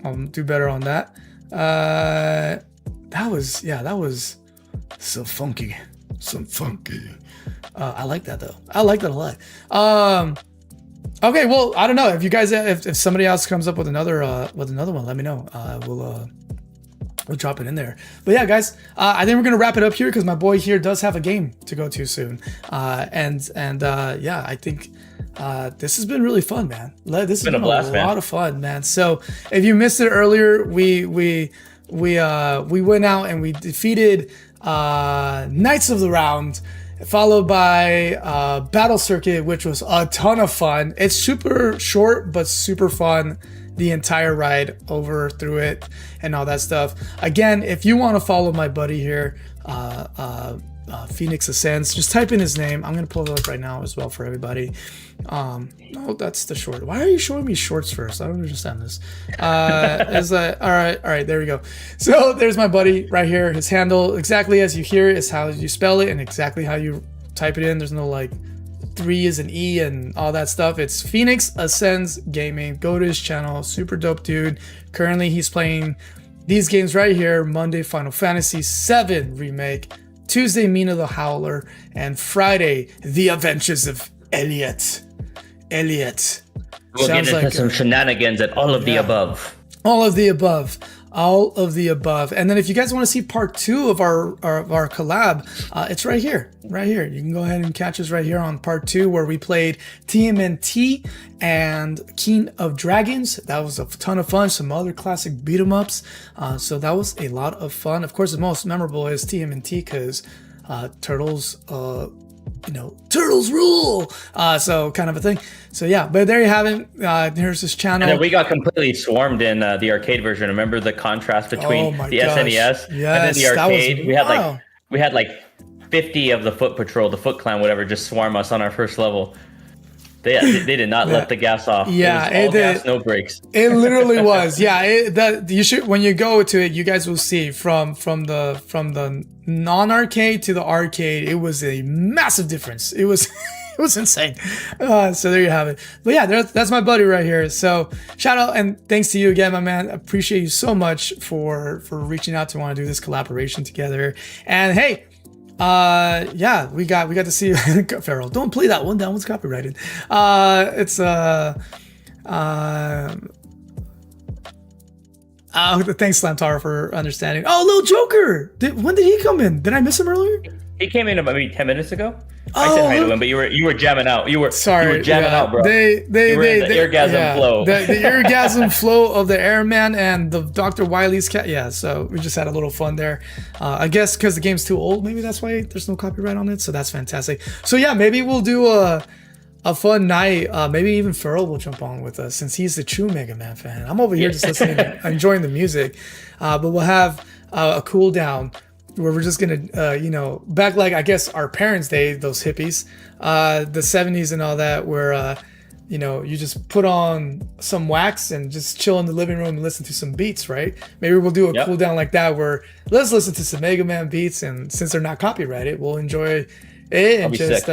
I'll do better on that. That was so funky. I like that though. I like that a lot. Okay, well, I don't know if you guys, if somebody else comes up with another one, let me know. We'll drop it in there. But yeah, guys, I think we're gonna wrap it up here because my boy here does have a game to go to soon. Yeah, I think this has been really fun, man. This has been a blast, lot of fun, man. So if you missed it earlier, we went out and we defeated Knights of the Round, followed by Battle Circuit, which was a ton of fun. It's super short but super fun. The entire ride over through it and all that stuff. Again, if you want to follow my buddy here, Phoenix Ascends, just type in his name. I'm gonna pull it up right now as well for everybody. No, that's the short. Why are you showing me shorts first? I don't understand this. Is that all right, there we go. So there's my buddy right here. His handle, exactly as you hear it, is how you spell it and exactly how you type it in. There's no like 3 is an E and all that stuff. It's Phoenix Ascends Gaming. Go to his channel. Super dope dude. Currently he's playing these games right here. Monday Final Fantasy VII Remake, Tuesday Mina the Howler, and Friday The Adventures of Elliot. We'll get into some shenanigans at all of the above. All of the above. All of the above. And then if you guys want to see part 2 of our collab, it's right here. You can go ahead and catch us right here on part 2 where we played TMNT and King of Dragons. That was a ton of fun. Some other classic beat 'em ups. So that was a lot of fun. Of course, the most memorable is TMNT because Turtles Turtles rule. So kind of a thing. So yeah, but there you have it. Here's this channel. And then we got completely swarmed in the arcade version. Remember the contrast between the SNES and then the arcade? We had like 50 of the Foot Patrol, the Foot Clan, whatever, just swarm us on our first level. They did not let the gas off. Yeah, it was all gas, no brakes. It literally was. Yeah, you should, when you go to it, you guys will see from the non-arcade to the arcade, it was a massive difference. It was it was insane. So there you have it. But yeah, that's my buddy right here. So shout out and thanks to you again, my man. Appreciate you so much for reaching out to want to do this collaboration together. And hey, yeah, we got to see Farrell. Don't play that one. That one's copyrighted. Thanks, Slamtara, for understanding. Oh, Lil Joker. When did he come in? Did I miss him earlier? He came in about maybe 10 minutes ago. I said hi to him, but you were jamming out. You were jamming out, bro. The orgasm flow. The orgasm flow of the Airman and the Dr. Wily's cat. Yeah, so we just had a little fun there. I guess because the game's too old, maybe that's why there's no copyright on it. So that's fantastic. So yeah, maybe we'll do a fun night. Maybe even Farrell will jump on with us since he's the true Mega Man fan. I'm over here just listening, enjoying the music. But we'll have a cool down where we're just gonna, back like I guess our parents' day, those hippies, the 70s and all that, where you just put on some wax and just chill in the living room and listen to some beats, right? Maybe we'll do a cool down like that where let's listen to some Mega Man beats, and since they're not copyrighted, we'll enjoy it and just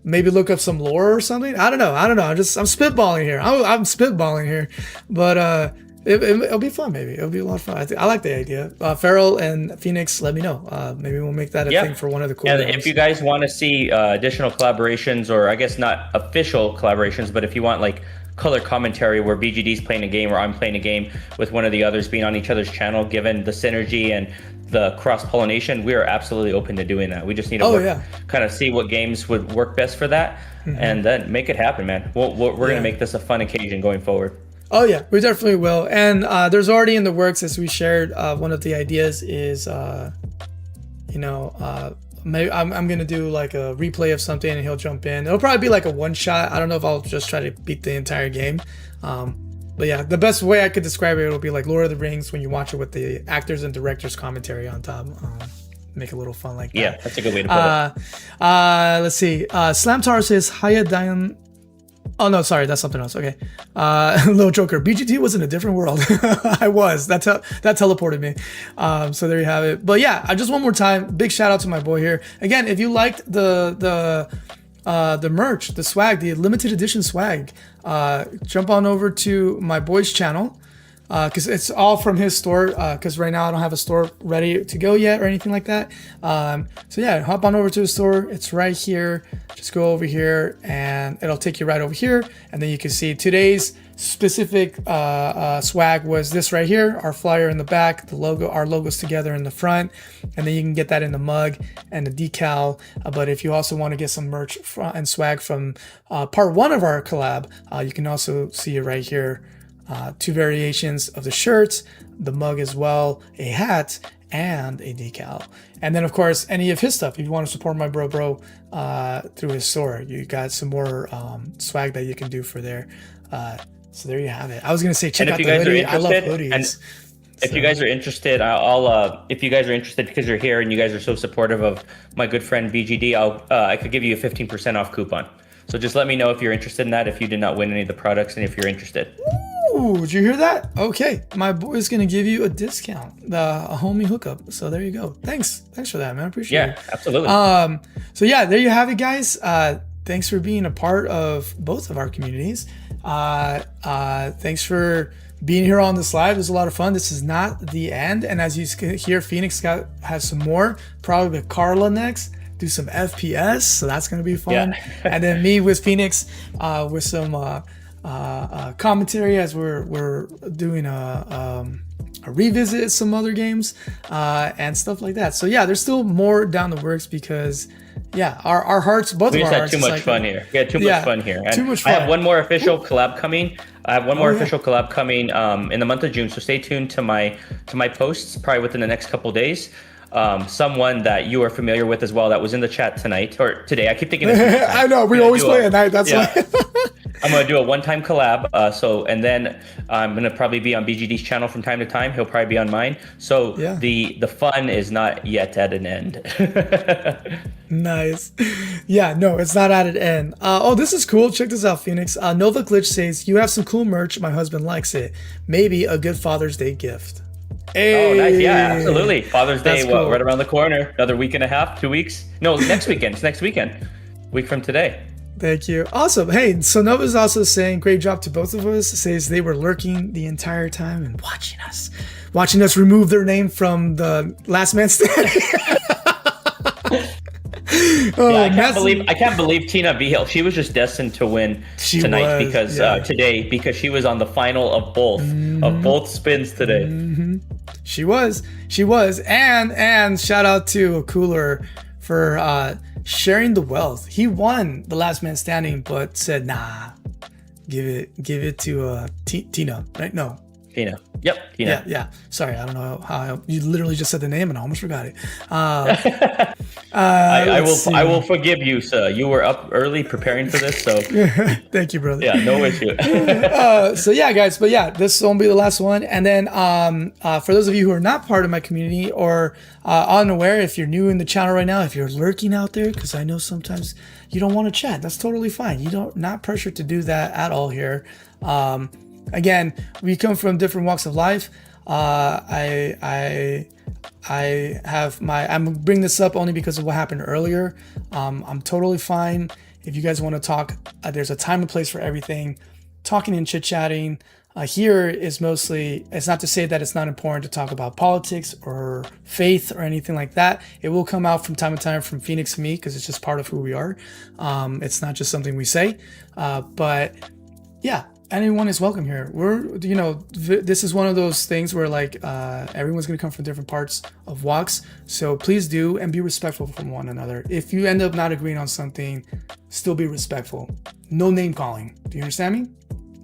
maybe look up some lore or something. I don't know. I'm spitballing here. I'm spitballing here, but it'll be fun. Maybe it'll be a lot of fun. I like the idea. Farrell and Phoenix, let me know. Maybe we'll make that a thing for one of the cool. And if you guys want to see additional collaborations, or I guess not official collaborations, but if you want like color commentary where BGD's playing a game or I'm playing a game with one of the others being on each other's channel, given the synergy and the cross-pollination, we are absolutely open to doing that. We just need to kind of see what games would work best for that, and then make it happen, man. We're going to make this a fun occasion going forward. Oh yeah, we definitely will. And there's already in the works, as we shared. One of the ideas is, maybe I'm gonna do like a replay of something, and he'll jump in. It'll probably be like a one shot. I don't know if I'll just try to beat the entire game. But yeah, the best way I could describe it, it'll be like Lord of the Rings when you watch it with the actors and directors commentary on top. Make it a little fun like that. Yeah, that's a good way to put it. Let's see. Slam Tower says, Hiya Diane. Oh no, sorry, that's something else. Okay. Little Joker. BGT was in a different world. I was. That teleported me. So there you have it. But yeah, just one more time, big shout out to my boy here. Again, if you liked the merch, the swag, the limited edition swag, jump on over to my boy's channel. Because it's all from his store, because right now I don't have a store ready to go yet or anything like that. So yeah, hop on over to the store. It's right here. Just go over here and it'll take you right over here. And then you can see today's specific swag was this right here, our flyer in the back, the logo, our logos together in the front. And then you can get that in the mug and the decal. But if you also want to get some merch and swag from part one of our collab, you can also see it right here. Two variations of the shirts, the mug as well, a hat, and a decal. And then, of course, any of his stuff. If you want to support my bro through his store, you got some more swag that you can do for there. So there you have it. I was going to say, check out the hoodie. I love hoodies. If you guys are interested, if you guys are interested because you're here and you guys are so supportive of my good friend BGD, I could give you a 15% off coupon. So just let me know if you're interested in that, if you did not win any of the products, and if you're interested. Ooh, did you hear that? Okay, my boy's gonna give you a discount, a homie hookup. So there you go. Thanks for that, man. I appreciate it. Yeah, absolutely. So yeah, there you have it, guys. Thanks for being a part of both of our communities. Thanks for being here on this live. It was a lot of fun. This is not the end, and as you can hear, Phoenix has some more. Probably with Carla next. Do some FPS, so that's gonna be fun. Yeah. And then me with Phoenix with some commentary as we're doing a revisit some other games and stuff like that. So yeah, there's still more down the works because yeah, our hearts, both of our hearts. We just had too much fun here. We had too much fun here. And too much fun. I have one more official collab coming. Official collab coming in the month of June. So stay tuned to my posts probably within the next couple days. Someone that you are familiar with as well that was in the chat tonight or today. I keep thinking I know we always play at night. That's why. I'm going to do a one-time collab. And then I'm going to probably be on BGD's channel from time to time. He'll probably be on mine. So yeah. The fun is not yet at an end. Nice. Yeah, no, it's not at an end. This is cool. Check this out, Phoenix. Nova Glitch says, you have some cool merch. My husband likes it. Maybe a good Father's Day gift. Hey. Oh, nice. Yeah, absolutely. Father's Day, cool. Right around the corner. Another week and a half, 2 weeks. No, next weekend. It's next weekend. Week from today. Thank you. Awesome. Hey, so Nova's also saying, great job to both of us. Says they were lurking the entire time and watching us remove their name from the Last Man Standing. I can't believe Tina Vigil. She was just destined to win tonight because she was on the final of both spins today. Mm-hmm. She was, and shout out to Cooler for sharing the wealth. He won the Last Man Standing, but said, nah, give it to Tina. Right? No. Tina. Yep. Tina. Yeah. Sorry, I don't know how you literally just said the name and I almost forgot it. I will forgive you, sir. You were up early preparing for this, so thank you, brother. Yeah, no issue. So yeah, guys, but yeah, this won't be the last one. And then for those of you who are not part of my community or unaware, if you're new in the channel right now, if you're lurking out there, because I know sometimes you don't want to chat, that's totally fine. You don't not pressured to do that at all here. Again, we come from different walks of life. I'm bringing this up only because of what happened earlier. I'm totally fine. If you guys want to talk, there's a time and place for everything. Talking and chit-chatting here is mostly, it's not to say that it's not important to talk about politics or faith or anything like that. It will come out from time to time from Phoenix and me because it's just part of who we are. It's not just something we say, but yeah. Anyone is welcome here. This is one of those things where everyone's gonna come from different parts of walks. So please do and be respectful from one another. If you end up not agreeing on something, still be respectful. No name calling. Do you understand me?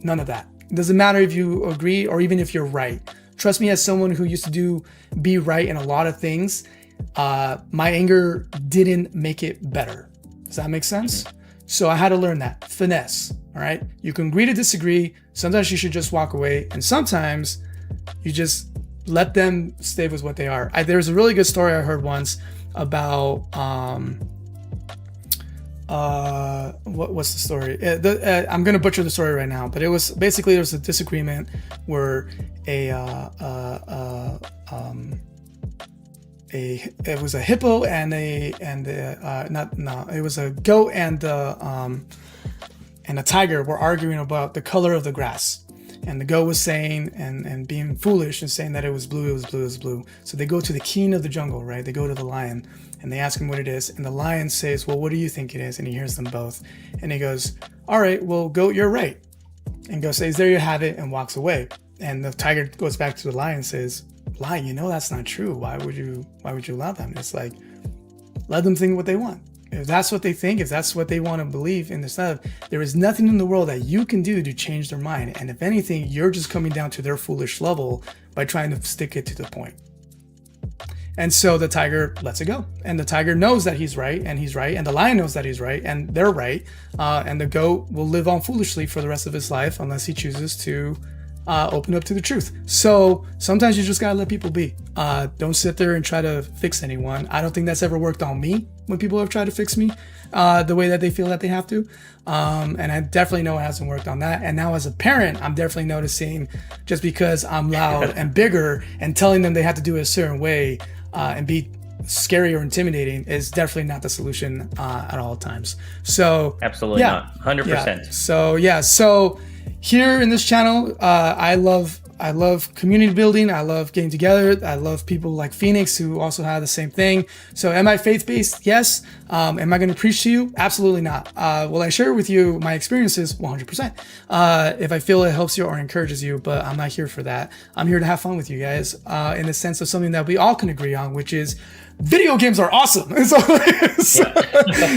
None of that. Doesn't matter if you agree or even if you're right. Trust me, as someone who used to be right in a lot of things, my anger didn't make it better. Does that make sense? So I had to learn that. Finesse, all right? You can agree to disagree. Sometimes you should just walk away. And sometimes you just let them stay with what they are. There's a really good story I heard once about, what's the story? I'm going to butcher the story right now, but it was basically, there was a disagreement where it was a hippo it was a goat and a tiger were arguing about the color of the grass. And the goat was saying and being foolish and saying that it was blue. So they go to the king of the jungle, right? They go to the lion and they ask him what it is. And the lion says, well, what do you think it is? And he hears them both. And he goes, all right, well, goat, you're right. And goat says, there you have it, and walks away. And the tiger goes back to the lion and says, lion, you know that's not true. Why would you allow them? It's like, let them think what they want. If that's what they think, if that's what they want to believe in this stuff, there is nothing in the world that you can do to change their mind. And if anything, you're just coming down to their foolish level by trying to stick it to the point. And so the tiger lets it go. And the tiger knows that he's right, and he's right. And the lion knows that he's right, and they're right. And the goat will live on foolishly for the rest of his life unless he chooses to open up to the truth. So sometimes you just gotta let people be. Don't sit there and try to fix anyone. I don't think that's ever worked on me when people have tried to fix me the way that they feel that they have to. And I definitely know it hasn't worked on that. And now as a parent, I'm definitely noticing just because I'm loud and bigger and telling them they have to do it a certain way and be scary or intimidating is definitely not the solution at all times. So absolutely not. 100%. So here in this channel, I love community building. I love getting together. I love people like Phoenix who also have the same thing. So am I faith-based? Yes. Am I going to preach to you? Absolutely not. Will I share with you my experiences? 100%. If I feel it helps you or encourages you, but I'm not here for that. I'm here to have fun with you guys in the sense of something that we all can agree on, which is video games are awesome.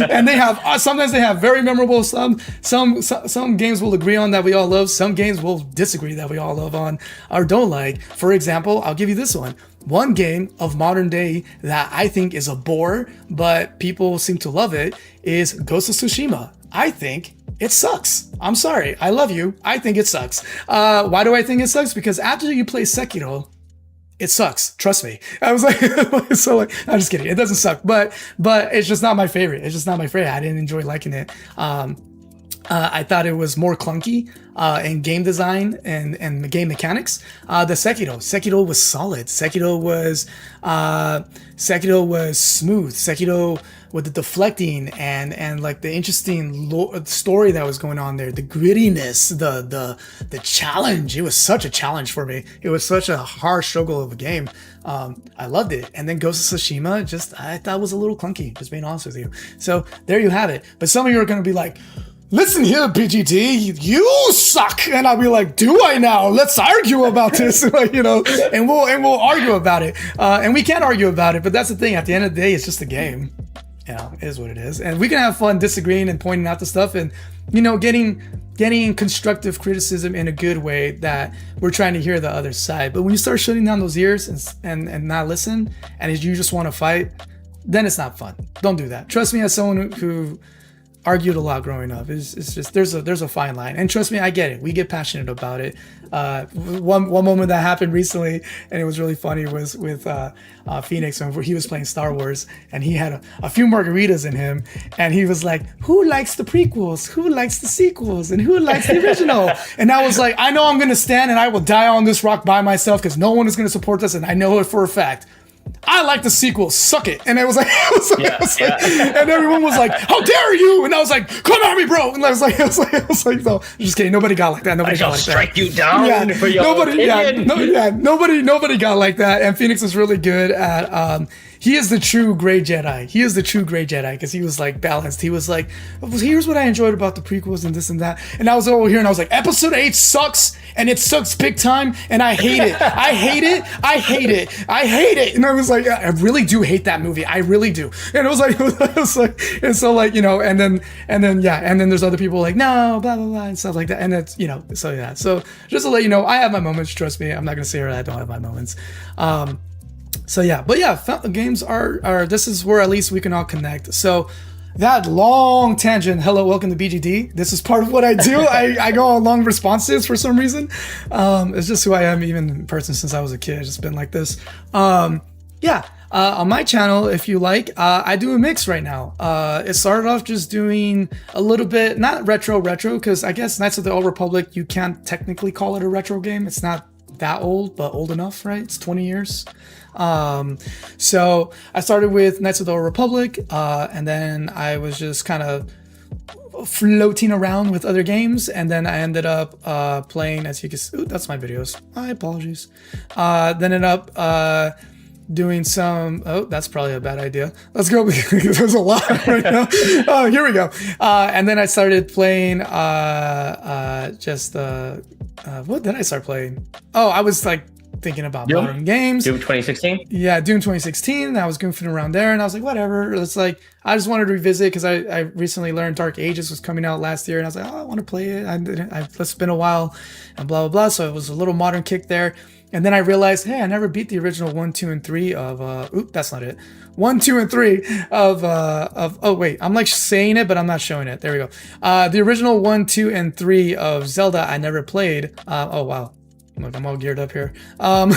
And they have sometimes they have very memorable. Some games we'll agree on that we all love. Some games we'll disagree that we all love on or don't like. For example, I'll give you this one. One game of modern day that I think is a bore, but people seem to love it, is Ghost of Tsushima. I think it sucks. I'm sorry. I love you. I think it sucks. Why do I think it sucks? Because after you play Sekiro, it sucks. Trust me. I was like, I'm just kidding. It doesn't suck, but it's just not my favorite. It's just not my favorite. I didn't enjoy liking it. I thought it was more clunky in game design and game mechanics. The Sekiro was solid. Sekiro was smooth. Sekiro with the deflecting and like the interesting story that was going on there, the grittiness, the challenge. It was such a challenge for me. It was such a hard struggle of a game. I loved it. And then Ghost of Tsushima, I thought was a little clunky, just being honest with you. So there you have it. But some of you are going to be like, listen here, BGT, you suck. And I'll be like, do I now? Let's argue about this, and we'll argue about it. And we can argue about it, but that's the thing. At the end of the day, it's just a game. It is what it is. And we can have fun disagreeing and pointing out the stuff and, getting constructive criticism in a good way that we're trying to hear the other side. But when you start shutting down those ears and not listen, and you just want to fight, then it's not fun. Don't do that. Trust me, as someone who argued a lot growing up, it's just there's a fine line, and trust me, I get it. We get passionate about it. One moment that happened recently, and it was really funny, was with Phoenix, where he was playing Star Wars, and he had a few margaritas in him, and he was like, "Who likes the prequels? Who likes the sequels? And who likes the original?" And I was like, "I know I'm gonna stand and I will die on this rock by myself because no one is gonna support this, and I know it for a fact. I like the sequel, suck it." And it was like, and everyone was like, "How dare you?" And I was like, "Come at me, bro." And I was like, no, just kidding. Nobody got like that. Nobody got like that. Strike you down for your opinion. Nobody got like that. And Phoenix is really good at, he is the true gray Jedi. He is the true gray Jedi because he was like balanced. He was like, here's what I enjoyed about the prequels and this and that. And I was over here and I was like, episode 8 sucks, and it sucks big time, and I hate it. I hate it. I hate it. I hate it. And I was like, I really do hate that movie. I really do. And it was like, and so like, you know, and then there's other people like, no, blah, blah, blah, and stuff like that. And it's, you know, so yeah. So just to let you know, I have my moments. Trust me. I'm not going to say I don't have my moments. So yeah, but yeah, games are, this is where at least we can all connect. So that long tangent. Hello, welcome to BGD. This is part of what I do. I go on long responses for some reason. It's just who I am, even in person, since I was a kid. It's just been like this. On my channel, if you like, I do a mix right now. It started off just doing a little bit, not retro, because I guess Knights of the Old Republic, you can't technically call it a retro game. It's not that old, but old enough, right? It's 20 years. So I started with Knights of the Old Republic, and then I was just kind of floating around with other games, and then I ended up playing, as you can see, that's my videos. My apologies. Then ended up doing some, that's probably a bad idea. Let's go, because there's a lot right now. Oh, here we go. And then I started playing what did I start playing? Oh, I was like thinking about modern games. Doom 2016? Yeah, Doom 2016. I was goofing around there, and I was like, whatever. It's like, I just wanted to revisit, because I recently learned Dark Ages was coming out last year, and I was like, oh, I want to play it. It's been a while, and blah, blah, blah. So it was a little modern kick there. And then I realized, hey, I never beat the original 1, 2, and 3 of, that's not it. 1, 2, and 3 of, oh, wait, I'm like saying it, but I'm not showing it. There we go. The original 1, 2, and 3 of Zelda, I never played. Oh, wow. Look, I'm all geared up here. 1,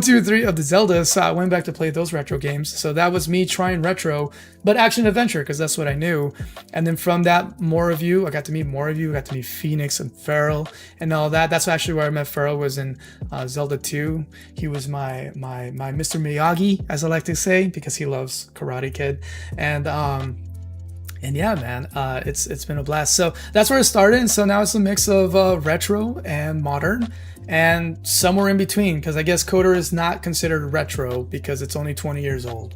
2, 3 of the Zelda, so I went back to play those retro games. So that was me trying retro, but action adventure, because that's what I knew. And then from that, I got to meet more of you. I got to meet Phoenix and Farrell and all that. That's actually where I met Farrell, was in Zelda 2. He was my Mr. Miyagi, as I like to say, because he loves Karate Kid. And yeah, man, it's been a blast. So that's where it started. And so now it's a mix of retro and modern, and somewhere in between, because I guess Coder is not considered retro because it's only 20 years old.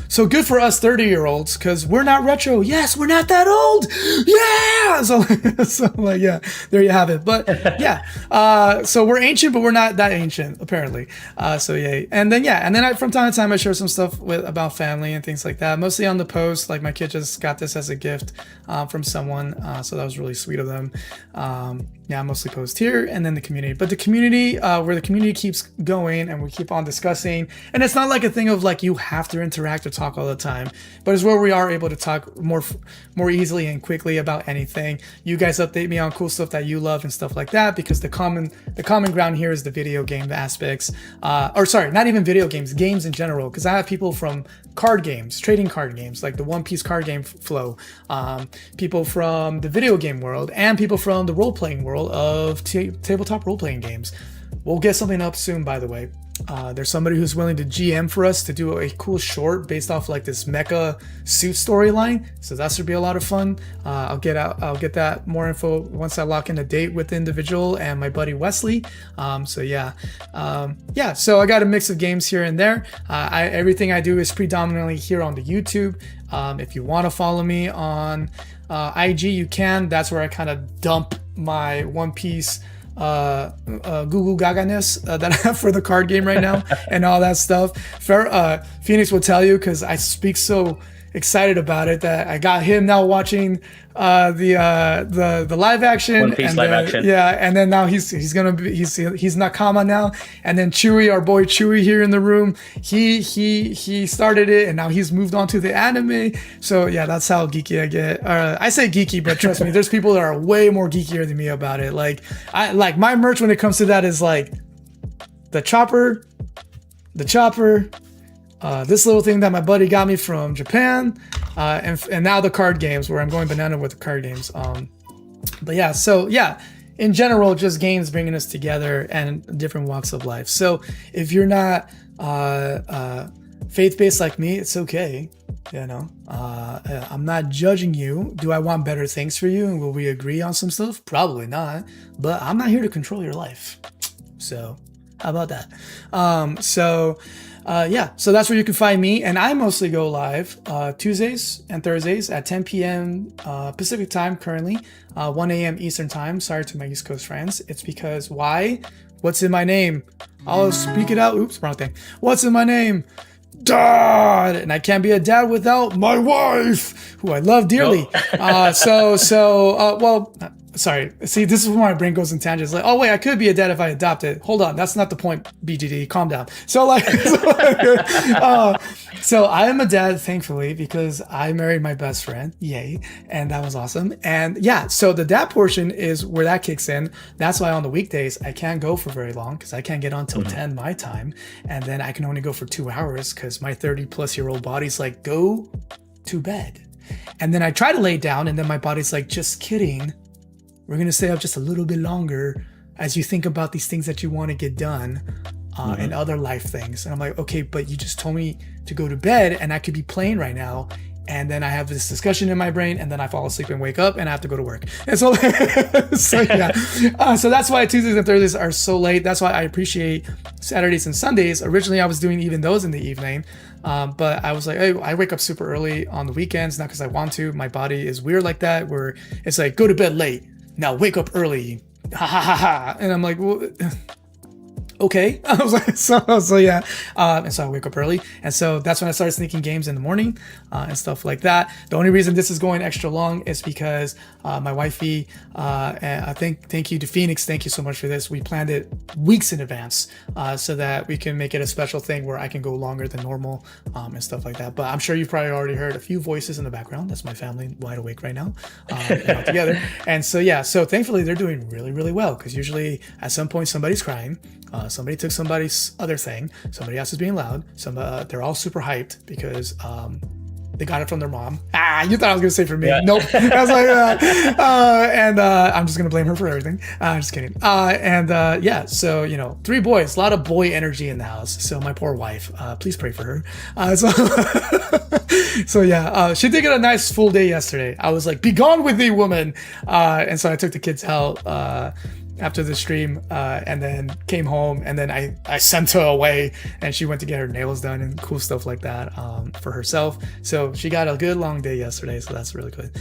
So good for us 30-year-olds, because we're not retro. Yes, we're not that old. Yeah. So like, yeah, there you have it. But yeah, so we're ancient, but we're not that ancient, apparently. So yay. And then from time to time, I share some stuff about family and things like that. Mostly on the post. Like, my kid just got this as a gift from someone. So that was really sweet of them. I mostly post here, and then the community. But the community, where the community keeps going and we keep on discussing, and it's not like a thing of like you have to interact or talk all the time, but it's where we are able to talk more easily and quickly about anything. You guys update me on cool stuff that you love and stuff like that, because the common ground here is the video game aspects, or sorry, not even video games in general, because I have people from card games, trading card games, like the One Piece card game flow, people from the video game world, and people from the role-playing world of tabletop role-playing games. We'll get something up soon, by the way. There's somebody who's willing to GM for us to do a cool short based off like this mecha suit storyline, so that should be a lot of fun. I'll get that more info once I lock in a date with the individual and my buddy Wesley. So I got a mix of games here and there. Everything I do is predominantly here on the YouTube. If you want to follow me on IG, you can. That's where I kind of dump my One Piece Google Gaga-ness that I have for the card game right now and all that stuff. Phoenix will tell you, because I speak so excited about it, that I got him now watching the live action. One Piece live action. Yeah, and then now he's Nakama now, and then Chewy, our boy Chewy here in the room, he started it, and now he's moved on to the anime. So yeah, that's how geeky I get. I say geeky, but trust me, there's people that are way more geekier than me about it. Like my merch when it comes to that is like the chopper, this little thing that my buddy got me from Japan, and now the card games, where I'm going banana with the card games. But yeah, so yeah, in general, just games bringing us together and different walks of life. So if you're not faith-based like me, it's okay. You know, I'm not judging you. Do I want better things for you? And will we agree on some stuff? Probably not. But I'm not here to control your life. So how about that? So that's where you can find me, and I mostly go live Tuesdays and Thursdays at 10 p.m. Pacific time currently, 1 a.m. Eastern time. Sorry to my East Coast friends. It's because why? What's in my name? I'll speak it out. Oops, wrong thing. What's in my name? Dad, and I can't be a dad without my wife, who I love dearly. Sorry. See, this is where my brain goes in tangents. Like, oh wait, I could be a dad if I adopted. Hold on, that's not the point. BGD, calm down. So so I am a dad, thankfully, because I married my best friend. Yay, and that was awesome. And yeah, so the dad portion is where that kicks in. That's why on the weekdays I can't go for very long because I can't get on till 10 my time, and then I can only go for 2 hours because my 30-plus-year-old body's like, go to bed. And then I try to lay down, and then my body's like, just kidding. We're going to stay up just a little bit longer as you think about these things that you want to get done and other life things. And I'm like, okay, but you just told me to go to bed and I could be playing right now. And then I have this discussion in my brain and then I fall asleep and wake up and I have to go to work. And so, so that's why Tuesdays and Thursdays are so late. That's why I appreciate Saturdays and Sundays. Originally, I was doing even those in the evening. But I was like, hey, I wake up super early on the weekends, not because I want to. My body is weird like that, where it's like, go to bed late. Now wake up early. Ha ha ha ha. And I'm like, well, okay. I was like, so yeah. And so I wake up early. And so that's when I started sneaking games in the morning and stuff like that. The only reason this is going extra long is because my wifey, and I thank you to Phoenix. Thank you so much for this. We planned it weeks in advance so that we can make it a special thing where I can go longer than normal and stuff like that. But I'm sure you've probably already heard a few voices in the background. That's my family wide awake right now all together. And so, yeah, so thankfully they're doing really, really well because usually at some point somebody's crying. Somebody took somebody's other thing. Somebody else is being loud. They're all super hyped because they got it from their mom. You thought I was gonna say for me? Yeah. Nope. I was like, and I'm just gonna blame her for everything. I'm just kidding. Yeah. So 3 boys, a lot of boy energy in the house. So my poor wife, please pray for her. She did get a nice full day yesterday. I was like, be gone with thee, woman. And so I took the kids out after the stream and then came home and then I sent her away and she went to get her nails done and cool stuff like that for herself. So she got a good long day yesterday, so that's really good.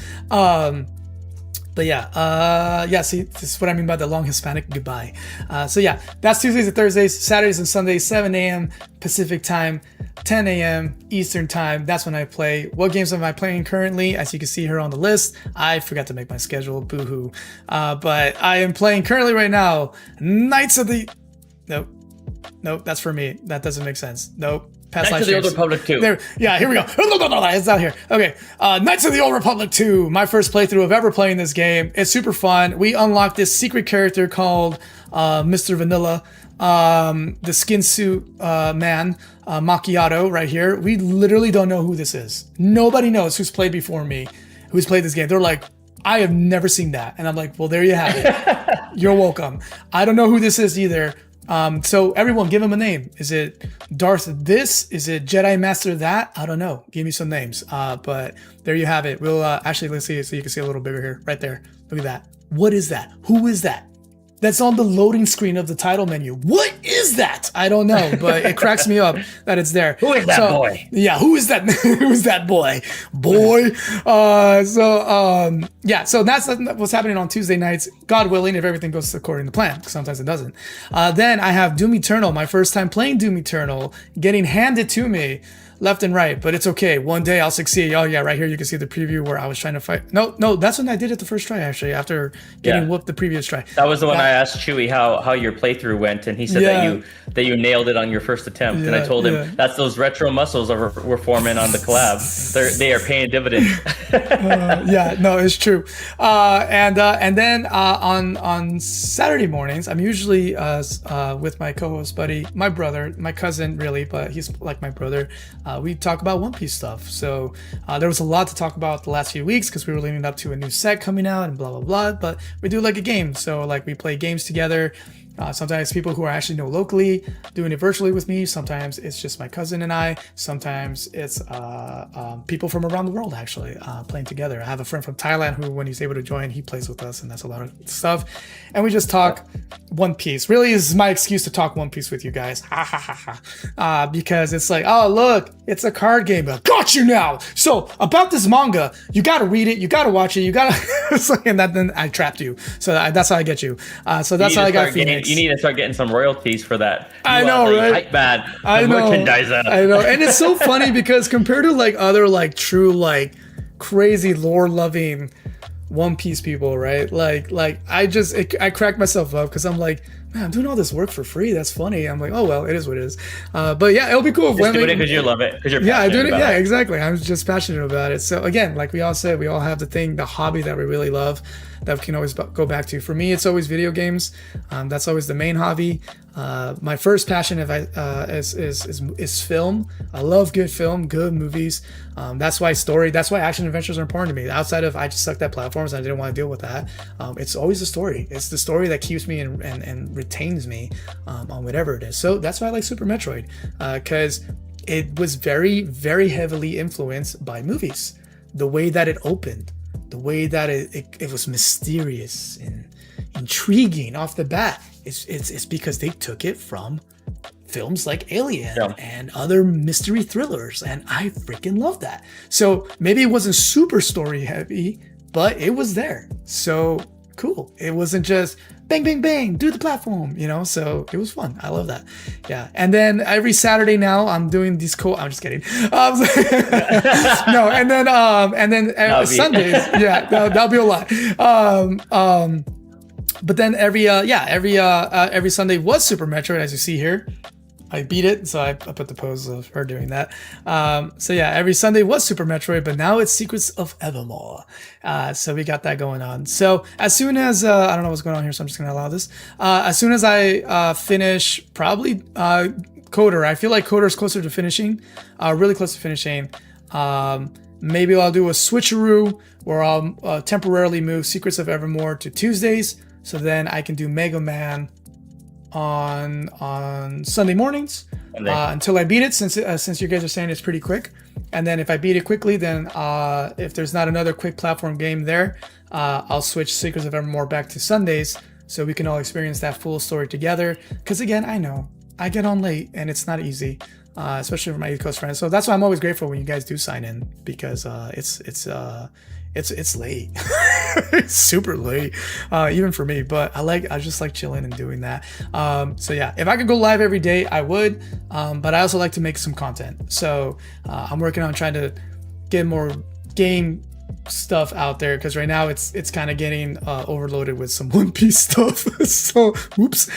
See, this is what I mean by the long Hispanic goodbye. That's Tuesdays and Thursdays, Saturdays and Sundays, 7 a.m. Pacific time, 10 a.m. Eastern time. That's when I play. What games am I playing currently? As you can see here on the list, I forgot to make my schedule, boo-hoo. But I am playing currently right now, Knights of the... Nope, that's for me. That doesn't make sense. Nope. Knights of the Old Republic 2. Here we go. It's out here. Okay. Knights of the Old Republic 2. My first playthrough of ever playing this game. It's super fun. We unlocked this secret character called Mr. Vanilla. The skin suit man, Macchiato right here. We literally don't know who this is. Nobody knows who's played before me, who's played this game. They're like, I have never seen that. And I'm like, well, there you have it. You're welcome. I don't know who this is either. So everyone give him a name. Is it Darth this? Is it Jedi Master that? I don't know. Give me some names. But there you have it. We'll actually, let's see so you can see a little bigger here. Right there. Look at that. What is that? Who is that? That's on the loading screen of the title menu. What is that? I don't know, but it cracks me up that it's there. Who is that boy? Yeah, who is that? Who's that boy? So that's what's happening on Tuesday nights. God willing, if everything goes according to plan. Sometimes it doesn't. Then I have Doom Eternal. My first time playing Doom Eternal, getting handed to me left and right, but it's okay. One day I'll succeed. Oh yeah, right here you can see the preview where I was trying to fight. No, that's when I did it the first try actually. After getting whooped the previous try. That was the one I asked Chewy how your playthrough went, and he said that you nailed it on your first attempt. And I told him that's those retro muscles we're forming on the collab. They are paying dividends. It's true. And then on Saturday mornings, I'm usually with my co-host buddy, my brother, my cousin really, but he's like my brother. We talk about One Piece stuff. So there was a lot to talk about the last few weeks because we were leading up to a new set coming out and blah, blah, blah. But we do like a game. So like we play games together. Sometimes people who are actually know locally doing it virtually with me. Sometimes it's just my cousin and I. Sometimes it's people from around the world actually playing together. I have a friend from Thailand who, when he's able to join, he plays with us, and that's a lot of stuff. And we just talk One Piece. Really is my excuse to talk One Piece with you guys. Because it's like, oh look, it's a card game. But God got you now. So about this manga, you got to read it. You got to watch it. You got to, and then I trapped you. So that's how I get you. So that's how I got Phoenix. You need to start getting some royalties for that. I know, right? Hype man, I know. Merchandiser. I know. And it's so funny because compared to like other like true like crazy lore loving One Piece people, right? Like I crack myself up because I'm like, man, I'm doing all this work for free. That's funny. I'm like, oh well, it is what it is. But yeah, it'll be cool. Just doing it because you love it. Because you're I do it. About Yeah, it. Exactly. I'm just passionate about it. So again, like we all said, we all have the hobby that we really love that we can always go back to. For me, it's always video games. That's always the main hobby. My first passion is film. I love good film, good movies. That's why action adventures are important to me. Outside of I just sucked at platforms and I didn't want to deal with that. It's always the story. It's the story that keeps me and retains me on whatever it is. So that's why I like Super Metroid, because it was very, very heavily influenced by movies. The way that it opened, the way that it was mysterious and intriguing off the bat. It's because they took it from films like Alien and other mystery thrillers, and I freaking love that. So maybe it wasn't super story heavy, but it was there. So cool. It wasn't just bang, bang, bang, do the platform, so it was fun. I love that. Yeah. And then every Saturday now I'm doing these I'm just kidding. No. And then Sundays. Yeah, that'll be a lot. But then every Sunday was Super Metroid, as you see here. I beat it, so I put the pose of her doing that. So yeah, every Sunday was Super Metroid, but now it's Secrets of Evermore. So we got that going on. So as soon as I don't know what's going on here, so I'm just gonna allow this. As soon as I finish, probably Coder. I feel like Coder is closer to finishing, really close to finishing. Maybe I'll do a switcheroo where I'll temporarily move Secrets of Evermore to Tuesdays, so then I can do Mega Man on Sunday mornings until I beat it, since you guys are saying it's pretty quick. And then if I beat it quickly, then if there's not another quick platform game there, I'll switch Secrets of Evermore back to Sundays so we can all experience that full story together. Because again, I know I get on late and it's not easy, especially for my East Coast friends. So that's why I'm always grateful when you guys do sign in, because it's late. It's super late, even for me, but I just like chilling and doing that. So yeah, if I could go live every day, I would, but I also like to make some content. So I'm working on trying to get more game stuff out there, because right now it's kind of getting overloaded with some One Piece stuff. So oops.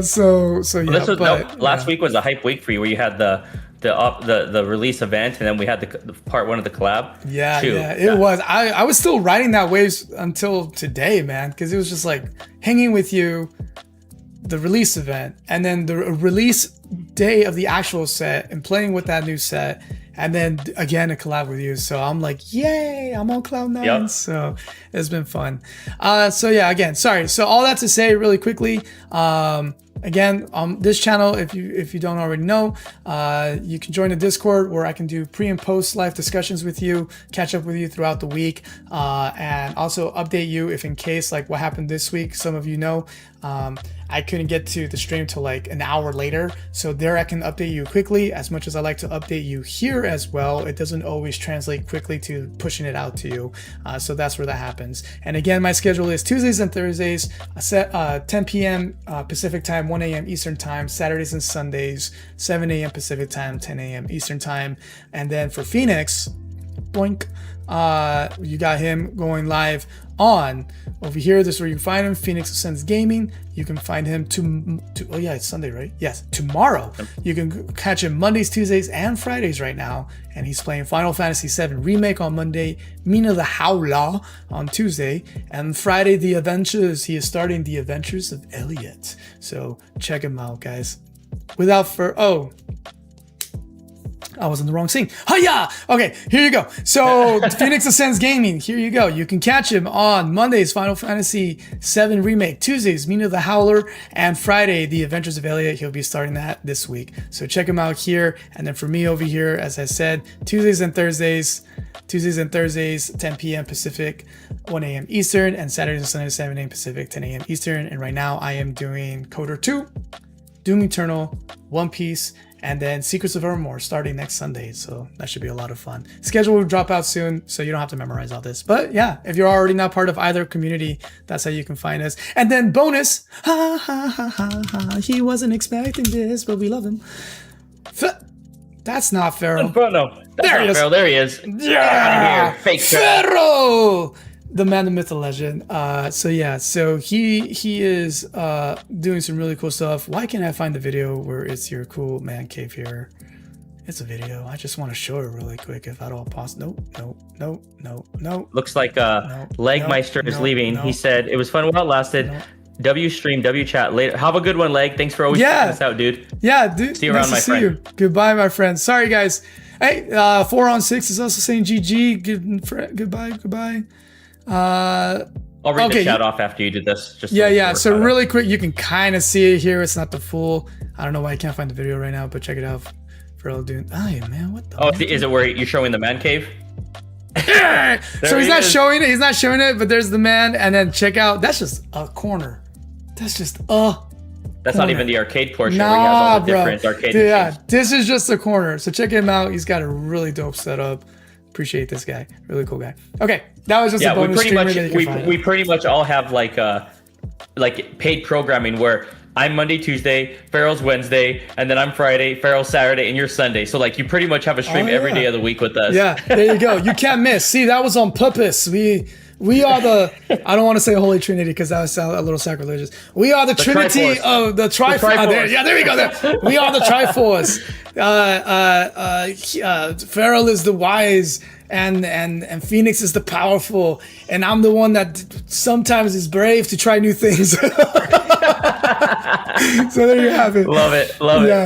So yeah. Last week was a hype week for you, where you had the release event, and then we had the part one of the collab. Yeah, it was. I was still riding that waves until today, man, because it was just like hanging with you, the release event, and then the release day of the actual set, and playing with that new set, and then again a collab with you. So I'm like, yay, I'm on cloud nine. Yep. So it's been fun. So yeah, again, sorry. So all that to say really quickly, again, on this channel, if you don't already know, you can join the Discord where I can do pre and post live discussions with you, catch up with you throughout the week, and also update you if in case like what happened this week. Some of you know, I couldn't get to the stream till like an hour later, so there I can update you quickly. As much as I like to update you here as well, it doesn't always translate quickly to pushing it out to you, so that's where that happens. And again, my schedule is Tuesdays and Thursdays, 10 p.m. Pacific time, 1 a.m. Eastern time, Saturdays and Sundays, 7 a.m. Pacific time, 10 a.m. Eastern time. And then for Phoenix, boink, you got him going live on over here. This is where you find him, Phoenix Ascends Gaming. You can find him oh yeah, it's Sunday, right? Yes, tomorrow. You can catch him Mondays, Tuesdays, and Fridays right now, and he's playing Final Fantasy VII Remake on Monday, Mina the Howler on Tuesday, and Friday he is starting the Adventures of Elliot. So check him out, guys. I was in the wrong scene. Hiya! Okay, here you go. So Phoenix Ascends Gaming, here you go. You can catch him on Mondays, Final Fantasy VII Remake, Tuesdays, Mina the Howler, and Friday, The Adventures of Elliot. He'll be starting that this week. So check him out here. And then for me over here, as I said, Tuesdays and Thursdays, 10 p.m. Pacific, 1 a.m. Eastern, and Saturdays and Sundays, 7 a.m. Pacific, 10 a.m. Eastern. And right now I am doing Coder 2, Doom Eternal, One Piece, and then Secrets of Evermore starting next Sunday. So that should be a lot of fun. Schedule will drop out soon, so you don't have to memorize all this. But yeah, if you're already not part of either community, that's how you can find us. And then bonus, ha ha ha ha ha. He wasn't expecting this, but we love him. That's not Pharaoh. Oh, no, that's There he not is. Pharaoh. There he is. Yeah, Fake Pharaoh. Pharaoh, the man, the myth, the legend. So he is doing some really cool stuff. Why can't I find the video where it's your cool man cave here? It's a video. I just want to show it really quick, if at all possible. No. Looks like Legmeister is leaving. He said it was fun while it lasted. W stream, W chat later. Have a good one, Leg. Thanks for always checking us out, dude. Yeah, dude. See you around, my friend. You. Goodbye, my friend. Sorry, guys. Hey, 4on6 is also saying GG. Goodbye. I'll read the chat off after you did this. Just So really quick, you can kind of see it here. It's not the full. I don't know why I can't find the video right now, but check it out. For all doing. Hey, man, what the? Oh, is it where you're showing the man cave? So he's not showing it. He's not showing it, but there's the man, and then check out. That's just a corner. That's just That's not even the arcade portion where he has all the different arcade machines. Yeah, this is just a corner. So check him out. He's got a really dope setup. Appreciate this guy. Really cool guy. Okay, that was just a bonus streamer that you can find. We pretty much all have like paid programming where I'm Monday, Tuesday, Pharaoh's Wednesday, and then I'm Friday, Pharaoh's Saturday, and you're Sunday. So like you pretty much have a stream every day of the week with us. Yeah, there you go. You can't miss. See, that was on purpose. We are the, I don't want to say Holy Trinity because that would sound a little sacrilegious. We are the Trinity Triforce. of the Triforce. There we go. There. We are the Triforce. Pharaoh is the wise and Phoenix is the powerful. And I'm the one that sometimes is brave to try new things. So there you have it. Love it. But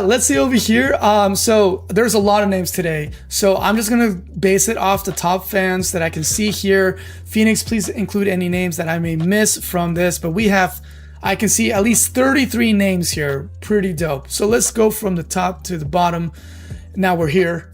let's see over here. So there's a lot of names today. So I'm just gonna base it off the top fans that I can see here. Phoenix, please include any names that I may miss from this. But I can see at least 33 names here. Pretty dope. So let's go from the top to the bottom. Now we're here.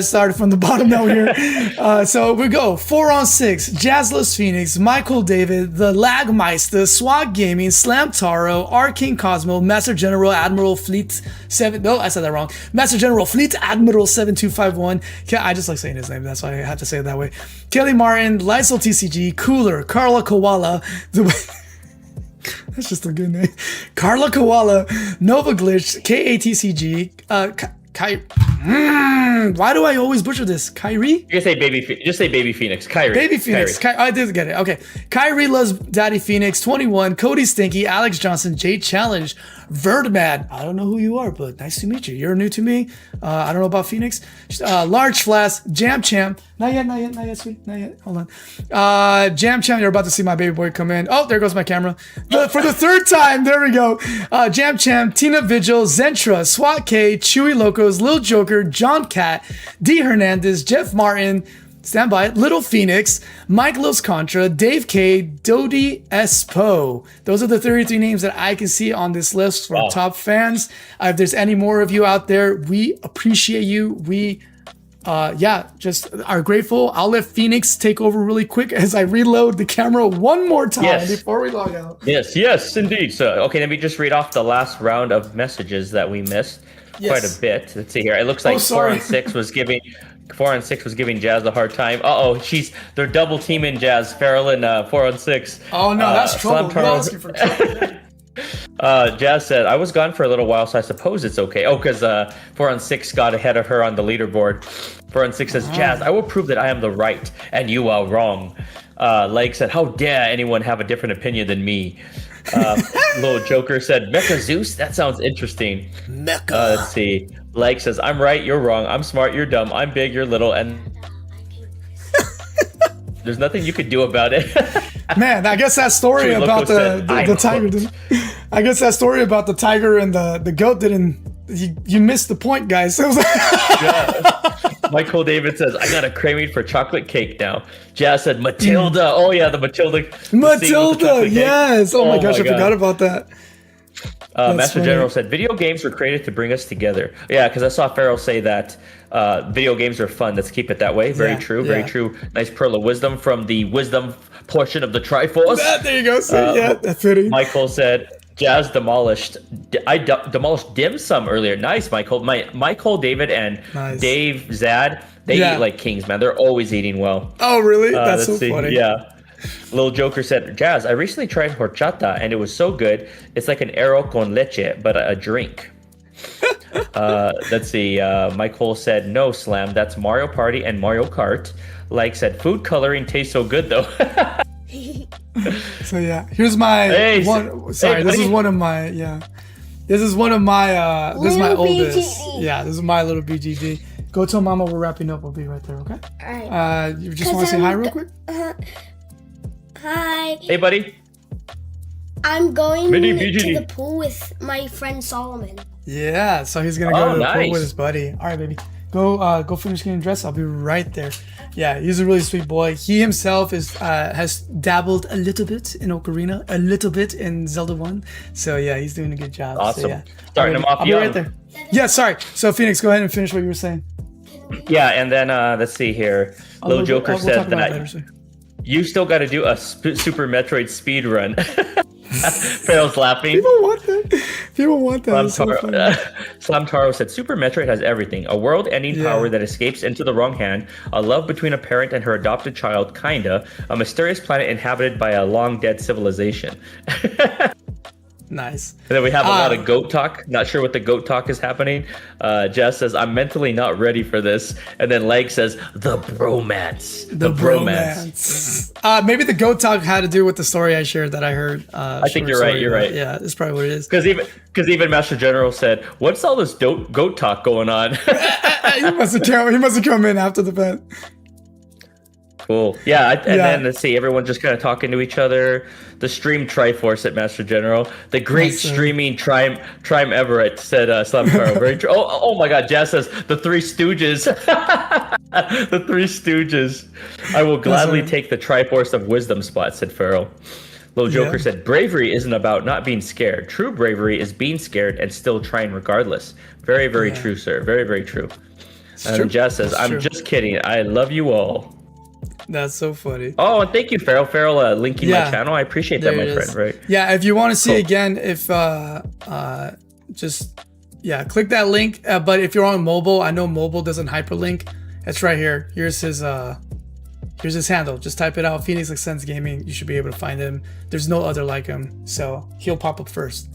Started from the bottom, now we're here. So we go 4on6, Jazzless Phoenix, Michael David, the Lagmeister, Swag Gaming, Slam Taro, Arcane Cosmo, Master General Admiral Fleet 7. No, I said that wrong. Master General Fleet Admiral 7251. I just like saying his name, that's why I have to say it that way. Kelly Martin, Lysol TCG, Cooler, Carla Koala. That's just a good name. Carla Koala, Nova Glitch, KATCG, why do I always butcher this? Kyrie? Just say baby Phoenix. Kyrie. Baby Phoenix. I did get it. Okay. Kyrie loves Daddy Phoenix. 21. Cody Stinky. Alex Johnson. Jay Challenge. Verdmad. I don't know who you are, but nice to meet you. You're new to me. I don't know about Phoenix. Large Flask. Jam Champ. Not yet, sweet. Not yet. Hold on. Jam Champ, you're about to see my baby boy come in. Oh, there goes my camera. For the third time, there we go. Jam Champ, Tina Vigil, Zentra, SWAT K, Chewy Locos, Lil Joker, John Cat, D Hernandez, Jeff Martin, stand by, Little Phoenix, Mike Los Contra, Dave K, Dodie Espo. Those are the 33 names that I can see on this list for top fans. If there's any more of you out there, we appreciate you. We just are grateful. I'll let Phoenix take over really quick as I reload the camera one more time before we log out. Yes, indeed. So, okay, let me just read off the last round of messages that we missed quite a bit. Let's see here. It looks like 4on6 was giving Jazz a hard time. They're double teaming Jazz, Farrell and 4on6. Oh no, that's trouble. You're asking for trouble. Jazz said, I was gone for a little while, so I suppose it's okay. Oh, because 4on6 got ahead of her on the leaderboard. 4on6 says, Jazz, I will prove that I am the right and you are wrong. Leg said, how dare anyone have a different opinion than me? Little Joker said, Mecha Zeus? That sounds interesting. Mecha. Let's see. Leg says, I'm right, you're wrong. I'm smart, you're dumb. I'm big, you're little. And there's nothing you could do about it. Man, I guess that story about the tiger. I guess that story about the tiger and the goat didn't. You missed the point, guys. Michael David says, I got a craving for chocolate cake now. Jazz said, Matilda. Oh, yeah, the Matilda. Matilda, yes. Oh my gosh, I forgot about that. Master General said, video games were created to bring us together. Yeah, because I saw Farrell say that video games are fun. Let's keep it that way. Very true. Nice pearl of wisdom from the wisdom portion of the Triforce. There you go. That's fitting. Michael said, Jazz demolished. I demolished dim sum earlier. Nice, Michael. Michael, David, and Nice. Dave, Zad. They Yeah. eat like kings, man. They're always eating well. Oh, really? That's Let's so see. funny. Yeah. Little Joker said, Jazz, I recently tried horchata and it was so good. It's like an arroz con leche, but a drink. Let's see. Michael said, no, Slam. That's Mario Party and Mario Kart. Like said, food coloring tastes so good though. So yeah, here's my Hey, one. Sorry, hey, this buddy. is one of my This is one of my. This is my Little oldest. BGD. Yeah, this is my little BGD. Go tell Mama we're wrapping up. I'll be right there. Okay. Alright. You just want to say hi real quick? Hi. Hey, buddy. I'm going Mini to BGD. the pool with my friend Solomon. Yeah. So he's gonna go Oh, to the pool nice. with his buddy. All right, baby. Go finish getting dressed. I'll be right there. Yeah, he's a really sweet boy. He himself has dabbled a little bit in Ocarina, a little bit in Zelda 1. So yeah, he's doing a good job. Awesome. So, yeah. Starting him off I'll be young. right there. Yeah, sorry. So Phoenix, go ahead and finish what you were saying. Yeah, and then let's see here. Little Joker we'll said talk about it that later, so. you still got to do a Super Metroid speed run. Farrell's laughing. People want that. People want that. It's so funny. Slamtaro said, Super Metroid has everything. A world-ending Yeah. power that escapes into the wrong hand, a love between a parent and her adopted child, kinda, a mysterious planet inhabited by a long-dead civilization. Nice. And then we have a lot of goat talk. Not sure what the goat talk is happening. Jess says, I'm mentally not ready for this. And then Leg says, the bromance. The bromance. Maybe the goat talk had to do with the story I shared that I heard. I think you're right. You're right. Yeah, that's probably what it is. Because even Master General said, what's all this goat talk going on? He must have come in after the event. Cool. Yeah, and then let's see, everyone just kind of talking to each other. The stream Triforce at Master General. The great streaming Trime Everett said Slamtaro. Very true. Oh my God, Jazz says the Three Stooges. The Three Stooges. I will gladly take the Triforce of Wisdom spot, said Farrell. Little Joker said, bravery isn't about not being scared. True bravery is being scared and still trying regardless. Very, very true, sir. Very, very true. And then Jazz says, I'm just kidding. I love you all. That's so funny. Oh, and thank you, Farrell. Farrell linking my channel. I appreciate that, my friend. Right. Yeah, if you want to see again, if just click that link. But if you're on mobile, I know mobile doesn't hyperlink. It's right here. Here's his handle. Just type it out, Phoenix Sense Gaming. You should be able to find him. There's no other like him, so he'll pop up first.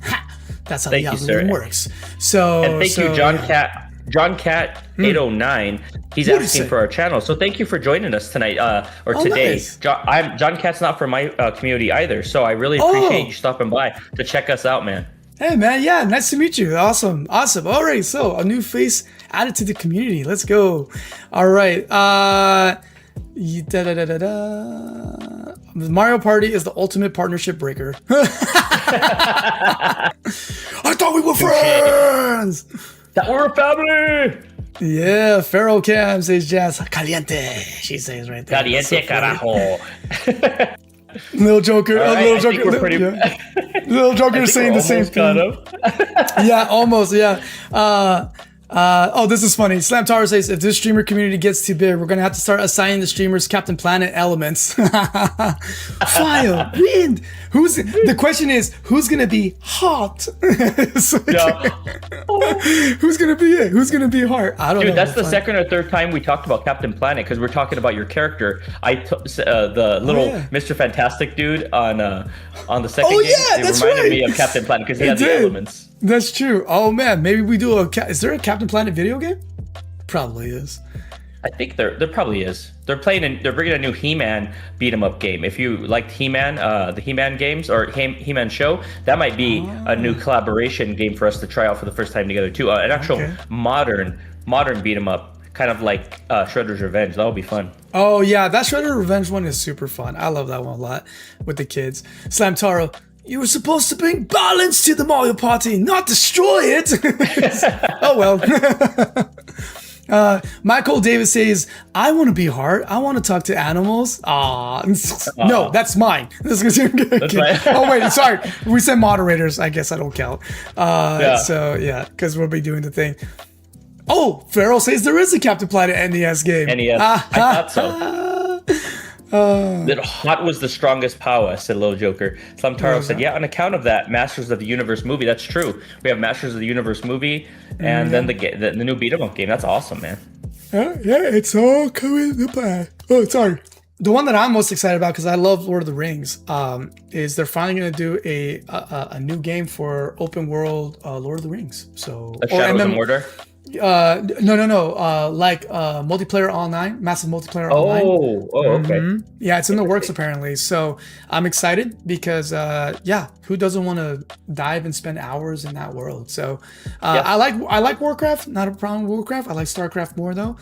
That's how the algorithm works. So and thank you, John Cat. John Cat 809. He's asking for our channel. So thank you for joining us tonight or today. Nice. John Cat's not from my community either, so I really appreciate you stopping by to check us out, man. Hey man, yeah, nice to meet you. Awesome. All right, so a new face added to the community. Let's go. All right. Mario Party is the ultimate partnership breaker. I thought we were friends. That we're a family. Yeah, Pharaoh Cam says Jazz. Caliente, she says right there. Caliente, carajo. Little Joker. Little Joker. Little Joker is saying the same thing. Yeah, almost. Yeah. This is funny. Slamtaro says, if this streamer community gets too big, we're gonna have to start assigning the streamers Captain Planet elements. Fire, wind. The question is, who's gonna be hot? Who's gonna be it? Who's gonna be hard? I don't know. Dude, that's the second or third time we talked about Captain Planet because we're talking about your character. The little Mr. Fantastic dude on the second game. It reminded me of Captain Planet because he had the elements. That's true. Oh man, maybe we do is there a Captain Planet video game? Probably is. I think there probably is. They're bringing a new He-Man beat 'em up game. If you liked He-Man, the He-Man games or He-Man show, that might be a new collaboration game for us to try out for the first time together too. An actual modern beat 'em up, kind of like Shredder's Revenge. That would be fun. Oh yeah, that Shredder Revenge one is super fun. I love that one a lot with the kids. Slamtaro, you were supposed to bring balance to the Mario Party, not destroy it. Oh well. Michael Davis says, I want to be hard. I want to talk to animals. No, that's mine. That's mine. Oh, wait, sorry. We said moderators. I guess I don't count. So, yeah, because we'll be doing the thing. Oh, Farrell says there is a Captain Planet NES game. NES. I thought so. That hot was the strongest power, said Little Joker. Slumtaro said, yeah, on account of that, Masters of the Universe movie. That's true. We have Masters of the Universe movie, and then the new beat 'em up game. That's awesome, man. Yeah, it's all coming to play. Oh, sorry. The one that I'm most excited about, because I love Lord of the Rings, is they're finally going to do a new game for open world Lord of the Rings. So Shadows of Mordor. No. Like multiplayer online, massive multiplayer online. Okay. Yeah, it's in the works apparently. So I'm excited because who doesn't want to dive and spend hours in that world? So I like Warcraft. Not a problem with Warcraft. I like StarCraft more though.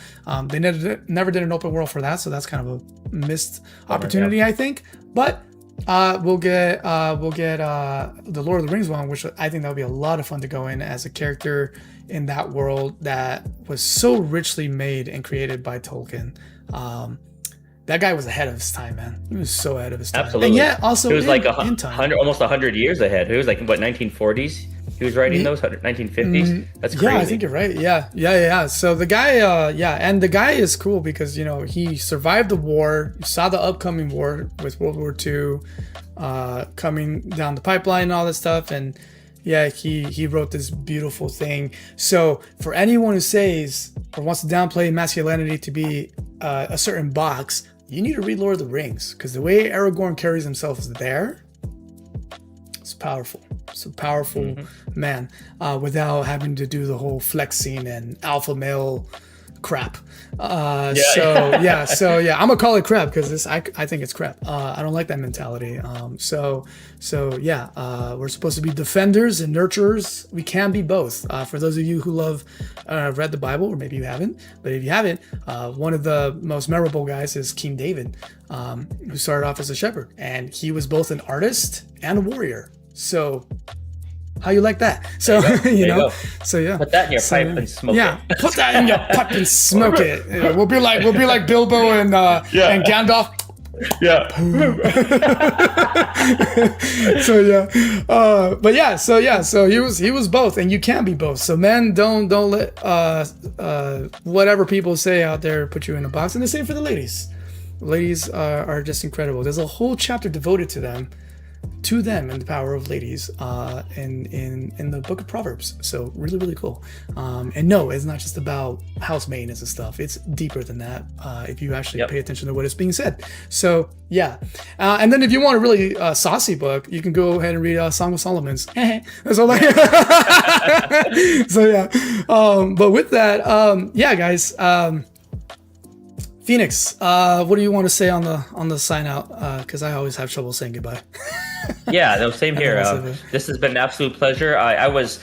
They never did an open world for that, so that's kind of a missed opportunity, I think. But we'll get the Lord of the Rings one, which I think that would be a lot of fun to go in as a character in that world that was so richly made and created by Tolkien. That guy was ahead of his time, man. He was so ahead of his time. Absolutely. And yet also he was almost 100 years ahead. He was like, what, 1940s? He was writing those 1950s. That's crazy. Yeah, I think you're right. Yeah. So the guy, and the guy is cool because he survived the war, saw the upcoming war with World War II, coming down the pipeline and all that stuff, and he wrote this beautiful thing. So for anyone who says or wants to downplay masculinity to be a certain box, you need to read Lord of the Rings, because the way Aragorn carries himself is there. It's powerful. It's a powerful man, without having to do the whole flexing and alpha male crap. I'm gonna call it crap because I think it's crap. I don't like that mentality. We're supposed to be defenders and nurturers. We can be both. For those of you who love read the Bible, or maybe you haven't, but if you haven't, one of the most memorable guys is King David, who started off as a shepherd, and he was both an artist and a warrior. So how you like that? So you know, so yeah. Put that in your pipe and smoke it. Yeah, put that in your pipe and smoke it. We'll be like Bilbo and Gandalf. Yeah. So he was both, and you can be both. So men, don't let whatever people say out there put you in a box. And the same for the ladies. Ladies are just incredible. There's a whole chapter devoted to them and the power of ladies in the book of Proverbs. So really, really cool. And no, it's not just about house maintenance and stuff. It's deeper than that, if you actually pay attention to what is being said. So and then if you want a really saucy book, you can go ahead and read Song of Solomon's. That's all but with that, guys, Phoenix, what do you want to say on the sign out? Because I always have trouble saying goodbye. Yeah, no, same here. This has been an absolute pleasure. I was,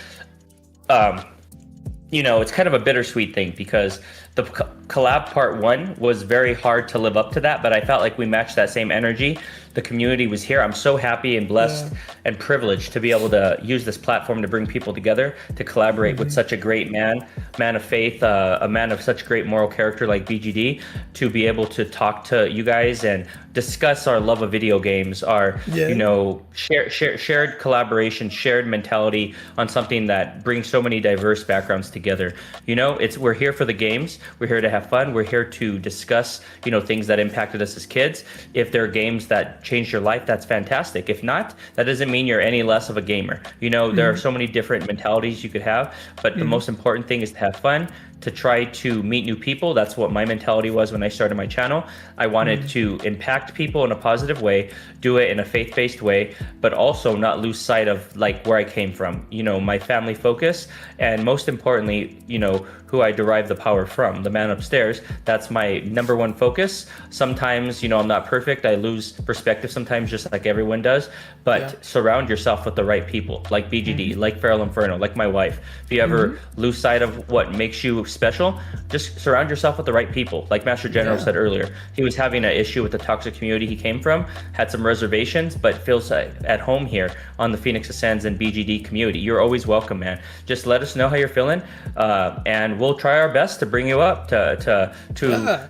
it's kind of a bittersweet thing because the collab part 1 was very hard to live up to that, but I felt like we matched that same energy. The community was here. I'm so happy and blessed and privileged to be able to use this platform to bring people together, to collaborate with such a great man of faith, a man of such great moral character like BGD, to be able to talk to you guys and discuss our love of video games, our shared collaboration, shared mentality on something that brings so many diverse backgrounds together. We're here for the games. We're here to have fun. We're here to discuss, things that impacted us as kids. If there are games that changed your life, that's fantastic. If not, that doesn't mean you're any less of a gamer. There are so many different mentalities you could have, but the most important thing is to have fun, to try to meet new people. That's what my mentality was when I started my channel. I wanted to impact people in a positive way, do it in a faith-based way, but also not lose sight of where I came from, my family focus, and most importantly, who I derive the power from, the man upstairs. That's my number one focus. Sometimes, I'm not perfect. I lose perspective sometimes, just like everyone does, but surround yourself with the right people, like BGD, like Feral Inferno, like my wife. If you ever lose sight of what makes you special, just surround yourself with the right people. Like Master General said earlier, he was having an issue with the toxic community he came from, had some reservations, but feels at home here on the Phoenix Ascends and BGD community. You're always welcome, man. Just let us know how you're feeling, and we'll try our best to bring you up, to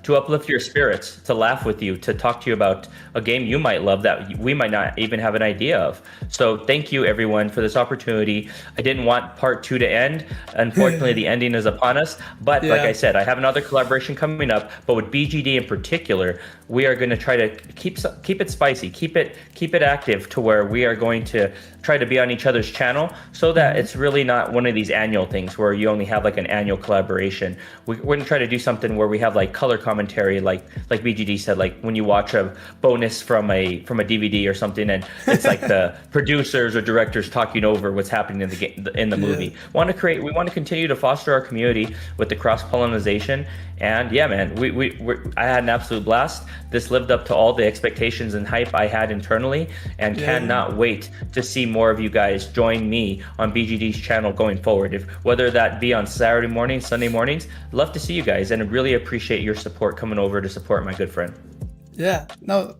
uplift your spirits, to laugh with you, to talk to you about a game you might love that we might not even have an idea of. So thank you everyone for this opportunity. I didn't want part 2 to end. Unfortunately, the ending reunion is upon us. But like I said, I have another collaboration coming up. But with BGD in particular, we are going to try to keep it spicy, keep it active, to where we are going to try to be on each other's channel, so that it's really not one of these annual things where you only have like an annual collaboration. We're going to try to do something where we have like color commentary, like BGD said, like when you watch a bonus from a DVD or something, and it's like the producers or directors talking over what's happening in the movie. We want to continue to foster our community with the cross pollination. And yeah, man, I had an absolute blast. This lived up to all the expectations and hype I had internally, and cannot wait to see more of you guys join me on BGD's channel going forward. Whether that be on Saturday mornings, Sunday mornings, love to see you guys, and really appreciate your support coming over to support my good friend. Yeah, no,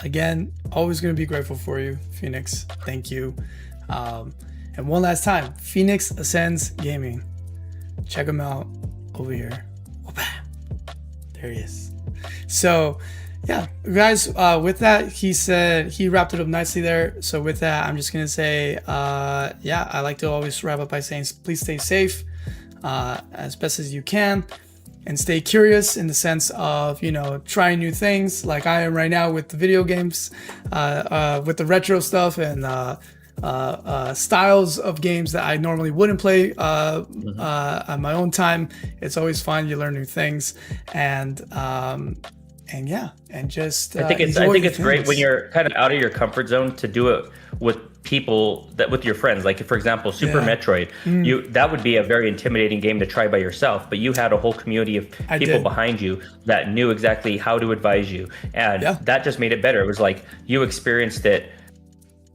again, always going to be grateful for you, Phoenix. Thank you. And one last time, Phoenix Ascends Gaming. Check him out over here. There he is. So yeah, guys, with that, he said he wrapped it up nicely there. So with that, I'm just gonna say, yeah, I like to always wrap up by saying, please stay safe as best as you can, and stay curious in the sense of, you know, trying new things like I am right now with the video games, with the retro stuff, and styles of games that I normally wouldn't play on my own time. It's always fun. You learn new things, and yeah, and just I think it's great when you're kind of out of your comfort zone to do it with people, with your friends. Like, for example, Super Metroid, that would be a very intimidating game to try by yourself, but you had a whole community of people behind you that knew exactly how to advise you, and that just made it better. It was like you experienced it,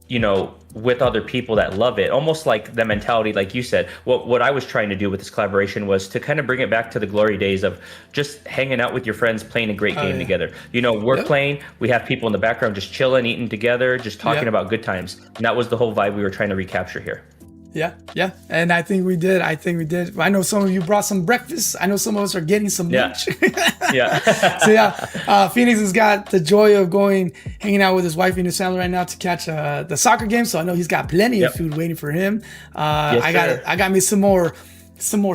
you know, with other people that love it. Almost like the mentality, like you said, what I was trying to do with this collaboration was to kind of bring it back to the glory days of just hanging out with your friends, playing a great game together. You know, we're playing, we have people in the background just chilling, eating together, just talking about good times. And that was the whole vibe we were trying to recapture here. Yeah. And I think we did. I know some of you brought some breakfast. I know some of us are getting some lunch. So yeah, Phoenix has got the joy of hanging out with his wife and his family right now to catch the soccer game. So I know he's got plenty of food waiting for him. I got me some more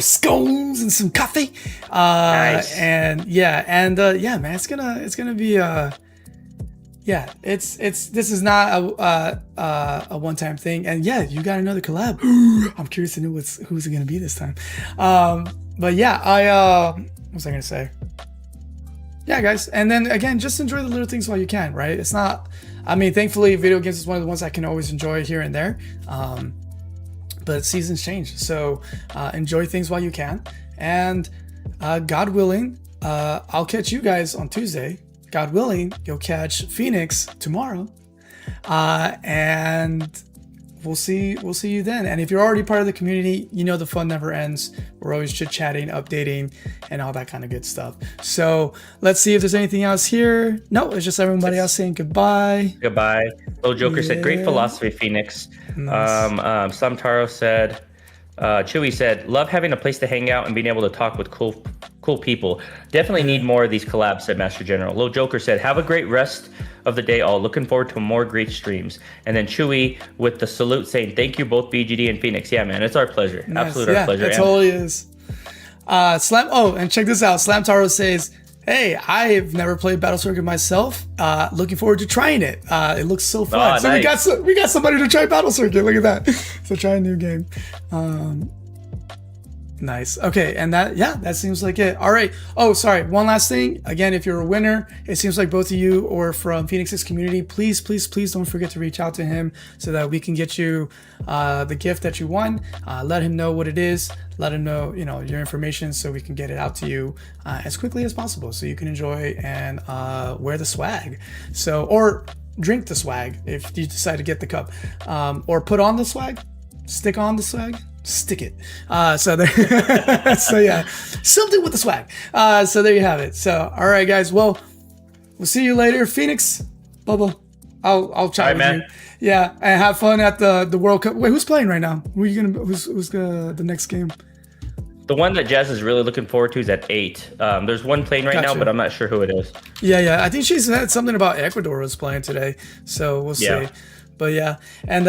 scones and some coffee. Nice. And yeah, man, it's gonna be this is not a one-time thing. And yeah, you got another collab. I'm curious to know who's it gonna be this time. But yeah, what was I gonna say? Yeah, guys, and then again, just enjoy the little things while you can, right? It's not, I mean, thankfully, video games is one of the ones I can always enjoy here and there. But seasons change, so enjoy things while you can. And God willing, I'll catch you guys on Tuesday. God willing, you'll catch Phoenix tomorrow, and we'll see you then. And if you're already part of the community, you know the fun never ends. We're always chit-chatting, updating, and all that kind of good stuff. So let's see if there's anything else here. No, it's just everybody else saying goodbye. Goodbye. Little Joker said, great philosophy, Phoenix. Nice. Samtaro said, Chewy said, love having a place to hang out and being able to talk with cool people. Definitely need more of these collabs, said Master General. Lil Joker said, have a great rest of the day all. Looking forward to more great streams. And then Chewy with the salute saying, thank you both, BGD and Phoenix. Yeah, man, it's our pleasure. Nice. Absolute our pleasure. It totally is. And check this out. Slam Taro says, hey, I've never played Battle Circuit myself. Looking forward to trying it. It looks so fun. So nice. we got somebody to try Battle Circuit. Look at that. So try a new game. Nice. Okay, and that seems like it. All right. Oh, sorry. One last thing. Again, if you're a winner, it seems like both of you or from Phoenix's community, please don't forget to reach out to him so that we can get you the gift that you won. Let him know what it is. Let him know, your information so we can get it out to you as quickly as possible so you can enjoy and wear the swag. So, or drink the swag if you decide to get the cup, or put on the swag, stick on the swag. Stick it. So yeah, something with the swag. So there you have it. So all right, guys. Well, we'll see you later, Phoenix. Bubba, I'll chat with you. Yeah, and have fun at the World Cup. Wait, who's playing right now? Who's the next game? The one that Jazz is really looking forward to is at 8. There's one playing right now, but I'm not sure who it is. Yeah. I think she said something about Ecuador was playing today. So we'll see. But yeah, and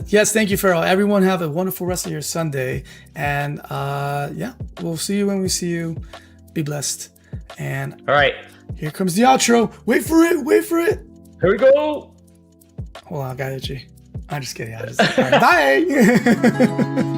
yes, thank you, Farrell. Everyone have a wonderful rest of your Sunday, and yeah, we'll see you when we see you. Be blessed. And All right, here comes the outro. Wait for it. Wait for it. here we go. Hold on, I got itchy. I'm just kidding. All right, bye.